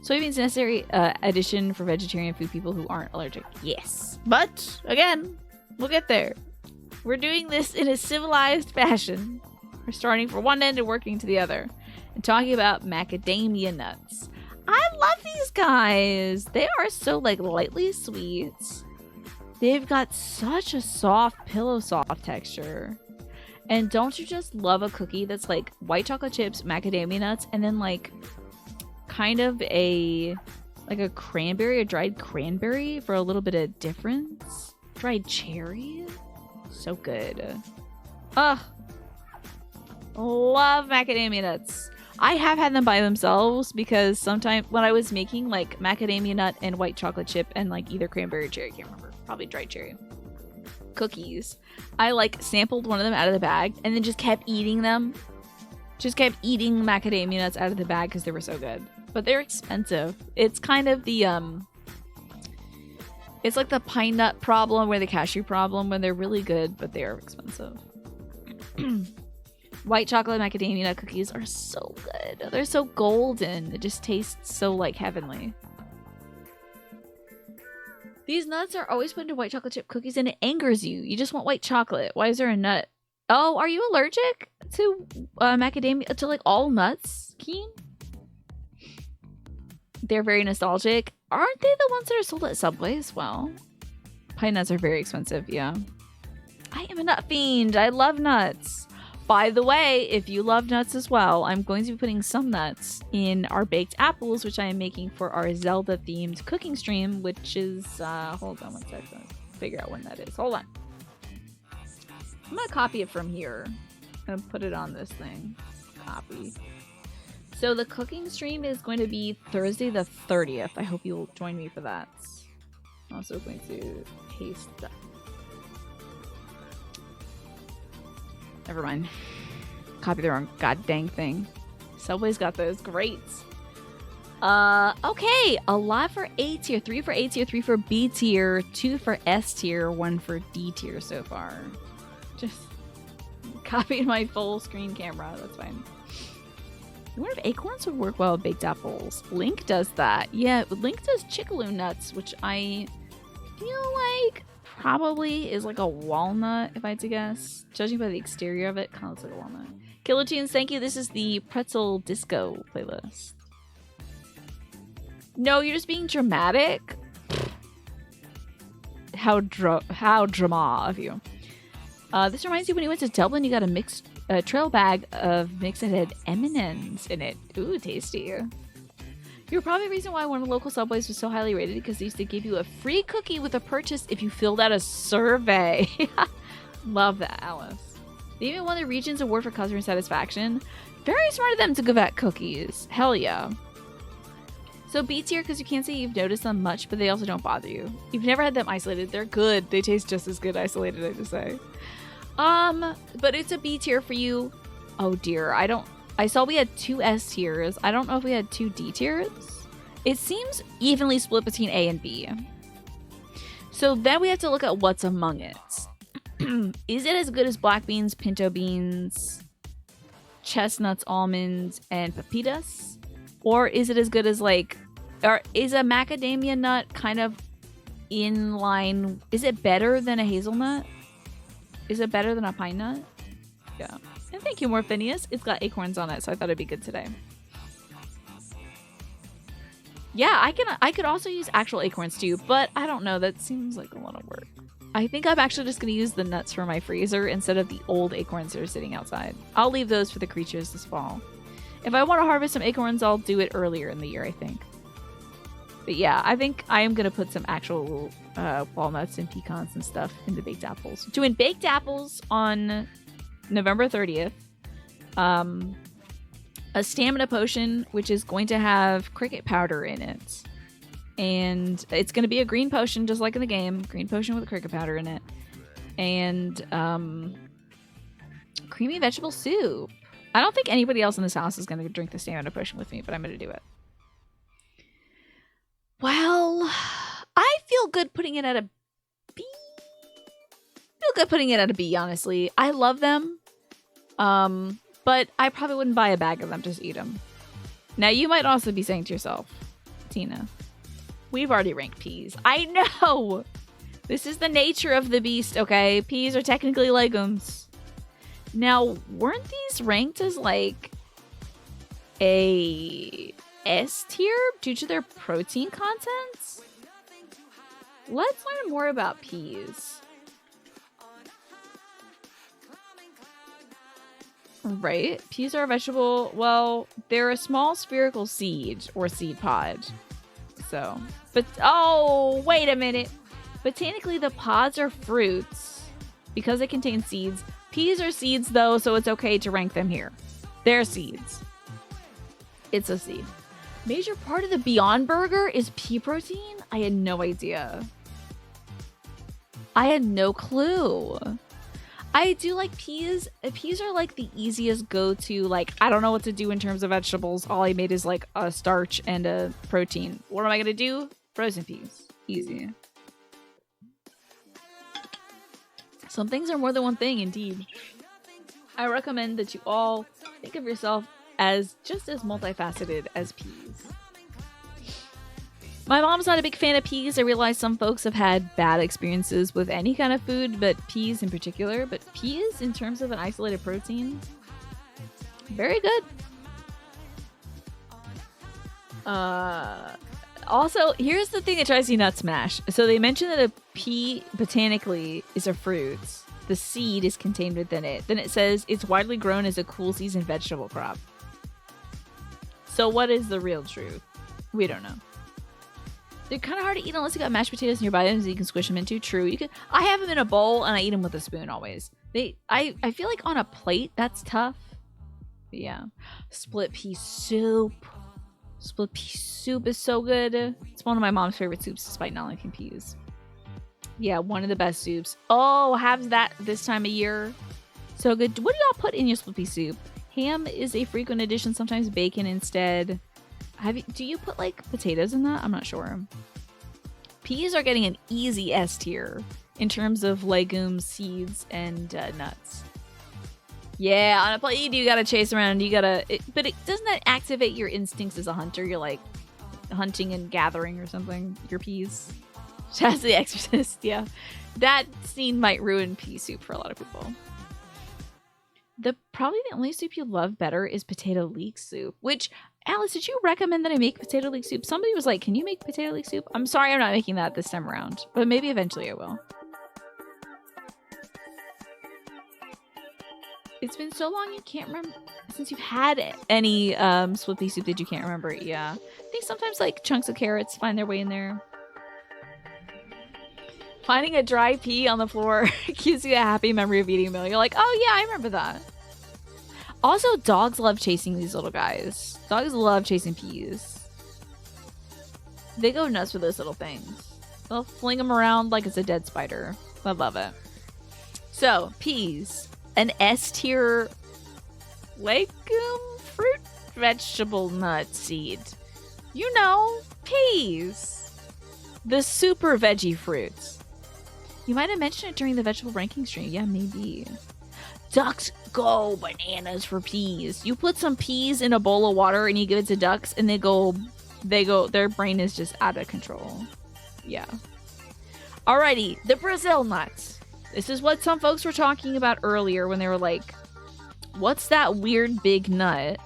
Soybeans necessary addition for vegetarian food people who aren't allergic. Yes. But again, we'll get there. We're doing this in a civilized fashion. We're starting from one end and working to the other. And talking about macadamia nuts. I love these guys. They are so like lightly sweet. They've got such a soft, pillow soft texture. And don't you just love a cookie that's like white chocolate chips, macadamia nuts, and then like kind of a cranberry, a dried cranberry for a little bit of difference. Dried cherry. So good. Ugh. Love macadamia nuts. I have had them by themselves because sometimes when I was making like macadamia nut and white chocolate chip and like either cranberry or cherry, I can't remember. Probably dried cherry cookies, I like sampled one of them out of the bag and then just kept eating them. Just kept eating macadamia nuts out of the bag because they were so good. But they're expensive. It's kind of the it's like the pine nut problem or the cashew problem when they're really good, but they are expensive. White chocolate macadamia nut cookies are so good. They're so golden. It just tastes so like heavenly. These nuts are always put into white chocolate chip cookies and it angers you. You just want white chocolate. Why is there a nut? Oh, are you allergic to macadamia, to like all nuts, Keen? They're very nostalgic. Aren't they the ones that are sold at Subway as well? Pine nuts are very expensive, yeah. I am a nut fiend. I love nuts. By the way, if you love nuts as well, I'm going to be putting some nuts in our baked apples, which I am making for our Zelda-themed cooking stream, which is, hold on one second. Figure out when that is. Hold on. I'm going to copy it from here and put it on this thing. Copy. So the cooking stream is going to be Thursday the 30th. I hope you'll join me for that. I'm also going to paste that. Never mind. Copy the wrong god dang thing. Subway's got those. Great. Okay. A lot for A tier, 3 for A tier, 3 for B tier, 2 for S tier, 1 for D tier so far. Just copied my full screen camera. That's fine. I wonder if acorns would work well with baked apples. Link does that. Yeah, Link does chickaloo nuts, which I feel like probably is like a walnut, if I had to guess. Judging by the exterior of it, kind of looks like a walnut. Kilotunes, thank you. This is the Pretzel Disco playlist. No, you're just being dramatic. How drama of you. This reminds you when you went to Dublin, you got a trail bag of mix that had M&Ms in it. Ooh, tasty. You're probably the reason why one of the local Subways was so highly rated, because they used to give you a free cookie with a purchase if you filled out a survey. Love that, Alice. They even won the Region's Award for Customer Satisfaction. Very smart of them to give out cookies. Hell yeah. So B tier, because you can't say you've noticed them much, but they also don't bother you. You've never had them isolated. They're good. They taste just as good isolated, I just say. But it's a B tier for you. Oh dear, I saw we had 2 S tiers. I don't know if we had 2 D tiers. It seems evenly split between A and B. So then we have to look at what's among it. Is it as good as black beans, pinto beans, chestnuts, almonds, and pepitas? Or is it as good as like, or is a macadamia nut kind of in line? Is it better than a hazelnut? Is it better than a pine nut? Yeah. And thank you, Morphinius. It's got acorns on it, so I thought it'd be good today. Yeah, I could also use actual acorns too, but I don't know. That seems like a lot of work. I think I'm actually just going to use the nuts for my freezer instead of the old acorns that are sitting outside. I'll leave those for the creatures this fall. If I want to harvest some acorns, I'll do it earlier in the year, I think. But yeah, I think I am going to put some actual walnuts and pecans and stuff in the baked apples. Doing baked apples on November 30th. A stamina potion, which is going to have cricket powder in it. And it's going to be a green potion, just like in the game. Green potion with cricket powder in it. And creamy vegetable soup. I don't think anybody else in this house is going to drink the stamina potion with me, but I'm going to do it. Well, I feel good putting it at a B. Honestly. I love them. But I probably wouldn't buy a bag of them, just eat them. Now, you might also be saying to yourself, Tina, we've already ranked peas. I know! This is the nature of the beast, okay? Peas are technically legumes. Now, weren't these ranked as, like, a S tier due to their protein contents? Let's learn more about peas. Right. Peas are a vegetable. Well, they're a small spherical seed or seed pod. So, but oh, wait a minute. Botanically, the pods are fruits because they contain seeds. Peas are seeds, though, so it's okay to rank them here. They're seeds. It's a seed. Major part of the Beyond Burger is pea protein? I had no idea. I had no clue. I do like peas. Peas are like the easiest go-to. Like, I don't know what to do in terms of vegetables. All I made is like a starch and a protein. What am I going to do? Frozen peas. Easy. Some things are more than one thing, indeed. I recommend that you all think of yourself as just as multifaceted as peas. My mom's not a big fan of peas. I realize some folks have had bad experiences with any kind of food, but peas in particular. But peas, in terms of an isolated protein, very good. Also, here's the thing that drives me nuts, Mash. So they mentioned that a pea botanically is a fruit. The seed is contained within it. Then it says it's widely grown as a cool season vegetable crop. So what is the real truth? We don't know. They're kind of hard to eat unless you got mashed potatoes nearby that you can squish them into. True. You can. I have them in a bowl and I eat them with a spoon always. I feel like on a plate that's tough. But yeah. Split pea soup. Split pea soup is so good. It's one of my mom's favorite soups despite not liking peas. Yeah, one of the best soups. Oh, have that this time of year. So good. What do y'all put in your split pea soup? Ham is a frequent addition, sometimes bacon instead. Do you put like potatoes in that? I'm not sure. Peas are getting an easy S tier in terms of legumes, seeds, and nuts. Yeah, on a plate you do gotta chase around. But doesn't that activate your instincts as a hunter? You're like hunting and gathering or something. Your peas. That's The Exorcist. Yeah, that scene might ruin pea soup for a lot of people. Probably the only soup you love better is potato leek soup, which, Alice, did you recommend that I make potato leek soup? Somebody was like, can you make potato leek soup? I'm sorry I'm not making that this time around, but maybe eventually I will. It's been so long you can't remember, since you've had any split pea soup that you can't remember it. Yeah. I think sometimes like chunks of carrots find their way in there. Finding a dry pea on the floor gives you a happy memory of eating a meal. You're like, oh yeah, I remember that. Also, dogs love chasing these little guys. Dogs love chasing peas. They go nuts for those little things. They'll fling them around like it's a dead spider. I love it. So, peas. An S tier legume, fruit, vegetable, nut, seed. You know, peas. The super veggie fruits. You might have mentioned it during the vegetable ranking stream. Yeah, maybe. Ducks go bananas for peas. You put some peas in a bowl of water and you give it to ducks and their brain is just out of control. Yeah. Alrighty, the Brazil nuts. This is what some folks were talking about earlier when they were like, What's that weird big nut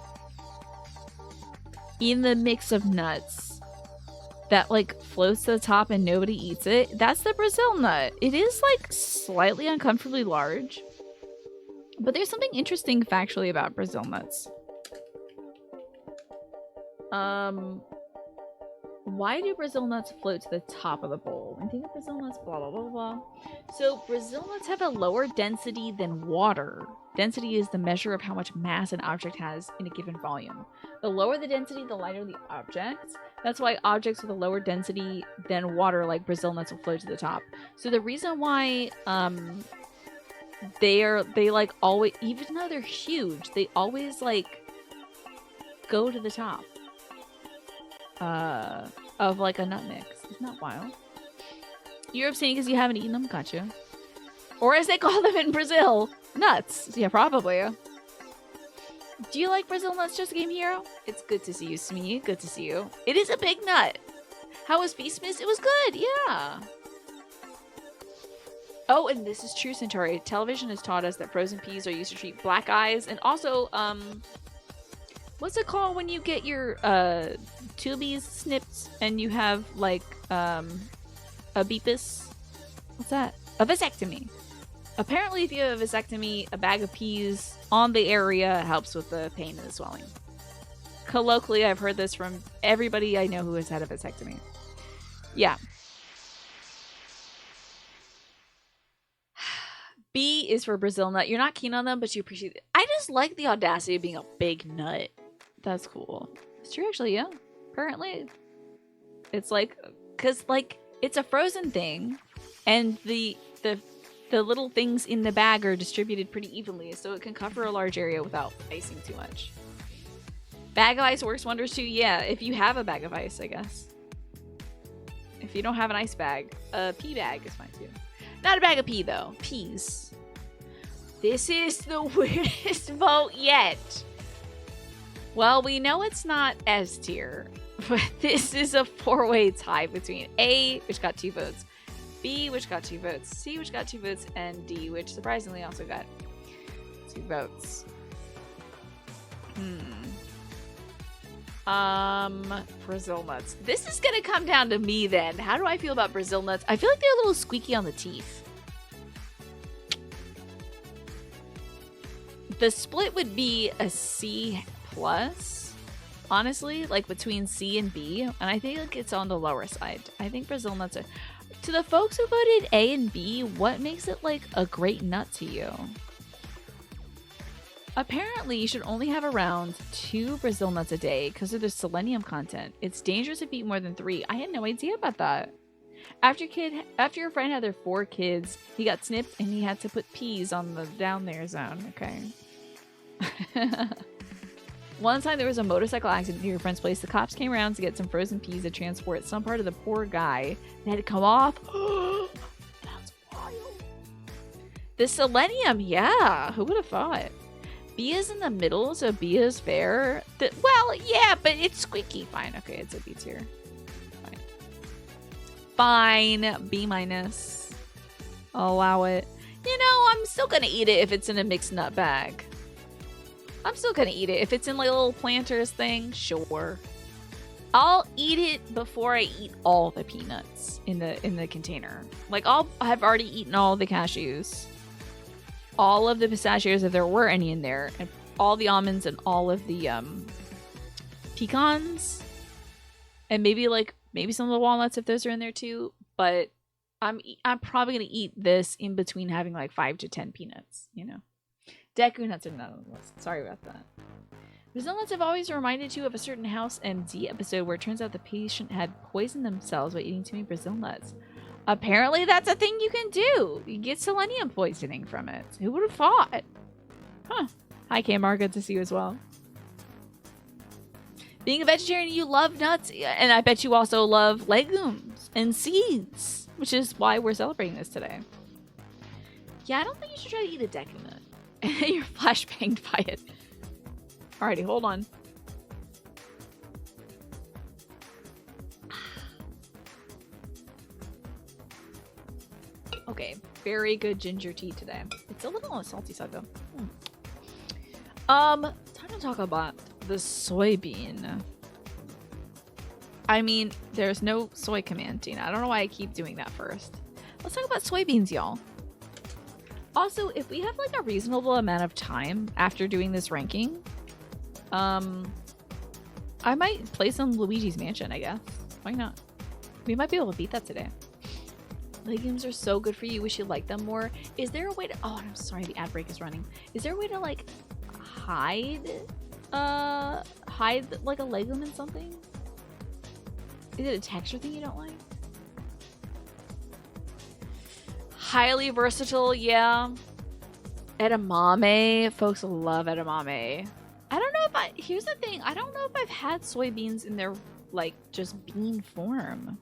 in the mix of nuts that like floats to the top and nobody eats it? That's the Brazil nut. It is like slightly uncomfortably large, but there's something interesting factually about Brazil nuts. Why do Brazil nuts float to the top of the bowl? I think of Brazil nuts, blah, blah, blah, blah. So Brazil nuts have a lower density than water. Density is the measure of how much mass an object has in a given volume. The lower the density, the lighter the object. That's why objects with a lower density than water, like Brazil nuts, will float to the top. So the reason why they like always, even though they're huge, they always like go to the top of like a nut mix. Isn't that wild? You're abstaining because you haven't eaten them? Gotcha. Or as they call them in Brazil, nuts. Yeah, probably. Do you like Brazil nuts, Just a Game Hero? It's good to see you, Smee. Good to see you. It is a big nut. How was Beastmas? It was good, yeah. Oh, and this is true, Centauri. Television has taught us that frozen peas are used to treat black eyes, and also, what's it called when you get your tubies snipped and you have like a beepus? What's that? A vasectomy. Apparently, if you have a vasectomy, a bag of peas on the area helps with the pain and the swelling. Colloquially, I've heard this from everybody I know who has had a vasectomy. Yeah. B is for Brazil nut. You're not keen on them, but you appreciate it. I just like the audacity of being a big nut. That's cool. It's true, actually, yeah. Apparently. It's like, because, like, it's a frozen thing, and the little things in the bag are distributed pretty evenly, so it can cover a large area without icing too much. Bag of ice works wonders, too. Yeah, if you have a bag of ice, I guess. If you don't have an ice bag, a pea bag is fine, too. Not a bag of pea, though. Peas. This is the weirdest vote yet. Well, we know it's not S tier, but this is a four-way tie between A, which got 2 votes, B, which got 2 votes, C, which got 2 votes, and D, which surprisingly also got 2 votes. Brazil nuts. This is gonna come down to me then. How do I feel about Brazil nuts? I feel like they're a little squeaky on the teeth. The split would be a C plus, honestly, like between C and B, and I think like it's on the lower side. I think Brazil nuts are... To the folks who voted A and B, what makes it like a great nut to you? Apparently, you should only have around 2 Brazil nuts a day because of the selenium content. It's dangerous if you eat more than 3. I had no idea about that. After your friend had their 4 kids, he got snipped and he had to put peas on the down there zone. Okay. One time there was a motorcycle accident near your friend's place. The cops came around to get some frozen peas to transport some part of the poor guy that had to come off. That's wild. The selenium, yeah. Who would have thought? B is in the middle, so B is fair. Well, yeah, but it's squeaky. Fine. Okay, it's a B tier. Fine. B minus. I'll allow it. You know, I'm still gonna eat it if it's in a mixed nut bag. I'm still gonna eat it. If it's in like a little Planters thing, sure. I'll eat it before I eat all the peanuts in the container. Like I've already eaten all the cashews, all of the pistachios if there were any in there, and all the almonds and all of the pecans, and maybe some of the walnuts if those are in there too. But I'm probably gonna eat this in between having like 5 to 10 peanuts, you know. Deku nuts are not on the list. Sorry about that. Brazil nuts have always reminded you of a certain House MD episode where it turns out the patient had poisoned themselves by eating too many Brazil nuts. Apparently that's a thing you can do. You get selenium poisoning from it. Who would have thought? Huh. Hi, Kmar. Good to see you as well. Being a vegetarian, you love nuts. And I bet you also love legumes and seeds, which is why we're celebrating this today. Yeah, I don't think you should try to eat a Deku nut. You're flashbanged by it. Alrighty, hold on. Okay, very good ginger tea today. It's a little on the salty side though. Time to talk about the soybean. I mean, there's no soy command, Tina. I don't know why I keep doing that first. Let's talk about soybeans, y'all. Also, if we have like a reasonable amount of time after doing this ranking, I might play some Luigi's Mansion, I guess. Why not? We might be able to beat that today. Legumes are so good for you. We should like them more. Is there a way to... Oh, I'm sorry. The ad break is running. Is there a way to, like, hide like, a legume in something? Is it a texture thing you don't like? Highly versatile, yeah. Edamame. Folks love edamame. I don't know if I... Here's the thing. I don't know if I've had soybeans in their, like, just bean form.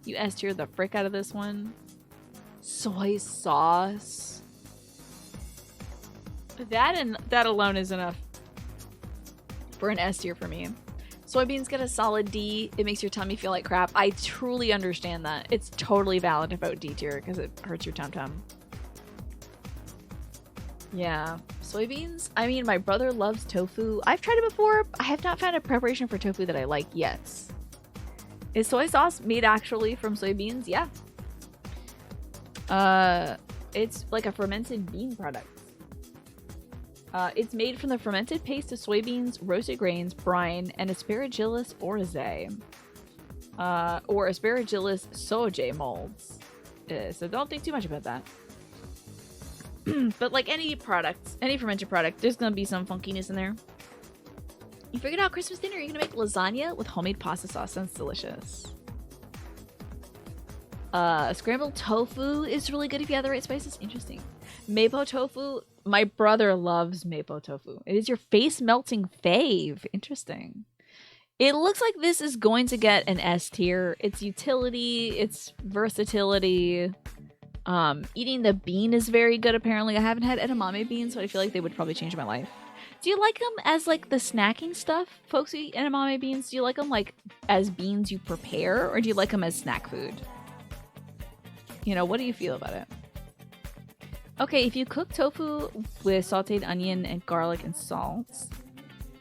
You S tier the frick out of this one. Soy sauce. That alone is enough for an S tier for me. Soybeans get a solid D. It makes your tummy feel like crap. I truly understand that. It's totally valid to vote D tier because it hurts your tum-tum. Yeah. Soybeans? I mean, my brother loves tofu. I've tried it before. I have not found a preparation for tofu that I like yet. Is soy sauce made actually from soybeans? Yeah. It's like a fermented bean product. It's made from the fermented paste of soybeans, roasted grains, brine, and Aspergillus oryzae. Or Aspergillus sojae molds. So don't think too much about that. But like any product, any fermented product, there's gonna be some funkiness in there. You figured out Christmas dinner, you're gonna make lasagna with homemade pasta sauce. Sounds delicious. Scrambled tofu is really good if you have the right spices. Interesting. Mapo tofu. My brother loves mapo tofu. It is your face melting fave. Interesting. It looks like this is going to get an S tier. Its utility, its versatility. Eating the bean is very good apparently. I haven't had edamame beans, so I feel like they would probably change my life. Do you like them as like the snacking stuff? Folks who eat edamame beans, do you like them like as beans you prepare, or do you like them as snack food? You know, what do you feel about it? Okay, if you cook tofu with sauteed onion and garlic and salt,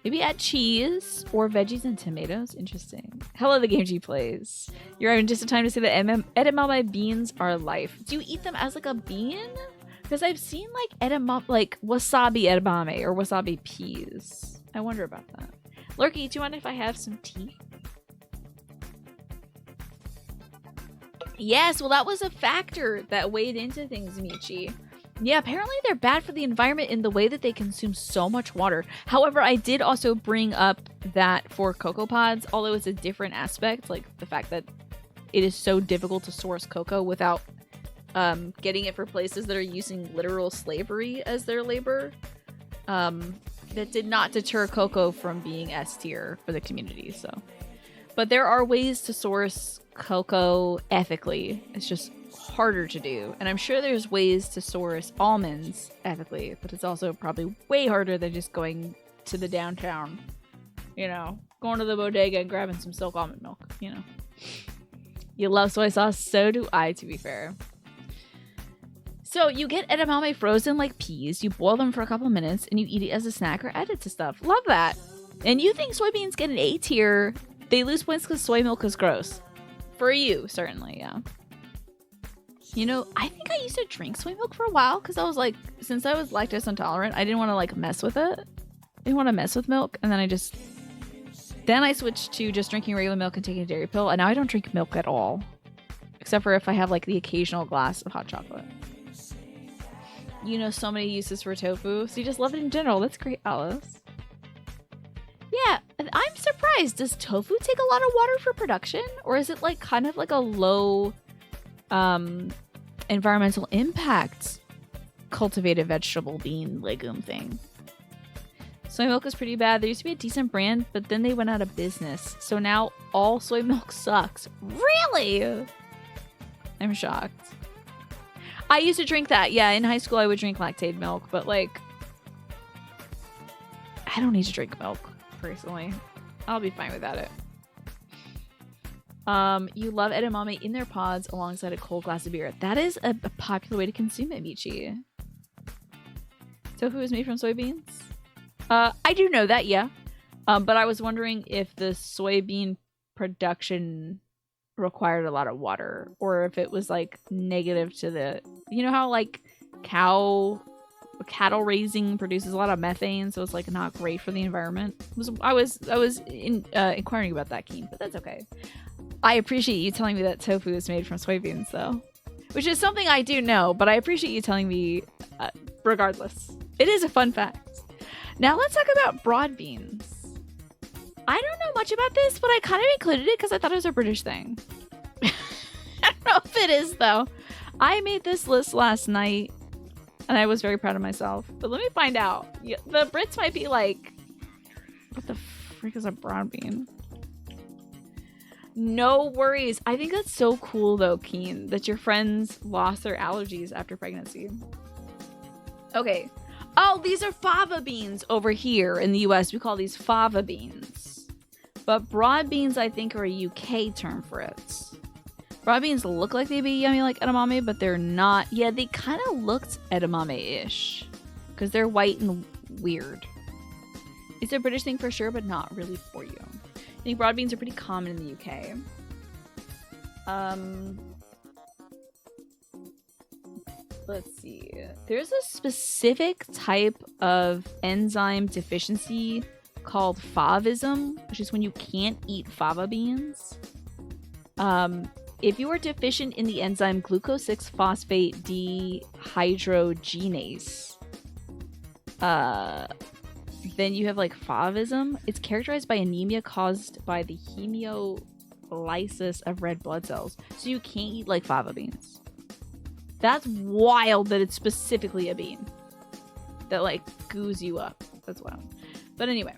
maybe add cheese or veggies and tomatoes. Interesting. Hello, the game G plays. You're having just a time to say that edamame beans are life. Do you eat them as like a bean? Because I've seen like wasabi edamame or wasabi peas. I wonder about that. Lurky, do you mind if I have some tea? Yes, well that was a factor that weighed into things, Michi. Yeah, apparently they're bad for the environment in the way that they consume so much water. However, I did also bring up that for cocoa pods, although it's a different aspect, like the fact that it is so difficult to source cocoa without getting it for places that are using literal slavery as their labor. That did not deter cocoa from being S tier for the community, so. But there are ways to source cocoa ethically. It's just harder to do. And I'm sure there's ways to source almonds ethically, but it's also probably way harder than just going to the downtown, you know, going to the bodega and grabbing some silk almond milk, you know. You love soy sauce, so do I, to be fair. So you get edamame frozen like peas, you boil them for a couple minutes, and you eat it as a snack or add it to stuff. Love that. And you think soybeans get an A tier, they lose points because soy milk is gross. For you, certainly, yeah. You know, I think I used to drink soy milk for a while because I was like, since I was lactose intolerant, I didn't want to like mess with it. I didn't want to mess with milk. And then I switched to just drinking regular milk and taking a dairy pill. And now I don't drink milk at all. Except for if I have like the occasional glass of hot chocolate. You know, so many uses for tofu. So you just love it in general. That's great, Alice. Yeah, I'm surprised. Does tofu take a lot of water for production? Or is it like kind of like a low environmental impact cultivated vegetable bean legume thing? Soy milk is pretty bad. There used to be a decent brand, but then they went out of business. So now all soy milk sucks. Really? I'm shocked. I used to drink that. Yeah, in high school I would drink lactated milk, but like I don't need to drink milk, personally. I'll be fine without it. You love edamame in their pods alongside a cold glass of beer. That is a popular way to consume it, Michi. Tofu is made from soybeans. I do know that, yeah. But I was wondering if the soybean production required a lot of water, or if it was like negative to the, you know how like cattle raising produces a lot of methane, so it's like not great for the environment. I was inquiring about that, Keen, but that's okay. I appreciate you telling me that tofu is made from soybeans, though, which is something I do know, but I appreciate you telling me regardless. It is a fun fact. Now let's talk about broad beans. I don't know much about this, but I kind of included it because I thought it was a British thing. I don't know if it is, though. I made this list last night, and I was very proud of myself. But let me find out. The Brits might be like, what the frick is a broad bean? No worries. I think that's so cool, though, Keen, that your friends lost their allergies after pregnancy. Okay. Oh, these are fava beans over here in the US. We call these fava beans. But broad beans, I think, are a UK term for it. Broad beans look like they'd be yummy like edamame, but they're not. Yeah, they kind of looked edamame-ish. Because they're white and weird. It's a British thing for sure, but not really for you. I think broad beans are pretty common in the UK. Let's see. There's a specific type of enzyme deficiency called favism, which is when you can't eat fava beans. If you are deficient in the enzyme glucose-6-phosphate dehydrogenase, then you have like favism. It's characterized by anemia caused by the hemolysis of red blood cells. So you can't eat like fava beans. That's wild that it's specifically a bean that like goos you up. That's wild. But anyway,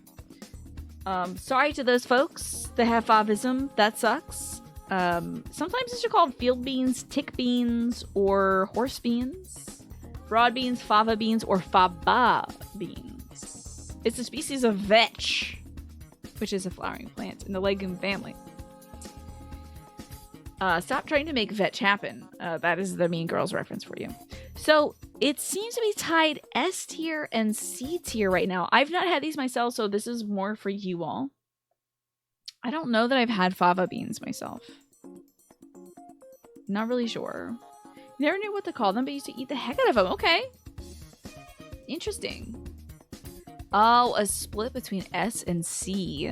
sorry to those folks that have favism. That sucks. Sometimes these are called field beans, tick beans, or horse beans. Broad beans, fava beans, or faba beans. It's a species of vetch, which is a flowering plant in the legume family. Stop trying to make vetch happen. That is the Mean Girls reference for you. So it seems to be tied S tier and C tier right now. I've not had these myself, so this is more for you all. I don't know that I've had fava beans myself. Not really sure. Never knew what to call them, but used to eat the heck out of them. Okay. Interesting. Oh, a split between S and C.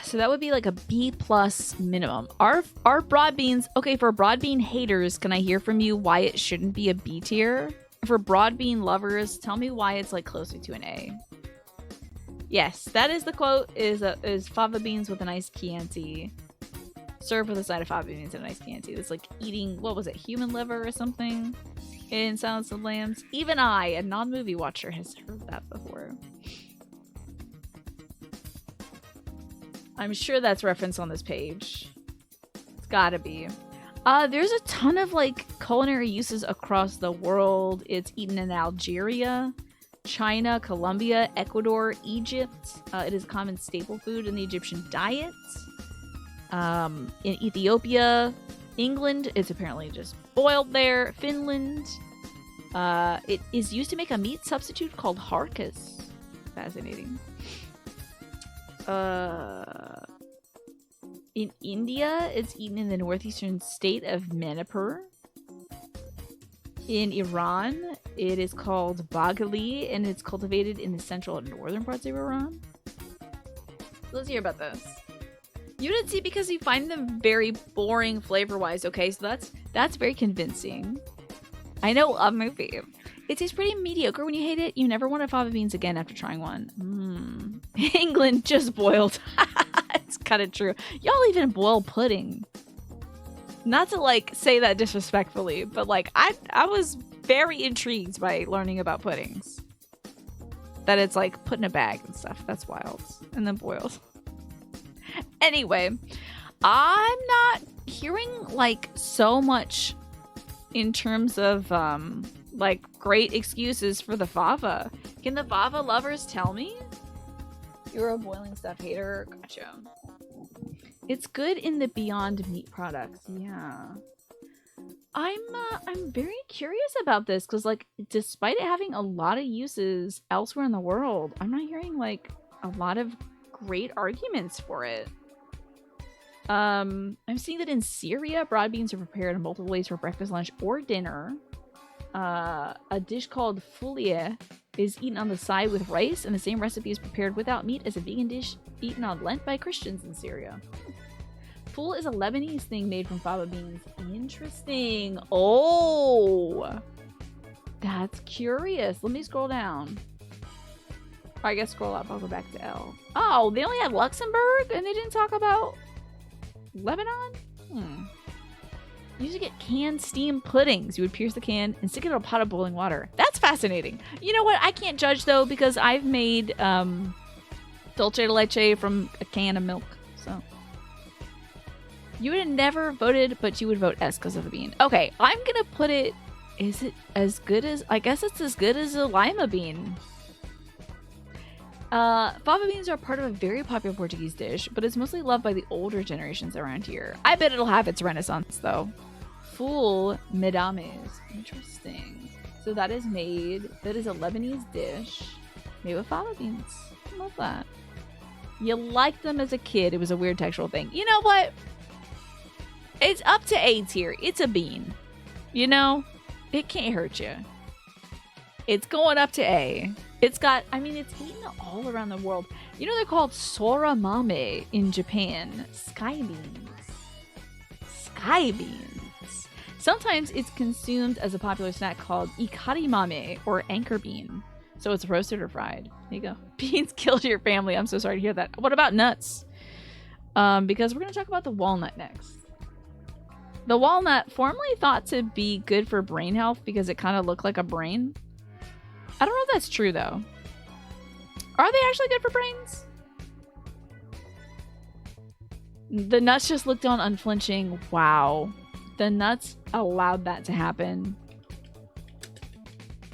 So that would be like a B plus minimum. Are broad beans... Okay, for broad bean haters, can I hear from you why it shouldn't be a B tier? For broad bean lovers, tell me why it's like closer to an A. Yes, that is the quote, is fava beans with a nice Chianti. Served with a side of fava beans and a nice Chianti. It's like eating, what was it, human liver or something? In Silence of the Lambs. Even I, a non-movie watcher, has heard that before. I'm sure that's referenced on this page. It's gotta be. There's a ton of like culinary uses across the world. It's eaten in Algeria, China, Colombia, Ecuador, Egypt. It is a common staple food in the Egyptian diet. In Ethiopia, England, it's apparently just boiled there. Finland. It is used to make a meat substitute called harcus. Fascinating. In India, it's eaten in the northeastern state of Manipur. In Iran, it is called bagali, and it's cultivated in the central and northern parts of Iran. Let's hear about this. You didn't see because you find them very boring flavor-wise. Okay, so that's very convincing. I know a movie. It tastes pretty mediocre when you hate it. You never wanted fava beans again after trying one. England just boiled. It's kind of true. Y'all even boil pudding. Not to like say that disrespectfully, but like I was very intrigued by learning about puddings. That it's like put in a bag and stuff. That's wild. And then boiled. Anyway, I'm not hearing like so much in terms of like great excuses for the fava. Can the fava lovers tell me? You're a boiling stuff hater. Gotcha. It's good in the Beyond Meat products. Yeah. I'm very curious about this because, like, despite it having a lot of uses elsewhere in the world, I'm not hearing like a lot of great arguments for it. I'm seeing that in Syria, broad beans are prepared in multiple ways for breakfast, lunch, or dinner. A dish called foulie is eaten on the side with rice, and the same recipe is prepared without meat as a vegan dish eaten on Lent by Christians in Syria. Fool is a Lebanese thing made from fava beans. Interesting. Oh, that's curious. Let me scroll down. I guess scroll up. I'll go back to L. Oh, they only had Luxembourg and they didn't talk about Lebanon? You used to get canned steamed puddings. You would pierce the can and stick it in a pot of boiling water. That's fascinating. You know what? I can't judge though because I've made dulce de leche from a can of milk. So you would have never voted, but you would vote S because of the bean. Okay, I'm gonna put it. Is it as good as? I guess it's as good as a lima bean. Fava beans are part of a very popular Portuguese dish, but it's mostly loved by the older generations around here. I bet it'll have its renaissance, though. Full medames. Interesting. So that is made, that is a Lebanese dish made with fava beans. I love that. You liked them as a kid. It was a weird textural thing. You know what? It's up to A tier. It's a bean. You know? It can't hurt you. It's going up to A. It's got, I mean, it's eaten all around the world. You know, they're called soramame in Japan. Sky beans. Sky beans. Sometimes it's consumed as a popular snack called ikarimame or anchor bean. So it's roasted or fried. There you go. Beans killed your family. I'm so sorry to hear that. What about nuts? Because we're going to talk about the walnut next. The walnut, formerly thought to be good for brain health because it kind of looked like a brain. I don't know if that's true, though. Are they actually good for brains? The nuts just looked on unflinching. Wow. The nuts allowed that to happen.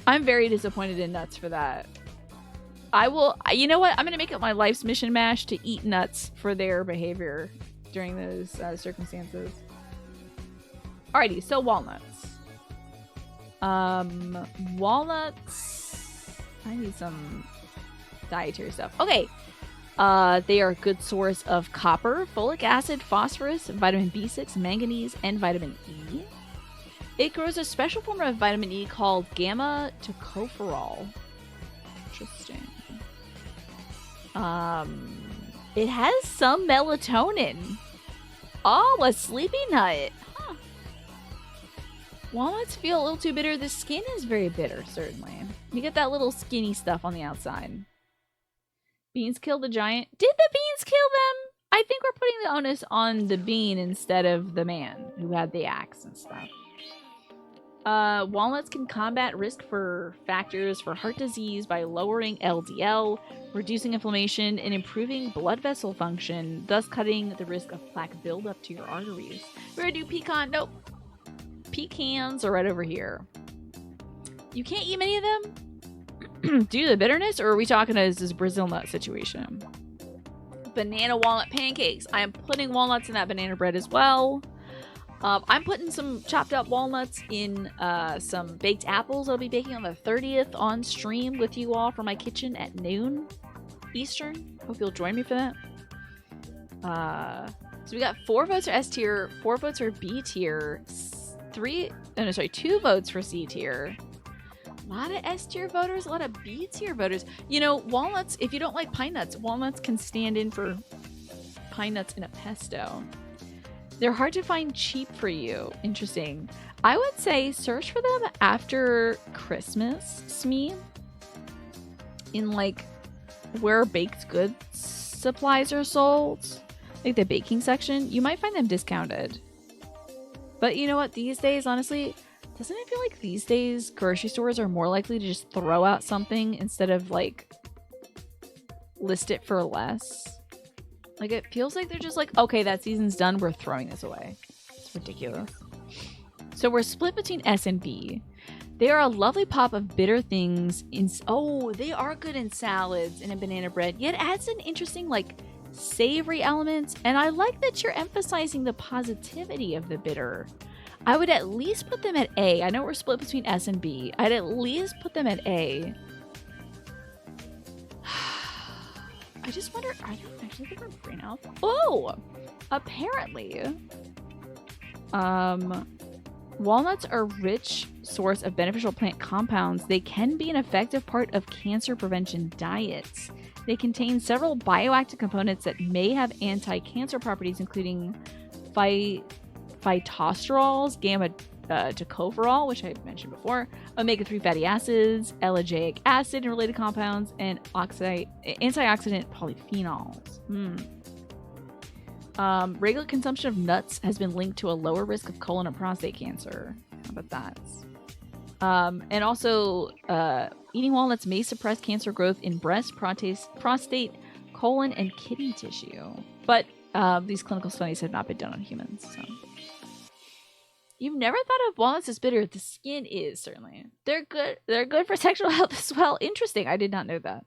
I'm very disappointed in nuts for that. I will... You know what? I'm going to make it my life's mission mash to eat nuts for their behavior during those circumstances. Alrighty, so walnuts. Walnuts... I need some dietary stuff. Okay. They are a good source of copper, folic acid, phosphorus, vitamin B6, manganese, and vitamin E. It grows a special form of vitamin E called gamma tocopherol. Interesting. It has some melatonin. Oh, a sleepy nut. Huh. Walnuts feel a little too bitter. The skin is very bitter, certainly. You get that little skinny stuff on the outside. Beans kill the giant. Did the beans kill them? I think we're putting the onus on the bean instead of the man who had the axe and stuff. Walnuts can combat risk for factors for heart disease by lowering LDL, reducing inflammation, and improving blood vessel function, thus cutting the risk of plaque buildup to your arteries. We're gonna do pecan. Nope. Pecans are right over here. You can't eat many of them? Due to the bitterness, or are we talking as this Brazil nut situation? Banana walnut pancakes. I am putting walnuts in that banana bread as well. I'm putting some chopped up walnuts in some baked apples I'll be baking on the 30th on stream with you all from my kitchen at noon Eastern. Hope you'll join me for that. So we got 4 votes for S tier, 4 votes for B tier, 2 votes for C tier. A lot of S tier voters, a lot of B tier voters. You know, walnuts, if you don't like pine nuts, walnuts can stand in for pine nuts in a pesto. They're hard to find cheap for you. Interesting. I would say search for them after Christmas, Smee. In like where baked goods supplies are sold. Like the baking section. You might find them discounted. But you know what? These days, honestly, doesn't it feel like these days grocery stores are more likely to just throw out something instead of like list it for less? Like it feels like they're just like, okay, that season's done. We're throwing this away. It's ridiculous. So we're split between S and B. They are a lovely pop of bitter things. They are good in salads and in banana bread. Yet it adds an interesting like savory element. And I like that you're emphasizing the positivity of the bitter. I would at least put them at A. I know we're split between S and B. I'd at least put them at A. I just wonder, are there actually different brain alpha? Oh! Apparently, walnuts are a rich source of beneficial plant compounds. They can be an effective part of cancer prevention diets. They contain several bioactive components that may have anti-cancer properties, including phytosterols, gamma tocopherol, which I mentioned before, omega-3 fatty acids, ellagic acid and related compounds, and antioxidant polyphenols. Regular consumption of nuts has been linked to a lower risk of colon and prostate cancer. How about that? And also, eating walnuts may suppress cancer growth in breast, prostate, colon, and kidney tissue. But these clinical studies have not been done on humans. So. You've never thought of walnuts as bitter. The skin is, certainly. They're good. They're good for sexual health as well. Interesting. I did not know that.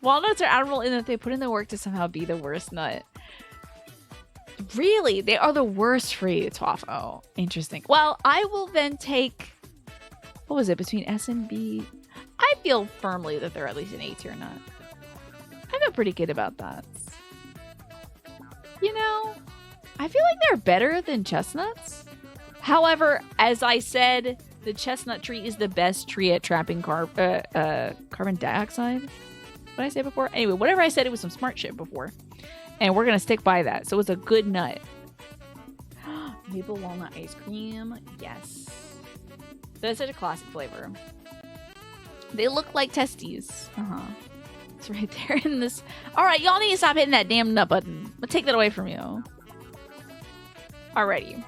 Walnuts are admirable in that they put in the work to somehow be the worst nut. Really? They are the worst for you, Twaffo. Interesting. Well, I will then take... What was it? Between S and B? I feel firmly that they're at least an A tier nut. I feel pretty good about that. You know, I feel like they're better than chestnuts. However, as I said, the chestnut tree is the best tree at trapping carbon dioxide. What did I say before? Anyway, whatever I said, it was some smart shit before. And we're going to stick by that. So it's a good nut. Maple walnut ice cream. Yes. That's such a classic flavor. They look like testes. It's right there in this. All right, y'all need to stop hitting that damn nut button. I'll take that away from you. Alrighty.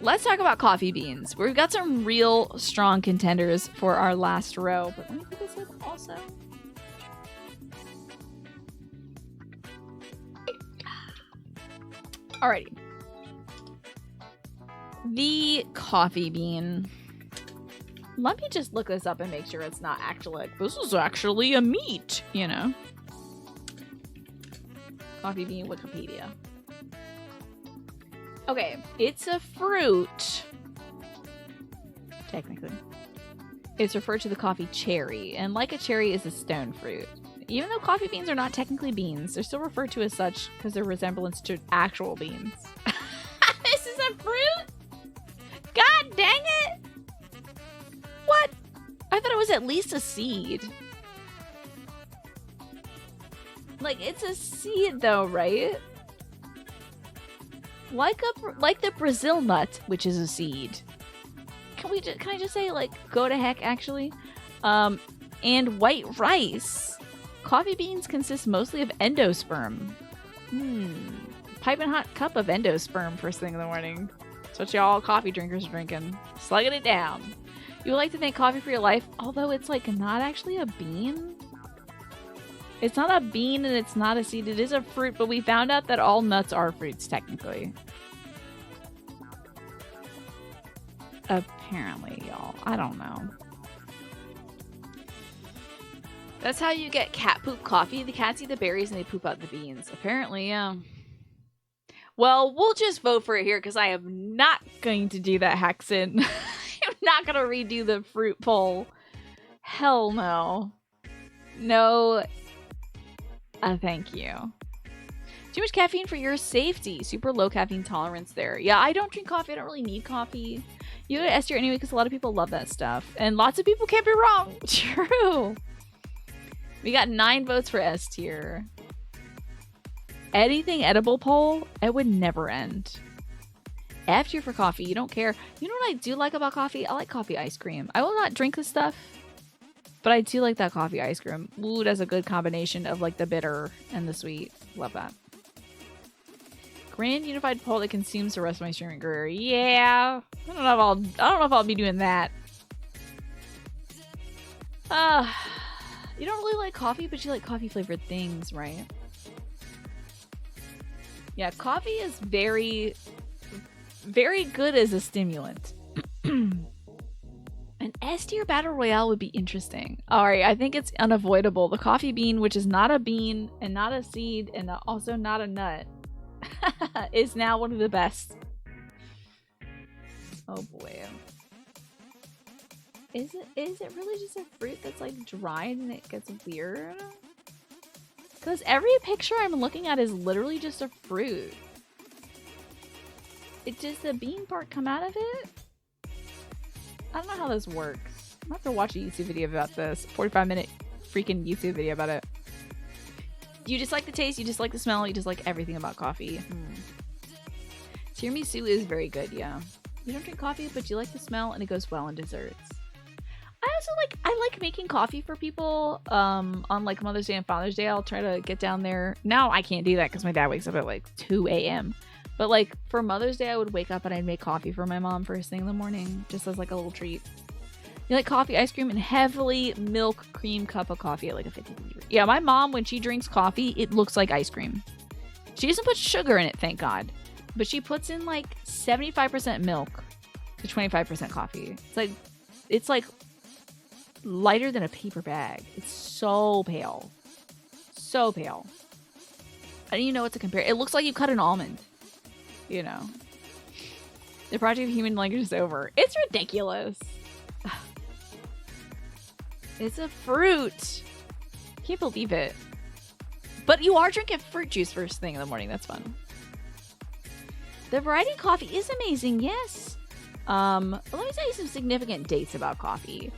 Let's talk about coffee beans. We've got some real strong contenders for our last row. But let me put this in also. Alrighty. The coffee bean. Let me just look this up and make sure it's not actually like, this is actually a meat, you know? Coffee bean Wikipedia. Okay, it's a fruit. Technically. It's referred to the coffee cherry, and like a cherry is a stone fruit. Even though coffee beans are not technically beans, they're still referred to as such because their resemblance to actual beans. This is a fruit? God dang it! What? I thought it was at least a seed. Like, it's a seed though, right? Like the Brazil nut, which is a seed. Can I just say, like, go to heck, actually? And white rice. Coffee beans consist mostly of endosperm. Piping hot cup of endosperm first thing in the morning. That's what y'all coffee drinkers are drinking. Slugging it down. You would like to thank coffee for your life, although it's like not actually a bean. It's not a bean and it's not a seed. It is a fruit, but we found out that all nuts are fruits, technically. Apparently, y'all. I don't know. That's how you get cat poop coffee. The cats eat the berries and they poop out the beans. Apparently, yeah. Well, we'll just vote for it here because I am not going to do that, Haxon. I'm not going to redo the fruit poll. Hell no. No. Thank you. Too much caffeine for your safety. Super low caffeine tolerance there. Yeah, I don't drink coffee. I don't really need coffee. You go to S tier anyway because a lot of people love that stuff. And lots of people can't be wrong. True. We got 9 votes for S tier. Anything edible poll, it would never end. F tier for coffee. You don't care. You know what I do like about coffee? I like coffee ice cream. I will not drink this stuff, but I do like that coffee ice cream. Ooh, that's a good combination of like the bitter and the sweet. Love that. Grand unified poll that consumes the rest of my streaming career. Yeah, I don't know if I'll be doing that. You don't really like coffee, but you like coffee flavored things, right? Yeah, coffee is very, very good as a stimulant. An S tier battle royale would be interesting. Alright, I think it's unavoidable. The coffee bean, which is not a bean and not a seed and also not a nut, is now one of the best. Oh boy. Is it really just a fruit that's like dried and it gets weird? Because every picture I'm looking at is literally just a fruit. It just the bean part come out of it? I don't know how this works. I'm gonna have to watch a YouTube video about this. 45-minute freaking YouTube video about it. You just like the taste, you just like the smell, you just like everything about coffee. Tiramisu is very good, yeah. You don't drink coffee, but you like the smell and it goes well in desserts. I like making coffee for people on like Mother's Day and Father's Day. I'll try to get down there. Now I can't do that because my dad wakes up at like 2 a.m. But like for Mother's Day, I would wake up and I'd make coffee for my mom first thing in the morning, just as like a little treat. You like coffee, ice cream, and heavily milk cream cup of coffee at like a 50-degree. Yeah, my mom, when she drinks coffee, it looks like ice cream. She doesn't put sugar in it, thank God. But she puts in like 75% milk to 25% coffee. It's like lighter than a paper bag. It's so pale. So pale. I don't even know what to compare. It looks like you cut an almond. You know. The project of human language is over. It's ridiculous. It's a fruit. Can't believe it. But you are drinking fruit juice first thing in the morning. That's fun. The variety of coffee is amazing, yes. Let me tell you some significant dates about coffee.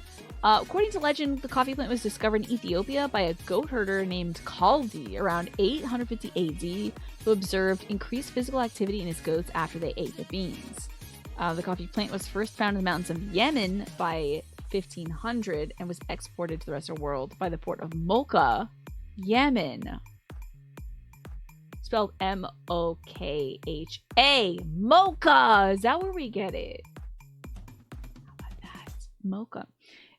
According to legend, the coffee plant was discovered in Ethiopia by a goat herder named Kaldi around 850 AD, who observed increased physical activity in his goats after they ate the beans. The coffee plant was first found in the mountains of Yemen by 1500 and was exported to the rest of the world by the port of Mocha, Yemen. Spelled M-O-K-H-A. Mocha! Is that where we get it? How about that? Mocha.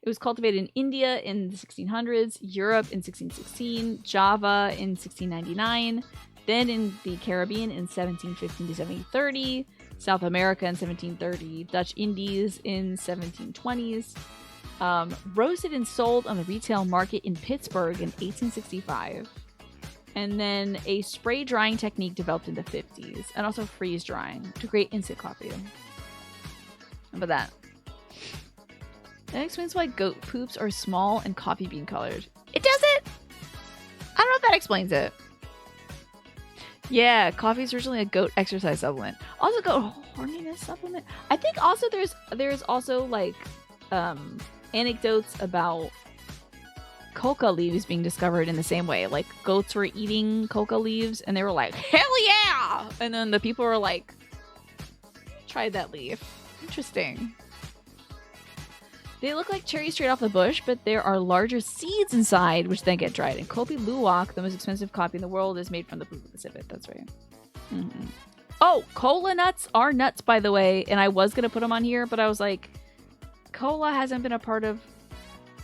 It was cultivated in India in the 1600s, Europe in 1616, Java in 1699, then in the Caribbean in 1715 to 1730, South America in 1730, Dutch Indies in 1720s, roasted and sold on the retail market in Pittsburgh in 1865, and then a spray drying technique developed in the 50s, and also freeze drying to create instant coffee. How about that? That explains why goat poops are small and coffee bean colored. It does it! I don't know if that explains it. Yeah, coffee is originally a goat exercise supplement. Also goat horniness supplement. I think also there's also like anecdotes about coca leaves being discovered in the same way. Like goats were eating coca leaves and they were like, hell yeah! And then the people were like, try that leaf. Interesting. They look like cherries straight off the bush, but there are larger seeds inside, which then get dried. And Kopi Luwak, the most expensive coffee in the world, is made from the Pacific. That's right. Mm-hmm. Oh, cola nuts are nuts, by the way. And I was going to put them on here, but I was like, cola hasn't been a part of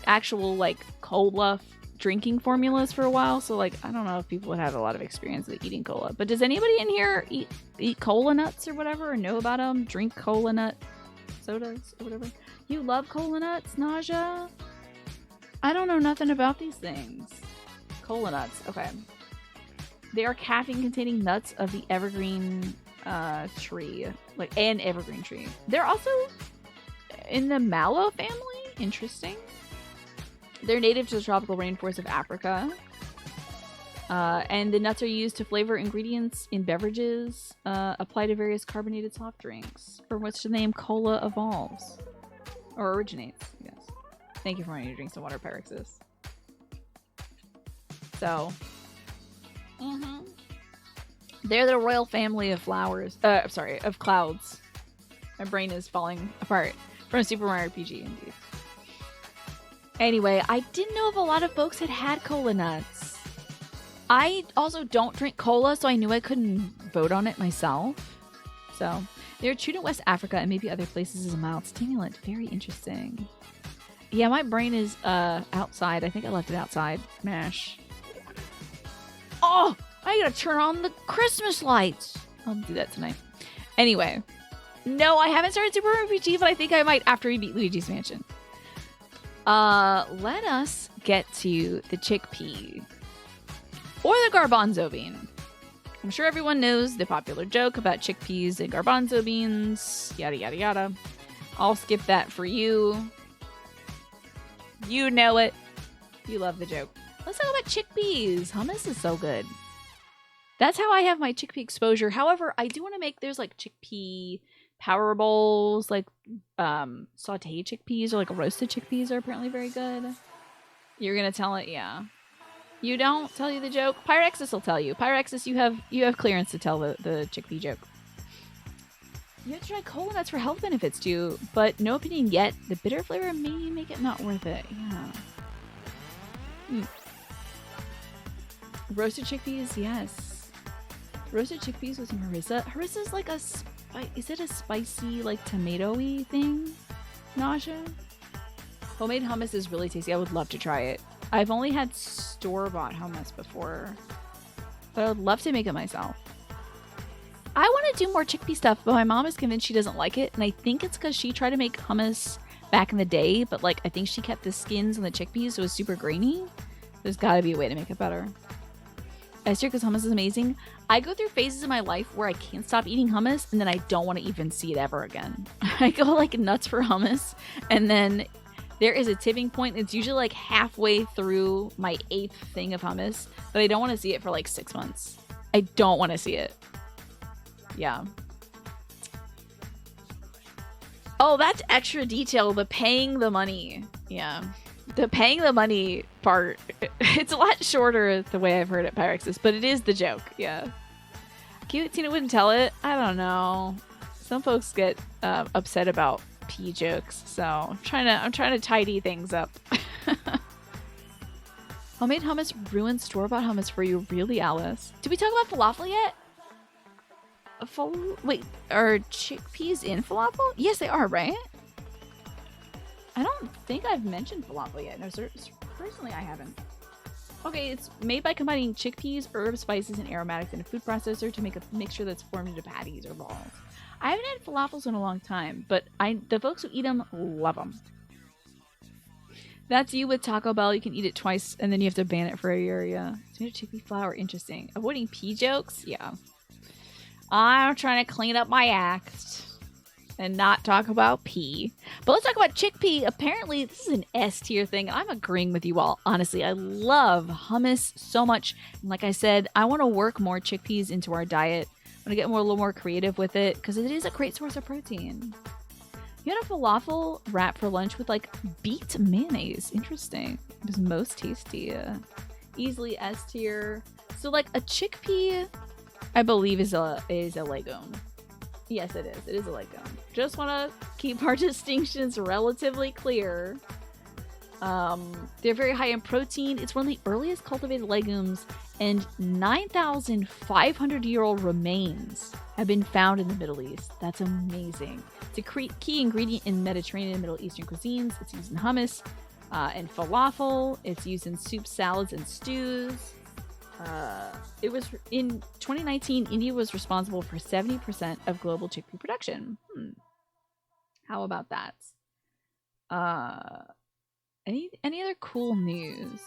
actual, like, cola drinking formulas for a while. So, like, I don't know if people would have a lot of experience with eating cola. But does anybody in here eat cola nuts or whatever, or know about them? Drink cola nut sodas or whatever? You love cola nuts, Naja? I don't know nothing about these things. Cola nuts. Okay. They are caffeine-containing nuts of the evergreen tree. Like, an evergreen tree. They're also in the mallow family. Interesting. They're native to the tropical rainforests of Africa. And the nuts are used to flavor ingredients in beverages, apply to various carbonated soft drinks, from which the name cola evolves. Or originates, yes. Thank you for wanting to drink some water, Pyraxis. So, they're the royal family of flowers. Of clouds. My brain is falling apart from Super Mario RPG, indeed. Anyway, I didn't know if a lot of folks had cola nuts. I also don't drink cola, so I knew I couldn't vote on it myself. So, they're chewed in West Africa and maybe other places as a mild stimulant. Very interesting. Yeah, my brain is outside. I think I left it outside. Mash. Oh, I gotta turn on the Christmas lights. I'll do that tonight. Anyway. No, I haven't started Super RPG, but I think I might after we beat Luigi's Mansion. Let us get to the chickpea. Or the garbanzo bean. I'm sure everyone knows the popular joke about chickpeas and garbanzo beans, yada yada yada. I'll skip that for you. You know it. You love the joke. Let's talk about chickpeas. Hummus is so good. That's how I have my chickpea exposure. However, I do want to make, there's like chickpea power bowls, like sauteed chickpeas or like roasted chickpeas are apparently very good. You're gonna tell it, yeah. You don't tell you the joke. Pyrexis will tell you. Pyrexis, you have clearance to tell the chickpea joke. You have to try cola nuts for health benefits too, but no opinion yet. The bitter flavor may make it not worth it. Yeah. Roasted chickpeas, yes. Roasted chickpeas with some harissa. Harissa's like is it a spicy, like tomato-y thing? Nausea? Homemade hummus is really tasty. I would love to try it. I've only had store-bought hummus before, but I would love to make it myself. I want to do more chickpea stuff, but my mom is convinced she doesn't like it, and I think it's because she tried to make hummus back in the day, but like I think she kept the skins and the chickpeas, so it was super grainy. There's got to be a way to make it better. S tier because hummus is amazing. I go through phases in my life where I can't stop eating hummus, and then I don't want to even see it ever again. I go like nuts for hummus, and then there is a tipping point. It's usually like halfway through my 8th thing of hummus, but I don't want to see it for like 6 months. I don't want to see it. Yeah. Oh, that's extra detail. The paying the money. Yeah. The paying the money part. It's a lot shorter the way I've heard it, Pyrexis, but it is the joke. Yeah. Cute Tina wouldn't tell it. I don't know. Some folks get upset about pee jokes, so I'm trying to tidy things up. Homemade hummus ruined store-bought hummus for you, really, Alice? Did we talk about falafel yet? Wait, are chickpeas in falafel? Yes, they are, right? I don't think I've mentioned falafel yet. No, personally, I haven't. Okay, it's made by combining chickpeas, herbs, spices, and aromatics in a food processor to make a mixture that's formed into patties or balls. I haven't had falafels in a long time, but the folks who eat them love them. That's you with Taco Bell. You can eat it twice, and then you have to ban it for a year. Yeah, tomato chickpea flour, interesting. Avoiding pea jokes, yeah. I'm trying to clean up my act and not talk about pea. But let's talk about chickpea. Apparently, this is an S tier thing. I'm agreeing with you all. Honestly, I love hummus so much. And like I said, I want to work more chickpeas into our diet. I'm going to get a little more creative with it because it is a great source of protein. You had a falafel wrap for lunch with like beet mayonnaise. Interesting. It was most tasty. Easily S tier. So like a chickpea, I believe is a legume. Yes, it is. It is a legume. Just want to keep our distinctions relatively clear. They're very high in protein. It's one of the earliest cultivated legumes, and 9,500-year-old remains have been found in the Middle East. That's amazing. It's a key ingredient in Mediterranean and Middle Eastern cuisines. It's used in hummus and falafel. It's used in soups, salads, and stews. It was in 2019, India was responsible for 70% of global chickpea production. How about that? Any other cool news?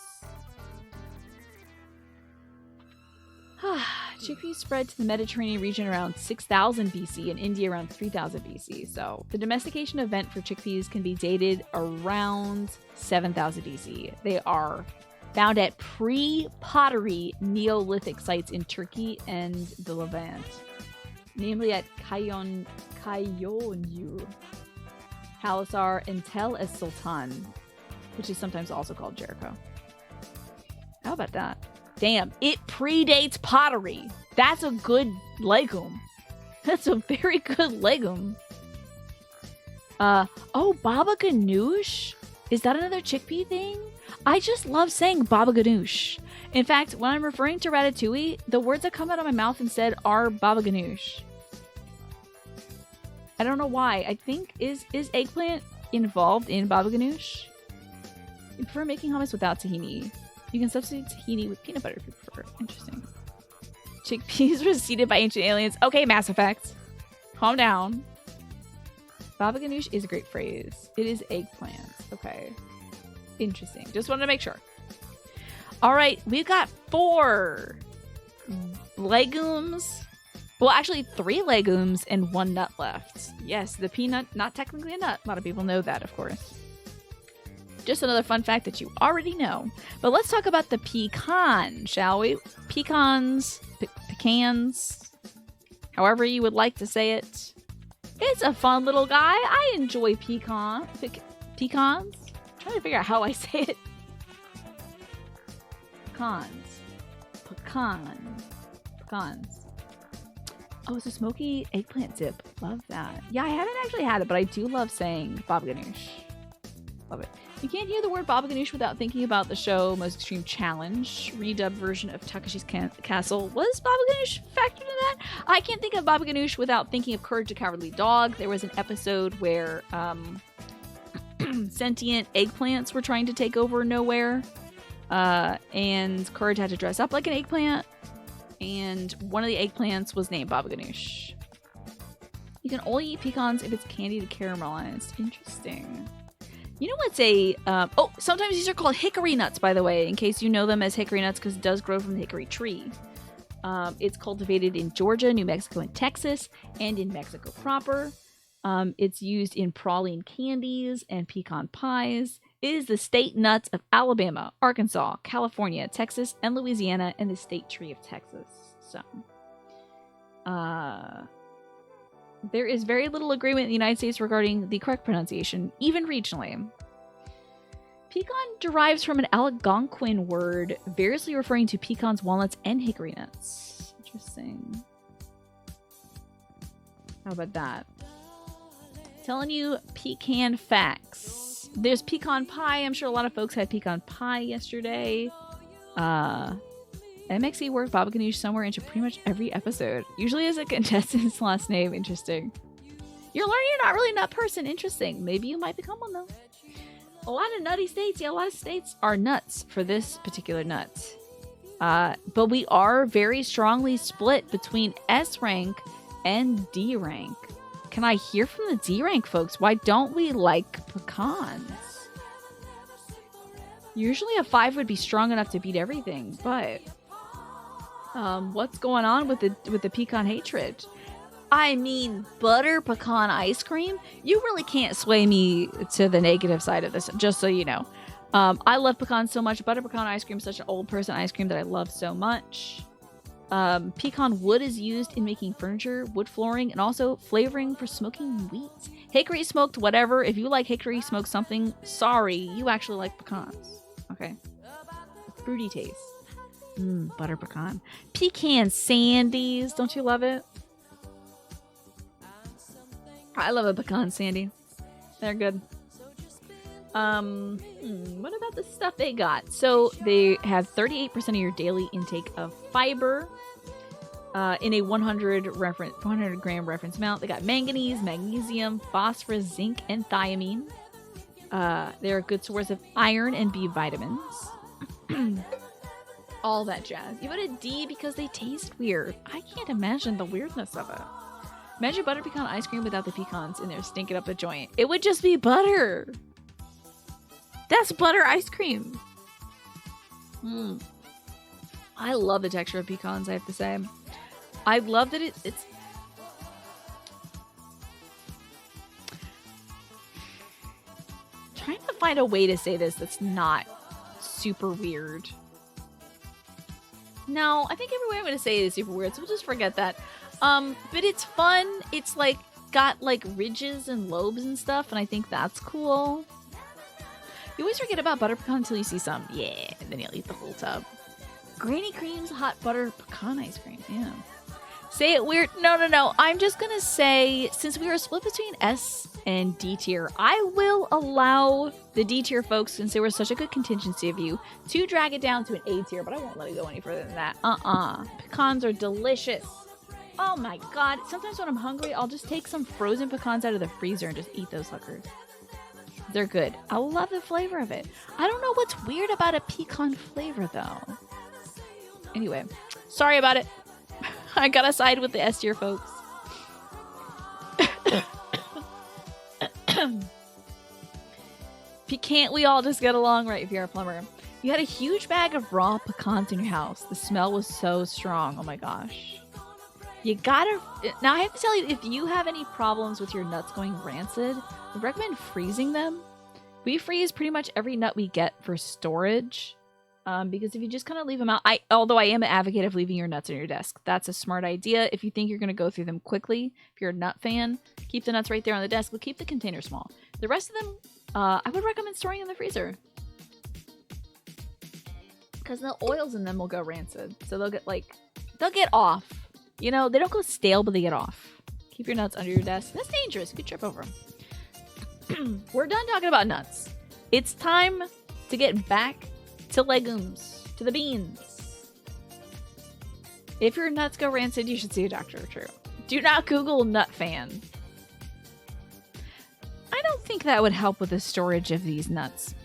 Chickpeas spread to the Mediterranean region around 6000 BC and India around 3000 BC. So the domestication event for chickpeas can be dated around 7000 BC. They are found at pre-pottery Neolithic sites in Turkey and the Levant, namely at Kayonu, Halasar, and Tel es Sultan, which is sometimes also called Jericho. How about that? Damn, it predates pottery. That's a good legume. That's a very good legume. Oh, baba ganoush? Is that another chickpea thing? I just love saying baba ganoush. In fact, when I'm referring to ratatouille, the words that come out of my mouth instead are baba ganoush. I don't know why. I think, is eggplant involved in baba ganoush? I prefer making hummus without tahini. You can substitute tahini with peanut butter if you prefer. Interesting. Chickpeas were seeded by ancient aliens. Okay, Mass Effect. Calm down. Baba ganoush is a great phrase. It is eggplant. Okay. Interesting. Just wanted to make sure. All right, we've got 4 legumes Well, actually 3 legumes and 1 nut left. Yes, the peanut, not technically a nut. A lot of people know that, of course. Just another fun fact that you already know. But let's talk about the pecan, shall we? Pecans, pecans, however you would like to say it. It's a fun little guy. I enjoy pecans. I'm trying to figure out how I say it. Pecans. Oh, it's a smoky eggplant dip. Love that. Yeah, I haven't actually had it, but I do love saying baba ganoush. Love it. You can't hear the word baba ganoush without thinking about the show Most Extreme Challenge. Redubbed version of Takashi's Castle. Was baba ganoush factored in that? I can't think of baba ganoush without thinking of Courage the Cowardly Dog. There was an episode where sentient eggplants were trying to take over nowhere. And Courage had to dress up like an eggplant. And one of the eggplants was named baba ganoush. You can only eat pecans if it's candied to caramelized. Interesting. You know what's a... oh, sometimes these are called hickory nuts, by the way, in case you know them as hickory nuts, because it does grow from the hickory tree. It's cultivated in Georgia, New Mexico, and Texas, and in Mexico proper. It's used in praline candies and pecan pies. It is the state nuts of Alabama, Arkansas, California, Texas, and Louisiana, and the state tree of Texas. So, there is very little agreement in the United States regarding the correct pronunciation, even regionally. Pecan derives from an Algonquin word variously referring to pecans, walnuts, and hickory nuts. Interesting. How about that? Telling you pecan facts. There's pecan pie. I'm sure a lot of folks had pecan pie yesterday. MXE worked baba ganoush somewhere into pretty much every episode. Usually as a contestant's last name. Interesting. You're learning you're not really a nut person. Interesting. Maybe you might become one though. A lot of nutty states. Yeah, a lot of states are nuts for this particular nut. But we are very strongly split between S rank and D rank. Can I hear from the D rank folks? Why don't we like pecans? Usually a 5 would be strong enough to beat everything, but what's going on with the pecan hatred? I mean, butter pecan ice cream? You really can't sway me to the negative side of this, just so you know. I love pecans so much. Butter pecan ice cream is such an old person ice cream that I love so much. Pecan wood is used in making furniture, wood flooring, and also flavoring for smoking wheat. Hickory smoked whatever. If you like hickory smoked something, sorry, you actually like pecans. Okay. Fruity taste. Butter pecan. Pecan sandies. Don't you love it? I love a pecan sandy. They're good. What about the stuff they got? So they have 38% of your daily intake of fiber in a 100 gram reference amount. They got manganese, magnesium, phosphorus, zinc, and thiamine. They're a good source of iron and B vitamins. All that jazz. You got a D because they taste weird. I can't imagine the weirdness of it. Imagine butter pecan ice cream without the pecans in there stinking up the joint. It would just be butter. That's butter ice cream. I love the texture of pecans, I have to say. I love that it's... trying to find a way to say this that's not super weird. No, I think every way I'm going to say it is super weird, so we'll just forget that. But it's fun. It's like got like ridges and lobes and stuff, and I think that's cool. You always forget about butter pecan until you see some. Yeah, and then you'll eat the whole tub. Granny Cream's hot butter pecan ice cream. Yeah. Say it weird. No. I'm just going to say, since we are split between S and D tier, I will allow the D tier folks, since there was such a good contingency of you, to drag it down to an A tier, but I won't let it go any further than that. Pecans are delicious. Oh my god. Sometimes when I'm hungry, I'll just take some frozen pecans out of the freezer and just eat those suckers. They're good. I love the flavor of it. I don't know what's weird about a pecan flavor, though. Anyway, sorry about it. I gotta side with the S tier folks. Can't we all just get along right if you're a plumber? You had a huge bag of raw pecans in your house. The smell was so strong. Oh my gosh. You gotta... Now, I have to tell you, if you have any problems with your nuts going rancid, I recommend freezing them. We freeze pretty much every nut we get for storage. Because if you just kind of leave them out... Although I am an advocate of leaving your nuts on your desk. That's a smart idea. If you think you're going to go through them quickly, if you're a nut fan, keep the nuts right there on the desk, but keep the container small. The rest of them, I would recommend storing in the freezer. Because the oils in them will go rancid. So they'll get off. You know, they don't go stale, but they get off. Keep your nuts under your desk. That's dangerous. You could trip over them. We're done talking about nuts. It's time to get back to legumes, to the beans. If your nuts go rancid, you should see a doctor. True. Do not Google nut fan. I don't think that would help with the storage of these nuts.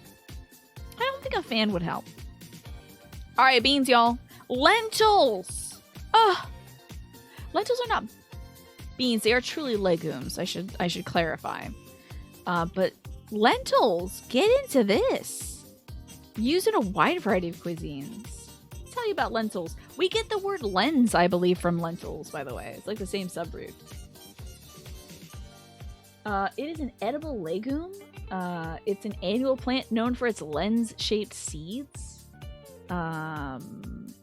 I don't think a fan would help. All right, beans, y'all. Lentils. Ugh. Lentils are not beans. They are truly legumes. I should clarify. But lentils, get into this. Used in a wide variety of cuisines. I'll tell you about lentils. We get the word lens, I believe, from lentils, by the way. It's like the same subroot. It is an edible legume. It's an annual plant known for its lens-shaped seeds.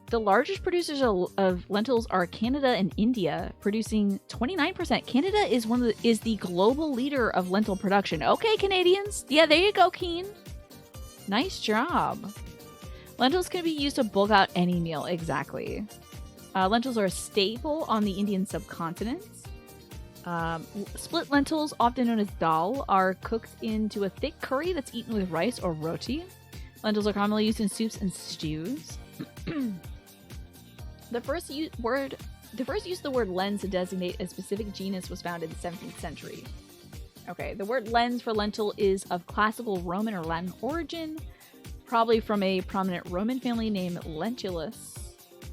The largest producers of lentils are Canada and India, producing 29%. Canada is the global leader of lentil production. Okay, Canadians. Yeah, there you go, Keen. Nice job. Lentils can be used to bulk out any meal. Exactly. Lentils are a staple on the Indian subcontinent. Split lentils, often known as dal, are cooked into a thick curry that's eaten with rice or roti. Lentils are commonly used in soups and stews. The first use of the word lens to designate a specific genus was found in the 17th century. Okay, the word lens for lentil is of classical Roman or Latin origin, probably from a prominent Roman family named Lentulus,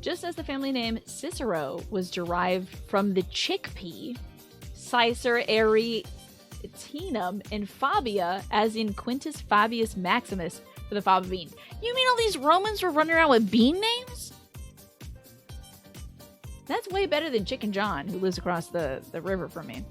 just as the family name Cicero was derived from the chickpea, Cicer arietinum, and Fabia, as in Quintus Fabius Maximus, for the fava bean. You mean all these Romans were running around with bean names? That's way better than Chicken John, who lives across the river from me.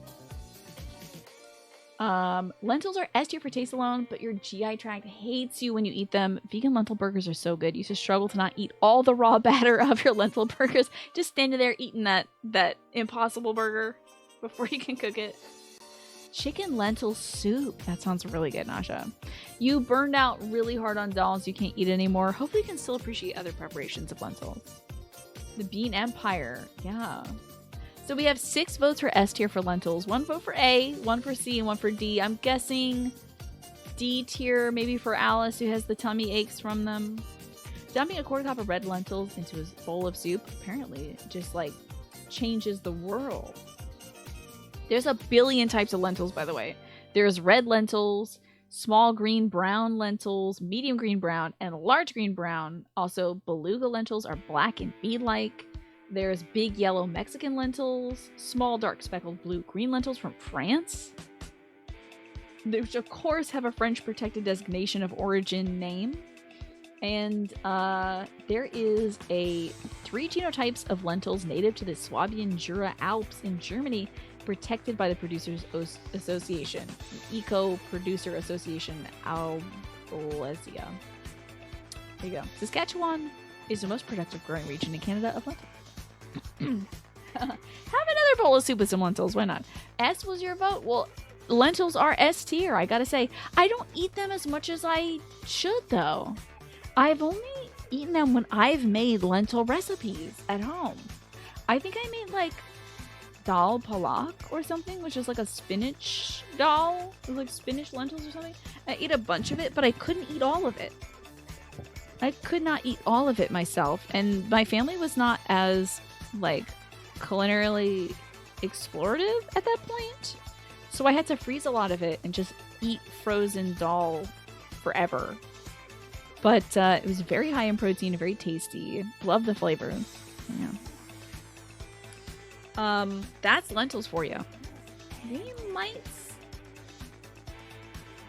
Lentils are S tier for taste alone, but your GI tract hates you when you eat them. Vegan lentil burgers are so good. You used to struggle to not eat all the raw batter of your lentil burgers. Just standing there eating that impossible burger before you can cook it. Chicken lentil soup. That sounds really good, Nasha. You burned out really hard on dals you can't eat anymore. Hopefully you can still appreciate other preparations of lentils. The Bean Empire. Yeah. So we have 6 votes for S tier for lentils. 1 vote for A, 1 for C, and 1 for D. I'm guessing D tier maybe for Alice, who has the tummy aches from them. Dumping a quarter cup of red lentils into a bowl of soup apparently just like changes the world. There's a billion types of lentils, by the way. There's red lentils, small green brown lentils, medium green brown, and large green brown. Also, beluga lentils are black and bead-like. There's big yellow Mexican lentils, small dark speckled blue-green lentils from France, which of course have a French protected designation of origin name. And there is 3 genotypes of lentils native to the Swabian Jura Alps in Germany, protected by the Producers Association, Eco Producer Association Alblesia. There you go. Saskatchewan is the most productive growing region in Canada of lentils. Have another bowl of soup with some lentils. Why not? S was your vote? Well, lentils are S tier. I gotta say, I don't eat them as much as I should, though. I've only eaten them when I've made lentil recipes at home. I think I made like dal palak or something, which is like a spinach dal, like spinach lentils or something. I ate a bunch of it, but I couldn't eat all of it. I could not eat all of it myself, and my family was not as like culinarily explorative at that point, so I had to freeze a lot of it and just eat frozen dal forever. But it was very high in protein, very tasty. Love the flavors. Yeah. That's lentils for you.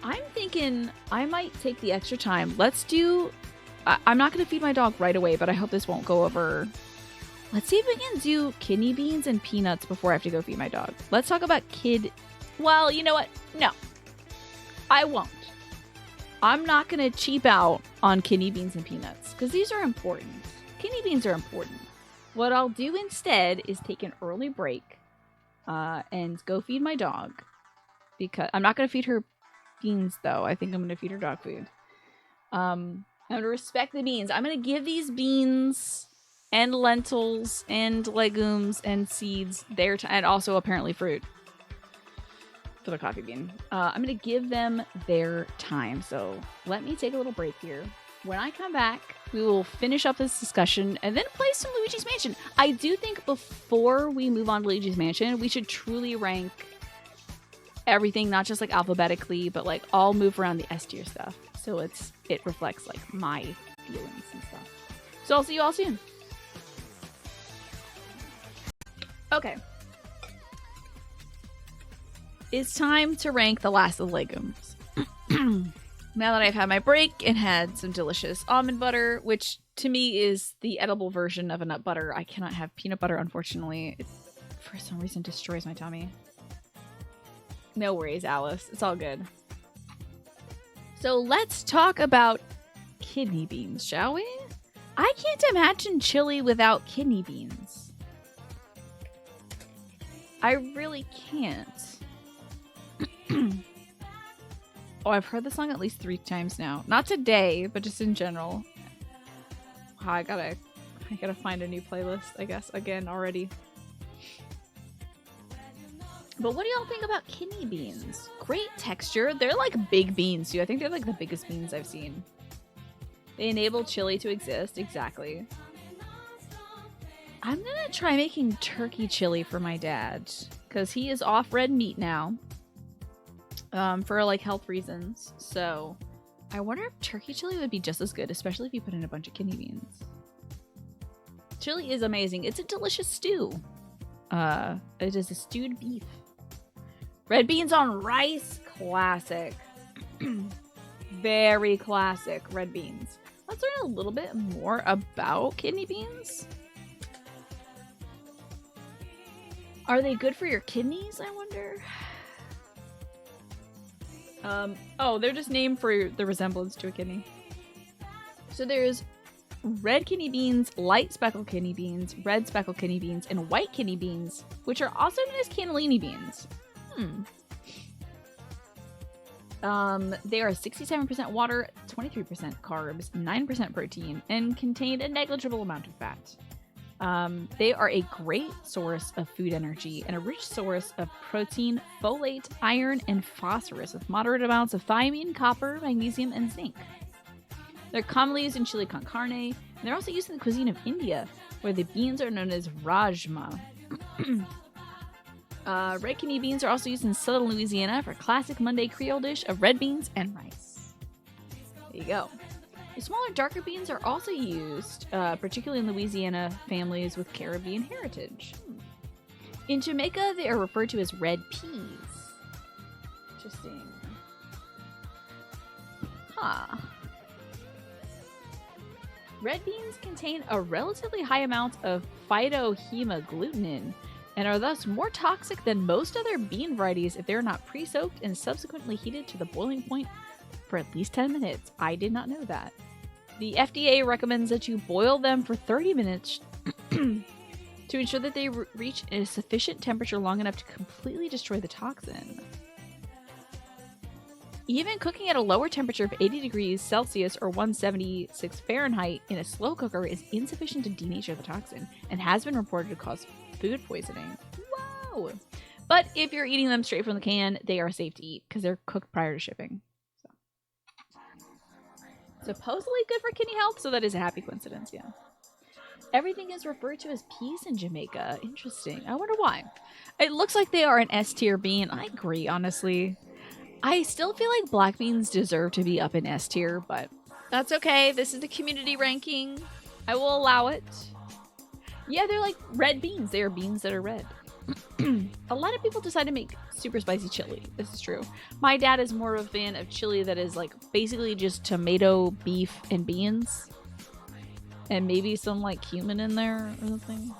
I'm thinking I might take the extra time. Let's do... I'm not going to feed my dog right away, but I hope this won't go over Let's see if we can do kidney beans and peanuts before I have to go feed my dog. Let's talk about Well, you know what? No. I won't. I'm not going to cheap out on kidney beans and peanuts because these are important. Kidney beans are important. What I'll do instead is take an early break and go feed my dog. Because I'm not going to feed her beans, though. I think I'm going to feed her dog food. I'm going to respect the beans. I'm going to give these beans and lentils and legumes and seeds their time, and also apparently fruit for the coffee bean. I'm going to give them their time. So let me take a little break here. When I come back, we will finish up this discussion and then play some Luigi's Mansion. I do think before we move on to Luigi's Mansion, we should truly rank everything, not just like alphabetically, but like all move around the S tier stuff. So it reflects like my feelings and stuff. So I'll see you all soon. Okay. It's time to rank the last of the legumes. Now that I've had my break and had some delicious almond butter, which to me is the edible version of a nut butter. I cannot have peanut butter, unfortunately. It, for some reason, destroys my tummy. No worries, Alice. It's all good. So let's talk about kidney beans, shall we? I can't imagine chili without kidney beans. I really can't. Oh, I've heard the song at least 3 times now. Not today, but just in general. Wow, I gotta find a new playlist, I guess, again already. But what do y'all think about kidney beans? Great texture. They're like big beans, too. I think they're like the biggest beans I've seen. They enable chili to exist. Exactly. I'm gonna try making turkey chili for my dad. Because he is off red meat now. For like health reasons. So I wonder if turkey chili would be just as good, especially if you put in a bunch of kidney beans. Chili is amazing. It's a delicious stew. It is a stewed beef. Red beans on rice, classic. Very classic red beans. Let's learn a little bit more about kidney beans. Are they good for your kidneys, I wonder? Oh, they're just named for the resemblance to a kidney. So there's red kidney beans, light speckled kidney beans, red speckled kidney beans, and white kidney beans, which are also known as cannellini beans. They are 67% water, 23% carbs, 9% protein, and contain a negligible amount of fat. They are a great source of food energy and a rich source of protein, folate, iron, and phosphorus with moderate amounts of thiamine, copper, magnesium, and zinc. They're commonly used in chili con carne, and they're also used in the cuisine of India, where the beans are known as rajma. Red kidney beans are also used in southern Louisiana for a classic Monday Creole dish of red beans and rice. There you go. The smaller, darker beans are also used, particularly in Louisiana families with Caribbean heritage. In Jamaica, they are referred to as red peas. Interesting. Huh. Red beans contain a relatively high amount of phytohemagglutinin and are thus more toxic than most other bean varieties if they are not pre-soaked and subsequently heated to the boiling point for at least 10 minutes. I did not know that. The FDA recommends that you boil them for 30 minutes to ensure that they reach a sufficient temperature long enough to completely destroy the toxin. Even cooking at a lower temperature of 80 degrees Celsius or 176 Fahrenheit in a slow cooker is insufficient to denature the toxin and has been reported to cause food poisoning. Wow! But if you're eating them straight from the can, they are safe to eat because they're cooked prior to shipping. Supposedly good for kidney health, so that is a happy coincidence, yeah. Everything is referred to as peas in Jamaica. Interesting. I wonder why. It looks like they are an S tier bean. I agree, honestly. I still feel like black beans deserve to be up in S tier, but that's okay. This is the community ranking. I will allow it. Yeah, they're like red beans. They are beans that are red. A lot of people decide to make super spicy chili. This is true. My dad is more of a fan of chili that is like basically just tomato, beef, and beans. And maybe some like cumin in there or something.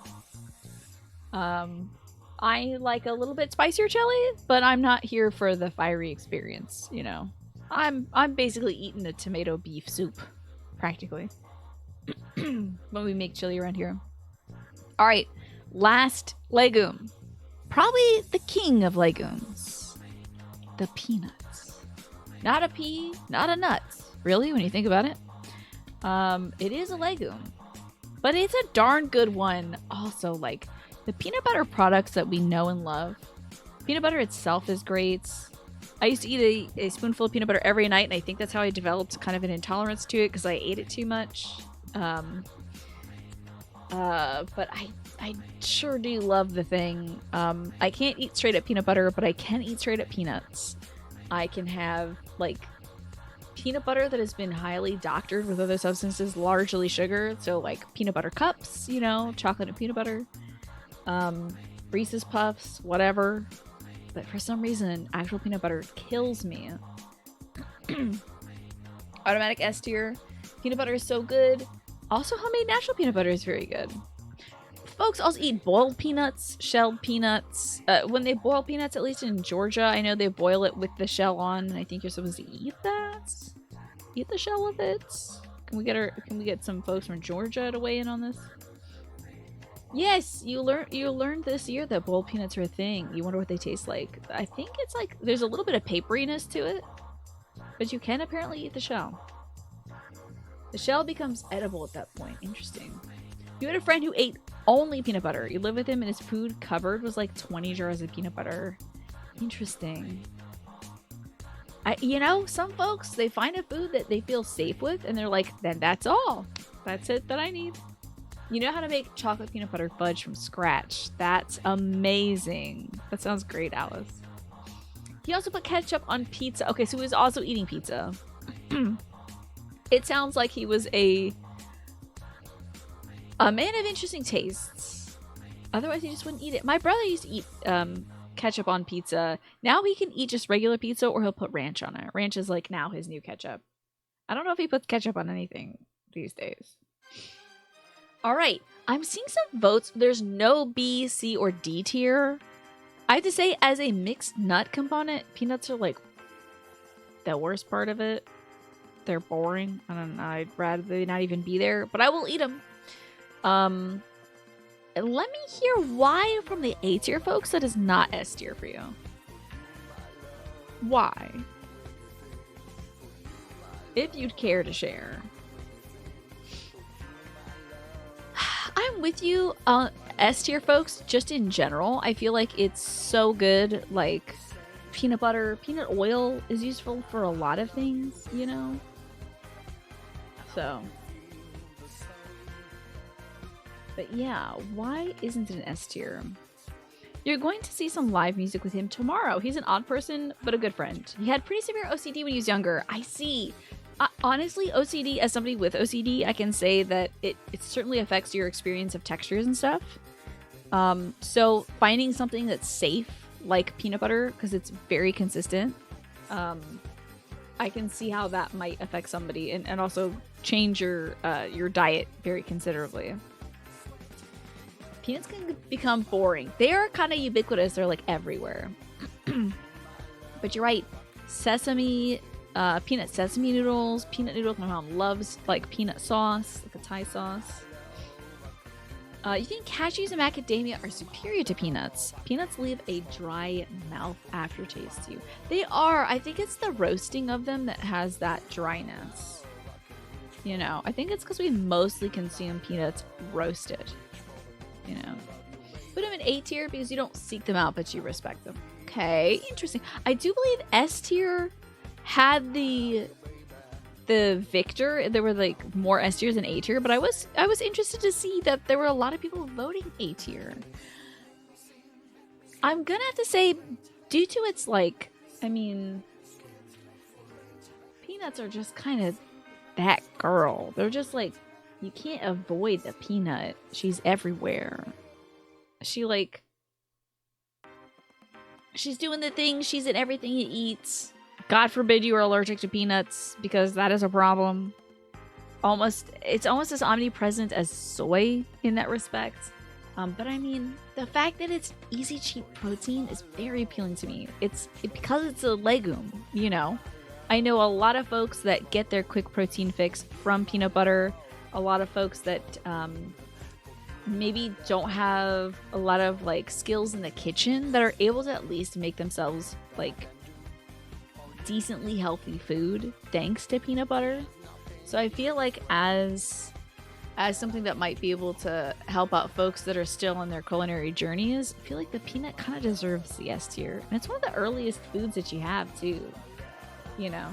I like a little bit spicier chili, but I'm not here for the fiery experience, you know. I'm basically eating a tomato beef soup, practically, when we make chili around here. All right, last legume. Probably the king of legumes. The peanuts. Not a pea, not a nut, really, when you think about it. It is a legume, but it's a darn good one. Also, like, the peanut butter products that we know and love. Peanut butter itself is great. I used to eat a spoonful of peanut butter every night, and I think that's how I developed kind of an intolerance to it, because I ate it too much. But I sure do love the thing. I can't eat straight up peanut butter, but I can eat straight up peanuts. I can have, like, peanut butter that has been highly doctored with other substances, largely sugar. So, like, peanut butter cups, you know, chocolate and peanut butter. Reese's Puffs, whatever. But for some reason, actual peanut butter kills me. Automatic S tier. Peanut butter is so good. Also, homemade natural peanut butter is very good. Folks also eat boiled peanuts, shelled peanuts. When they boil peanuts, at least in Georgia, I know they boil it with the shell on. I think you're supposed to eat that. Eat the shell with it. Can we get some folks from Georgia to weigh in on this? Yes, you learned this year that boiled peanuts are a thing. You wonder what they taste like. I think it's like there's a little bit of paperiness to it, but you can apparently eat the shell. The shell becomes edible at that point. Interesting. You had a friend who ate only peanut butter. You lived with him and his food cupboard was like 20 jars of peanut butter. Interesting. You know, some folks, they find a food that they feel safe with and they're like, then that's all. That's it that I need. You know how to make chocolate peanut butter fudge from scratch. That's amazing. That sounds great, Alice. He also put ketchup on pizza. Okay, so he was also eating pizza. It sounds like he was a man of interesting tastes. Otherwise, he just wouldn't eat it. My brother used to eat ketchup on pizza. Now he can eat just regular pizza or he'll put ranch on it. Ranch is like now his new ketchup. I don't know if he puts ketchup on anything these days. All right, I'm seeing some votes. There's no B, C, or D tier. I have to say, as a mixed nut component, peanuts are like the worst part of it. They're boring. I don't know. I'd rather they not even be there, but I will eat them. Let me hear why from the A tier folks that is not S tier for you. Why? If you'd care to share. I'm with you on S tier folks, just in general. I feel like it's so good. Like, peanut butter, peanut oil is useful for a lot of things, you know? So. But yeah, why isn't it an S tier? You're going to see some live music with him tomorrow. He's an odd person, but a good friend. He had pretty severe OCD when he was younger. I see. Honestly, OCD, as somebody with OCD, I can say that it certainly affects your experience of textures and stuff. So finding something that's safe, like peanut butter, because it's very consistent, I can see how that might affect somebody and also change your diet very considerably. Peanuts can become boring. They are kind of ubiquitous. They're like everywhere. But you're right. Sesame... peanut sesame noodles, peanut noodles. My mom loves like peanut sauce, like a Thai sauce. You think cashews and macadamia are superior to peanuts? Peanuts leave a dry mouth aftertaste to you. They are. I think it's the roasting of them that has that dryness. You know, I think it's because we mostly consume peanuts roasted. You know, put them in A tier because you don't seek them out, but you respect them. Okay, interesting. I do believe S tier had the victor. There were like more S tiers than A tier, but I was interested to see that there were a lot of people voting A tier. I'm gonna have to say, due to its like, I mean, peanuts are just kind of that girl. They're just like, you can't avoid the peanut. She's everywhere. She's doing the thing. She's in everything he eats. God forbid you are allergic to peanuts, because that is a problem. It's almost as omnipresent as soy in that respect. But I mean, the fact that it's easy, cheap protein is very appealing to me. Because it's a legume, you know. I know a lot of folks that get their quick protein fix from peanut butter. A lot of folks that maybe don't have a lot of like skills in the kitchen that are able to at least make themselves like decently healthy food thanks to peanut butter. So I feel like as something that might be able to help out folks that are still on their culinary journeys, I feel like the peanut kind of deserves the S tier. And it's one of the earliest foods that you have too, you know.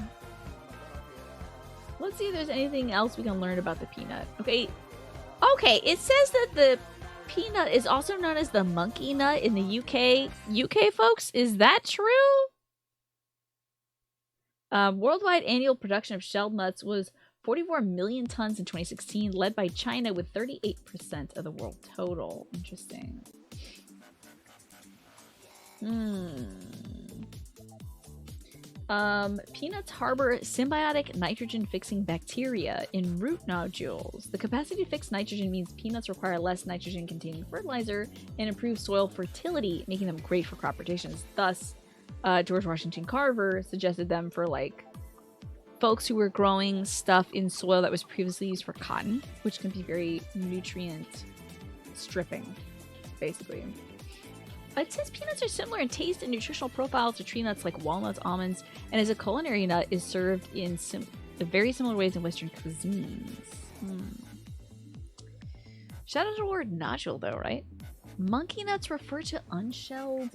Let's see if there's anything else we can learn about the peanut. Okay, it says that the peanut is also known as the monkey nut in the UK. UK folks, is that true? Worldwide annual production of shelled nuts was 44 million tons in 2016, led by China with 38% of the world total. Interesting. Peanuts harbor symbiotic nitrogen-fixing bacteria in root nodules. The capacity to fix nitrogen means peanuts require less nitrogen-containing fertilizer and improve soil fertility, making them great for crop rotations. Thus, George Washington Carver suggested them for like folks who were growing stuff in soil that was previously used for cotton, which can be very nutrient stripping, basically. It says peanuts are similar in taste and nutritional profile to tree nuts like walnuts, almonds, and as a culinary nut is served in very similar ways in Western cuisines. Shout out to the word nodule though, right? Monkey nuts refer to unshelled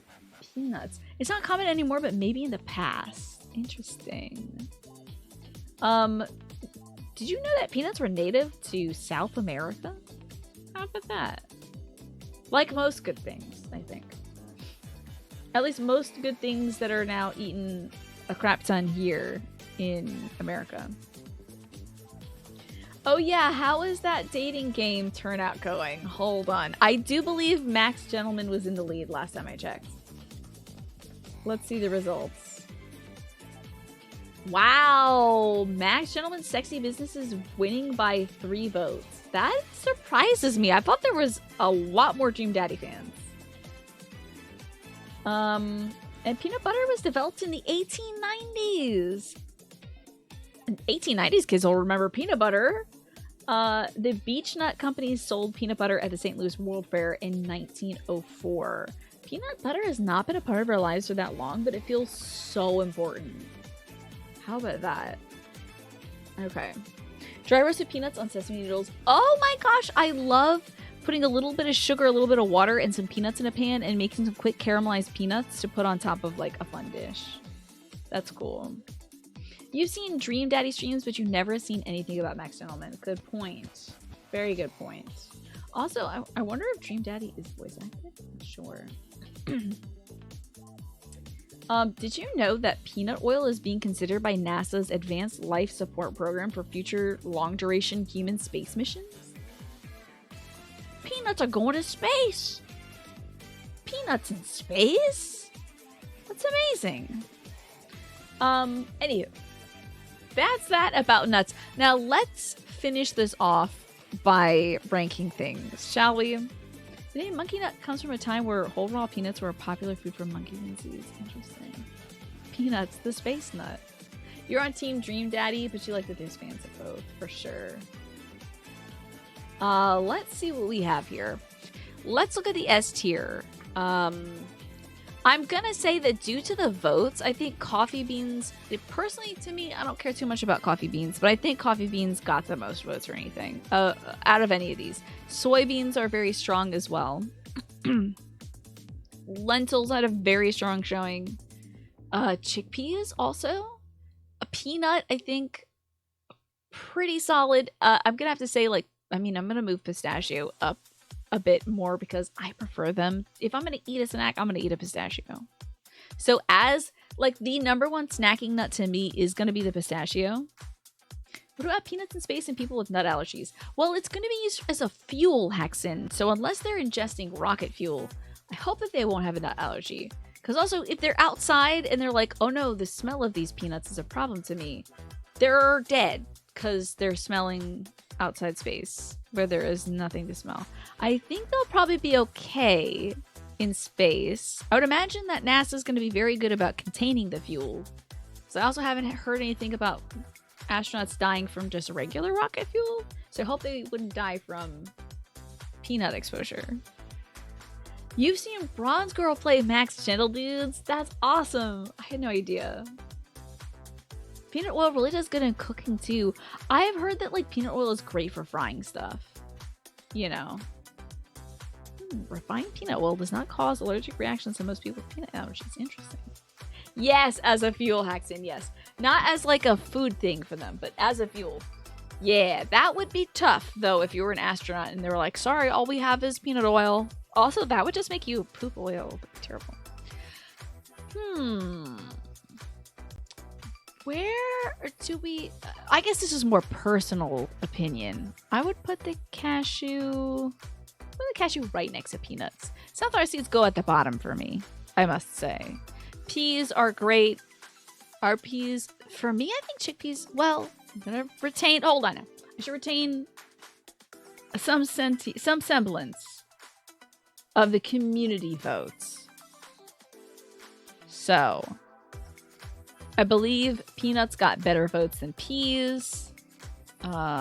peanuts. It's not common anymore, but maybe in the past. Interesting. Did you know that peanuts were native to South America? How about that? Like most good things, I think. At least most good things that are now eaten a crap ton here in America. Oh yeah, how is that dating game turnout going? Hold on. I do believe Max Gentleman was in the lead last time I checked. Let's see the results. Wow, Max Gentleman's Sexy Business is winning by 3 votes. That surprises me. I thought there was a lot more Dream Daddy fans. And peanut butter was developed in the 1890s. And 1890s kids will remember peanut butter. The Beech Nut Company sold peanut butter at the St. Louis World Fair in 1904. Peanut butter has not been a part of our lives for that long, but it feels so important. How about that? Okay. Dry roasted peanuts on sesame noodles. Oh my gosh, I love putting a little bit of sugar, a little bit of water, and some peanuts in a pan and making some quick caramelized peanuts to put on top of like a fun dish. That's cool. You've seen Dream Daddy streams, but you've never seen anything about Max Gentleman. Good point. Very good point. Also, I wonder if Dream Daddy is voice acted? I'm sure. Did you know that peanut oil is being considered by NASA's Advanced Life Support Program for future long-duration human space missions? Peanuts are going to space! Peanuts in space? That's amazing. Anywho. That's that about nuts. Now let's finish this off by ranking things, shall we? The name monkey nut comes from a time where whole raw peanuts were a popular food for monkey species. Interesting. Peanuts, the space nut. You're on Team Dream Daddy, but you like that there's fans of both, for sure. Let's see what we have here. Let's look at the S tier. I'm gonna say that due to the votes, I think coffee beans, personally to me, I don't care too much about coffee beans, but I think coffee beans got the most votes or anything out of any of these. Soybeans are very strong as well. Lentils had a very strong showing. Chickpeas also. A peanut, I think, pretty solid. I'm gonna have to say, like, I'm gonna move pistachio up a bit more because I prefer them. If I'm gonna eat a snack, I'm gonna eat a pistachio. So as like the number one snacking nut to me is gonna be the pistachio. What about peanuts in space and people with nut allergies? Well, it's gonna be used as a fuel, Hexen. So unless they're ingesting rocket fuel, I hope that they won't have a nut allergy. Because also, if they're outside and they're like, oh no, the smell of these peanuts is a problem to me, they're dead. because they're smelling outside space where there is nothing to smell. I think they'll probably be okay in space. I would imagine that NASA's going to be very good about containing the fuel. So I also haven't heard anything about astronauts dying from just regular rocket fuel. So I hope they wouldn't die from peanut exposure. You've seen Bronze Girl play Max Gentle Dudes? That's awesome. I had no idea. Peanut oil really does good in cooking too. I have heard that like peanut oil is great for frying stuff. You know. Refined peanut oil does not cause allergic reactions in most people with peanut allergies. Interesting. Yes, as a fuel, Haxton, yes. Not as like a food thing for them, but as a fuel. Yeah, that would be tough though if you were an astronaut and they were like, sorry, all we have is peanut oil. Also, that would just make you poop oil. That would be terrible. Where do we... I guess this is more personal opinion. I would put the cashew... Put the cashew right next to peanuts. Sunflower seeds go at the bottom for me, I must say. Peas are great. Are peas... For me, I think chickpeas... Well, I'm going to retain... Hold on. I should retain some semblance of the community votes. So, I believe peanuts got better votes than peas. Now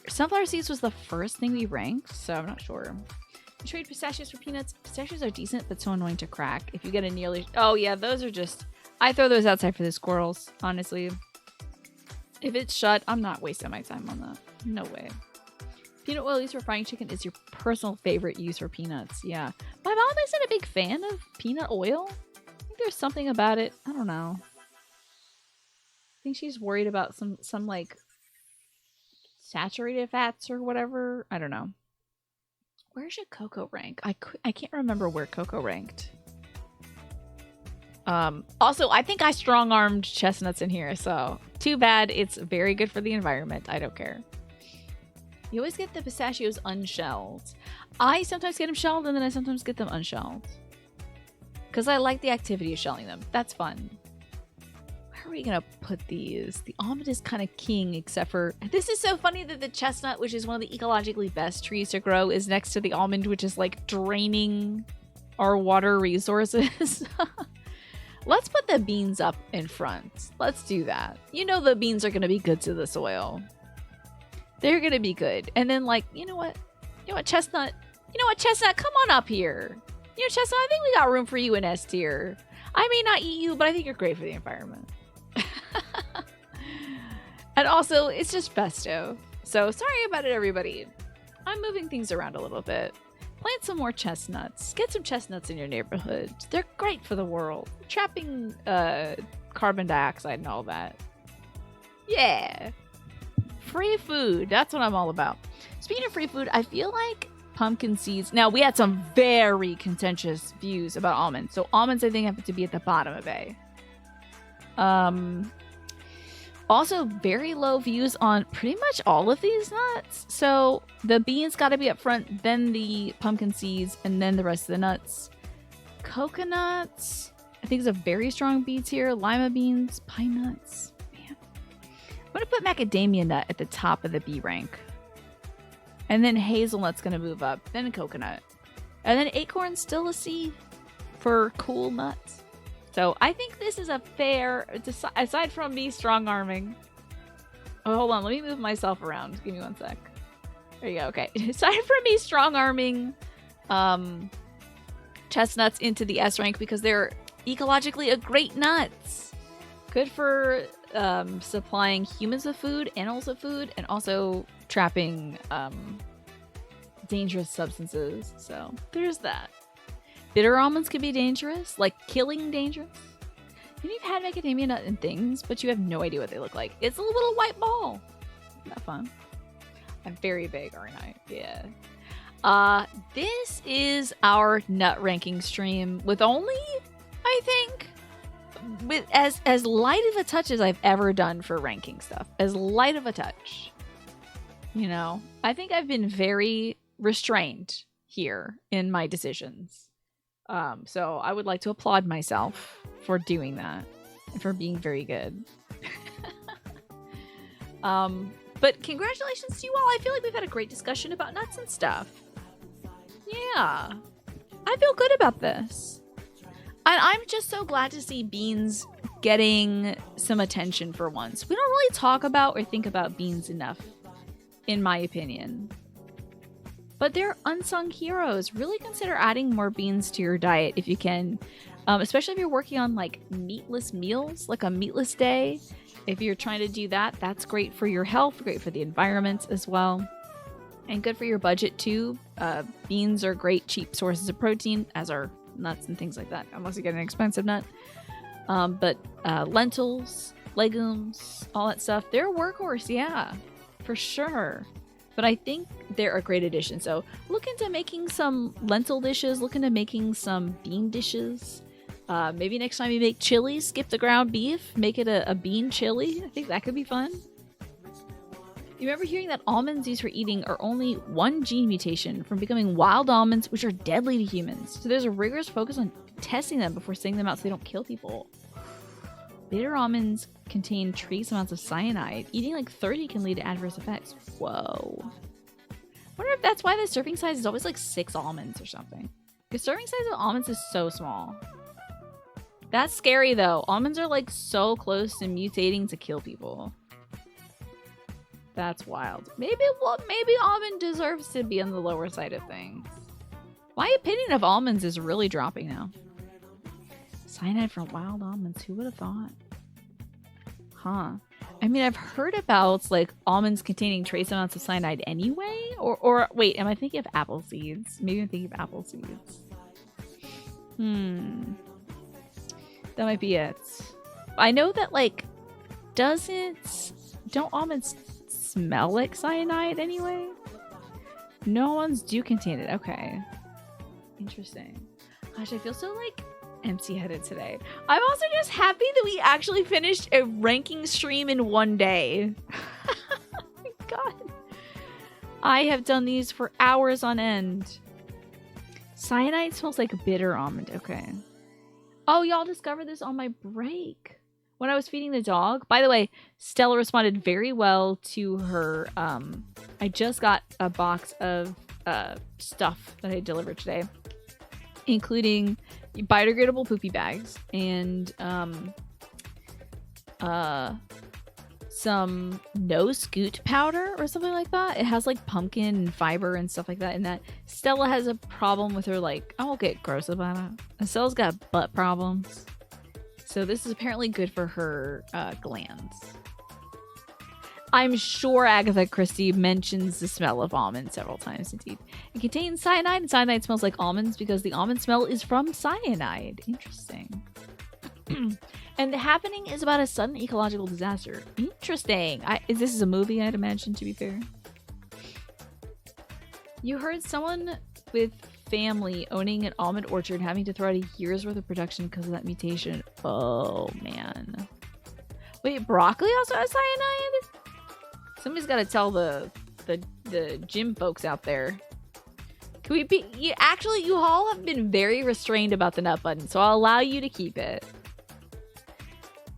sunflower seeds was the first thing we ranked, so I'm not sure. You trade pistachios for peanuts. Pistachios are decent, but so annoying to crack. If you get a nearly... Oh yeah, those are just... I throw those outside for the squirrels, honestly. If it's shut, I'm not wasting my time on that. No way. Peanut oil used for frying chicken is your personal favorite use for peanuts. Yeah. My mom isn't a big fan of peanut oil. I think there's something about it. I don't know. I think she's worried about some like saturated fats or whatever. I don't know. Where should cocoa rank? I can't remember where cocoa ranked. Also, I think I strong-armed chestnuts in here, so too bad. It's very good for the environment. I don't care. You always get the pistachios unshelled. I sometimes get them shelled and then I sometimes get them unshelled. Because I like the activity of shelling them. That's fun. Where are we going to put these? The almond is kind of king, except for... This is so funny that the chestnut, which is one of the ecologically best trees to grow, is next to the almond, which is like draining our water resources. Let's put the beans up in front. Let's do that. You know the beans are going to be good to the soil. They're gonna be good. And then like, you know what? Chestnut? Chestnut, come on up here. Chestnut, I think we got room for you in S tier. I may not eat you, but I think you're great for the environment. And also, it's just pesto. So sorry about it, everybody. I'm moving things around a little bit. Plant some more chestnuts. Get some chestnuts in your neighborhood. They're great for the world. Trapping carbon dioxide and all that. Yeah. Free food. That's what I'm all about. Speaking of free food, I feel like pumpkin seeds... Now, we had some very contentious views about almonds. So almonds, I think, have to be at the bottom of A. Also, very low views on pretty much all of these nuts. So the beans got to be up front, then the pumpkin seeds, and then the rest of the nuts. Coconuts, I think, is a very strong B tier. Lima beans, pine nuts. I'm going to put macadamia nut at the top of the B rank. And then hazelnut's going to move up. Then coconut. And then acorn's still a C for cool nuts. So I think this is a fair... Aside from me strong-arming... Oh, hold on. Let me move myself around. Give me one sec. There you go. Okay. Aside from me strong-arming chestnuts into the S rank because they're ecologically a great nuts. Good for... supplying humans with food, animals with food, and also trapping dangerous substances. So there's that. Bitter almonds can be dangerous, like killing dangerous. Maybe you've had macadamia nut and things, but you have no idea what they look like. It's a little white ball. Isn't that fun? I'm very big, aren't I? Yeah. This is our nut ranking stream with only, I think, with as light of a touch as I've ever done for ranking stuff. As light of a touch. I think I've been very restrained here in my decisions. So I would like to applaud myself for doing that and for being very good. But congratulations to you all. I feel like we've had a great discussion about nuts and stuff. Yeah. I feel good about this. And I'm just so glad to see beans getting some attention for once. We don't really talk about or think about beans enough, in my opinion. But they're unsung heroes. Really consider adding more beans to your diet if you can. Especially if you're working on like meatless meals, like a meatless day. If you're trying to do that, that's great for your health, great for the environment as well. And good for your budget too. Beans are great, cheap sources of protein, as are nuts and things like that, unless you get an expensive nut. But lentils, legumes, all that stuff, they're a workhorse, yeah, for sure. But I think they're a great addition. So look into making some lentil dishes, look into making some bean dishes. Maybe next time you make chili, skip the ground beef, make it a bean chili. I think that could be fun. You remember hearing that almonds used for eating are only one gene mutation from becoming wild almonds, which are deadly to humans. So there's a rigorous focus on testing them before sending them out so they don't kill people. Bitter almonds contain trace amounts of cyanide. Eating like 30 can lead to adverse effects. Whoa. I wonder if that's why the serving size is always like 6 almonds or something. The serving size of almonds is so small. That's scary though. Almonds are like so close to mutating to kill people. That's wild. Maybe almond deserves to be on the lower side of things. My opinion of almonds is really dropping now. Cyanide from wild almonds. Who would have thought? Huh. I mean, I've heard about like almonds containing trace amounts of cyanide anyway. Or wait, am I thinking of apple seeds? Maybe I'm thinking of apple seeds. That might be it. I know that like, don't almonds smell like cyanide anyway? No ones do contain it. Okay. Interesting. Gosh, I feel so like empty-headed today. I'm also just happy that we actually finished a ranking stream in one day. Oh my god. I have done these for hours on end. Cyanide smells like bitter almond. Okay. Oh, y'all discovered this on my break when I was feeding the dog. By the way, Stella responded very well to her. I just got a box of stuff that I delivered today, including biodegradable poopy bags and some no scoot powder or something like that. It has like pumpkin and fiber and stuff like that. And that Stella has a problem with her, like, I won't get gross about it. And Stella's got butt problems. So this is apparently good for her glands. I'm sure Agatha Christie mentions the smell of almonds several times indeed. It contains cyanide, and cyanide smells like almonds because the almond smell is from cyanide. Interesting. And The Happening is about a sudden ecological disaster. Interesting. This is a movie, I'd imagine, to be fair. You heard someone with family owning an almond orchard having to throw out a year's worth of production because of that mutation. Oh, man. Wait, broccoli also has cyanide? Somebody's got to tell the gym folks out there. Can we be... you all have been very restrained about the nut button, so I'll allow you to keep it.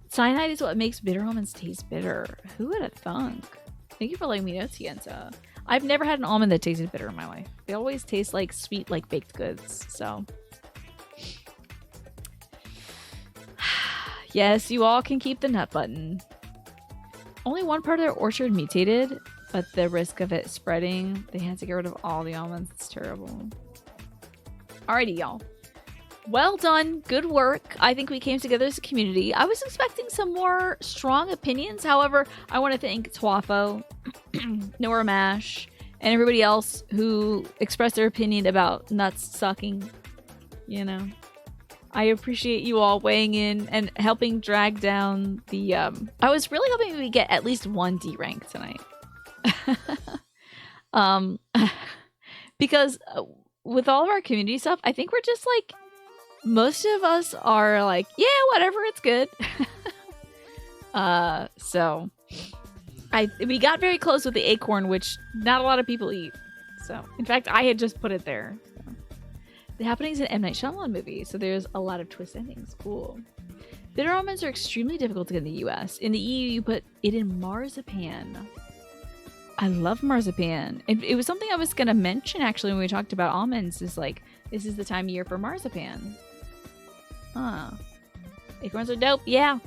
Cyanide is what makes bitter almonds taste bitter. Who would have thunk? Thank you for letting me know, Tienta. I've never had an almond that tasted bitter in my life. They always taste like sweet, like baked goods, so... Yes, you all can keep the nut button. Only one part of their orchard mutated, but the risk of it spreading, they had to get rid of all the almonds. It's terrible. Alrighty, y'all. Well done. Good work. I think we came together as a community. I was expecting some more strong opinions. However, I want to thank Twafo, Nora Mash, and everybody else who expressed their opinion about nuts sucking. You know, I appreciate you all weighing in and helping drag down the... I was really hoping we get at least one D rank tonight. Because with all of our community stuff, I think we're just like... Most of us are like, yeah, whatever, it's good. So we got very close with the acorn, which not a lot of people eat. So, in fact, I had just put it there. So. The Happening is an M. Night Shyamalan movie, so there's a lot of twist endings. Cool. Bitter almonds are extremely difficult to get in the US. In the EU, you put it in marzipan. I love marzipan. It was something I was going to mention actually when we talked about almonds. Is like, this is the time of year for marzipan. Huh. Acorns are dope. Yeah.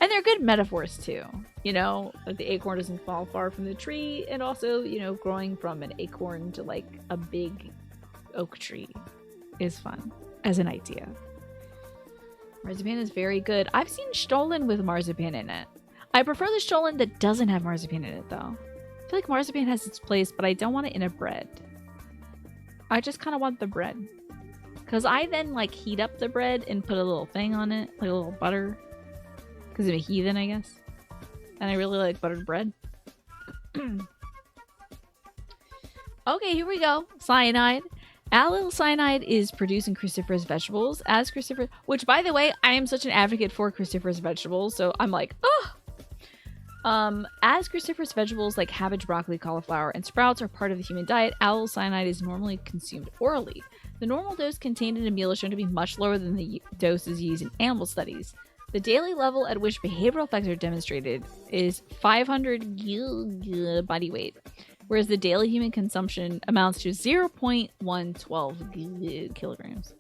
And they're good metaphors too. You know, like the acorn doesn't fall far from the tree. And also, you know, growing from an acorn to like a big oak tree is fun as an idea. Marzipan is very good. I've seen Stollen with marzipan in it. I prefer the Stollen that doesn't have marzipan in it though. I feel like marzipan has its place, but I don't want it in a bread. I just kind of want the bread. Because I then like heat up the bread and put a little thing on it, like a little butter. Because I'm a heathen, I guess. And I really like buttered bread. Okay, here we go. Cyanide. Allyl cyanide is produced in cruciferous vegetables as cruciferous, which by the way, I am such an advocate for cruciferous vegetables, so I'm like, oh! As cruciferous vegetables like cabbage, broccoli, cauliflower, and sprouts are part of the human diet, allyl cyanide is normally consumed orally. The normal dose contained in a meal is shown to be much lower than the doses used in animal studies. The daily level at which behavioral effects are demonstrated is 500 body weight, whereas the daily human consumption amounts to 0.112 kilograms.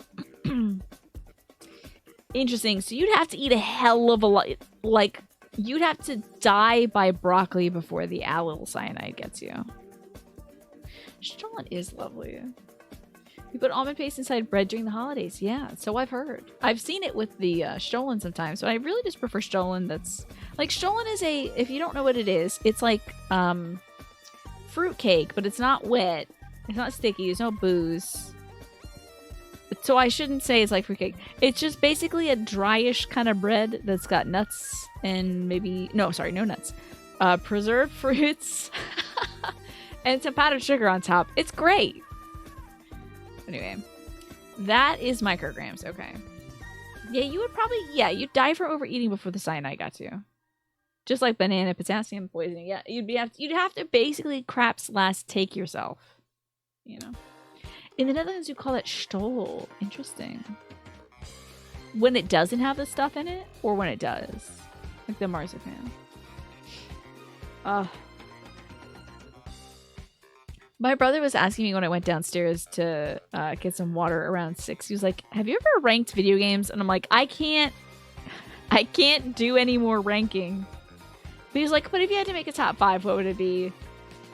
Interesting. So you'd have to eat a hell of a lot. Like, you'd have to die by broccoli before the allyl cyanide gets you. Stollen is lovely. You put almond paste inside bread during the holidays. Yeah, so I've heard. I've seen it with the Stollen sometimes, but I really just prefer Stollen. That's like, Stollen is a, if you don't know what it is, it's like fruit cake, but it's not wet. It's not sticky. There's no booze. So I shouldn't say it's like fruit cake. It's just basically a dryish kind of bread that's got nuts and maybe, no nuts. Preserved fruits and some powdered sugar on top. It's great. Anyway, that is micrograms. Okay. Yeah, you would probably, you'd die from overeating before the cyanide got to you. Just like banana potassium poisoning. Yeah, you'd have to basically take yourself. You know. In the Netherlands, you call it stol. Interesting. When it doesn't have the stuff in it, or when it does, like the marzipan. My brother was asking me when I went downstairs to get some water around 6. He was like, "Have you ever ranked video games?" And I'm like, I can't do any more ranking. But he was like, "But if you had to make a top 5, what would it be?"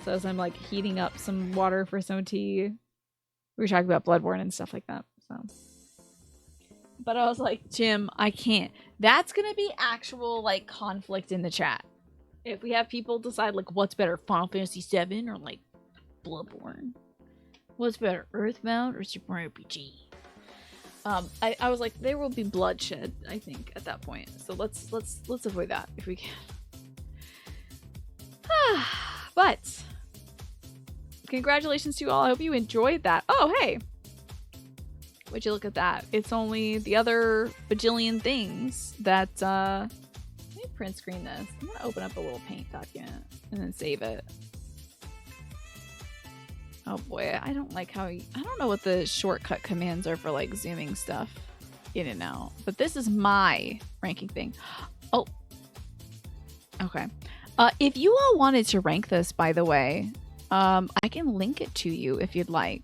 So as I'm like heating up some water for some tea, we were talking about Bloodborne and stuff like that. So, but I was like, Jim, I can't. That's gonna be actual like conflict in the chat. If we have people decide like what's better, Final Fantasy VII or like Bloodborne, what's better, Earthbound or Super Mario RPG? I was like, there will be bloodshed, I think, at that point. So let's avoid that if we can. But congratulations to you all. I hope you enjoyed that. Oh, hey. Would you look at that? It's only the other bajillion things that, let me print screen this. I'm gonna open up a little paint document and then save it. Oh boy, I don't like how I don't know what the shortcut commands are for like zooming stuff in and out. But this is my ranking thing. Oh. Okay. If you all wanted to rank this, by the way, I can link it to you if you'd like.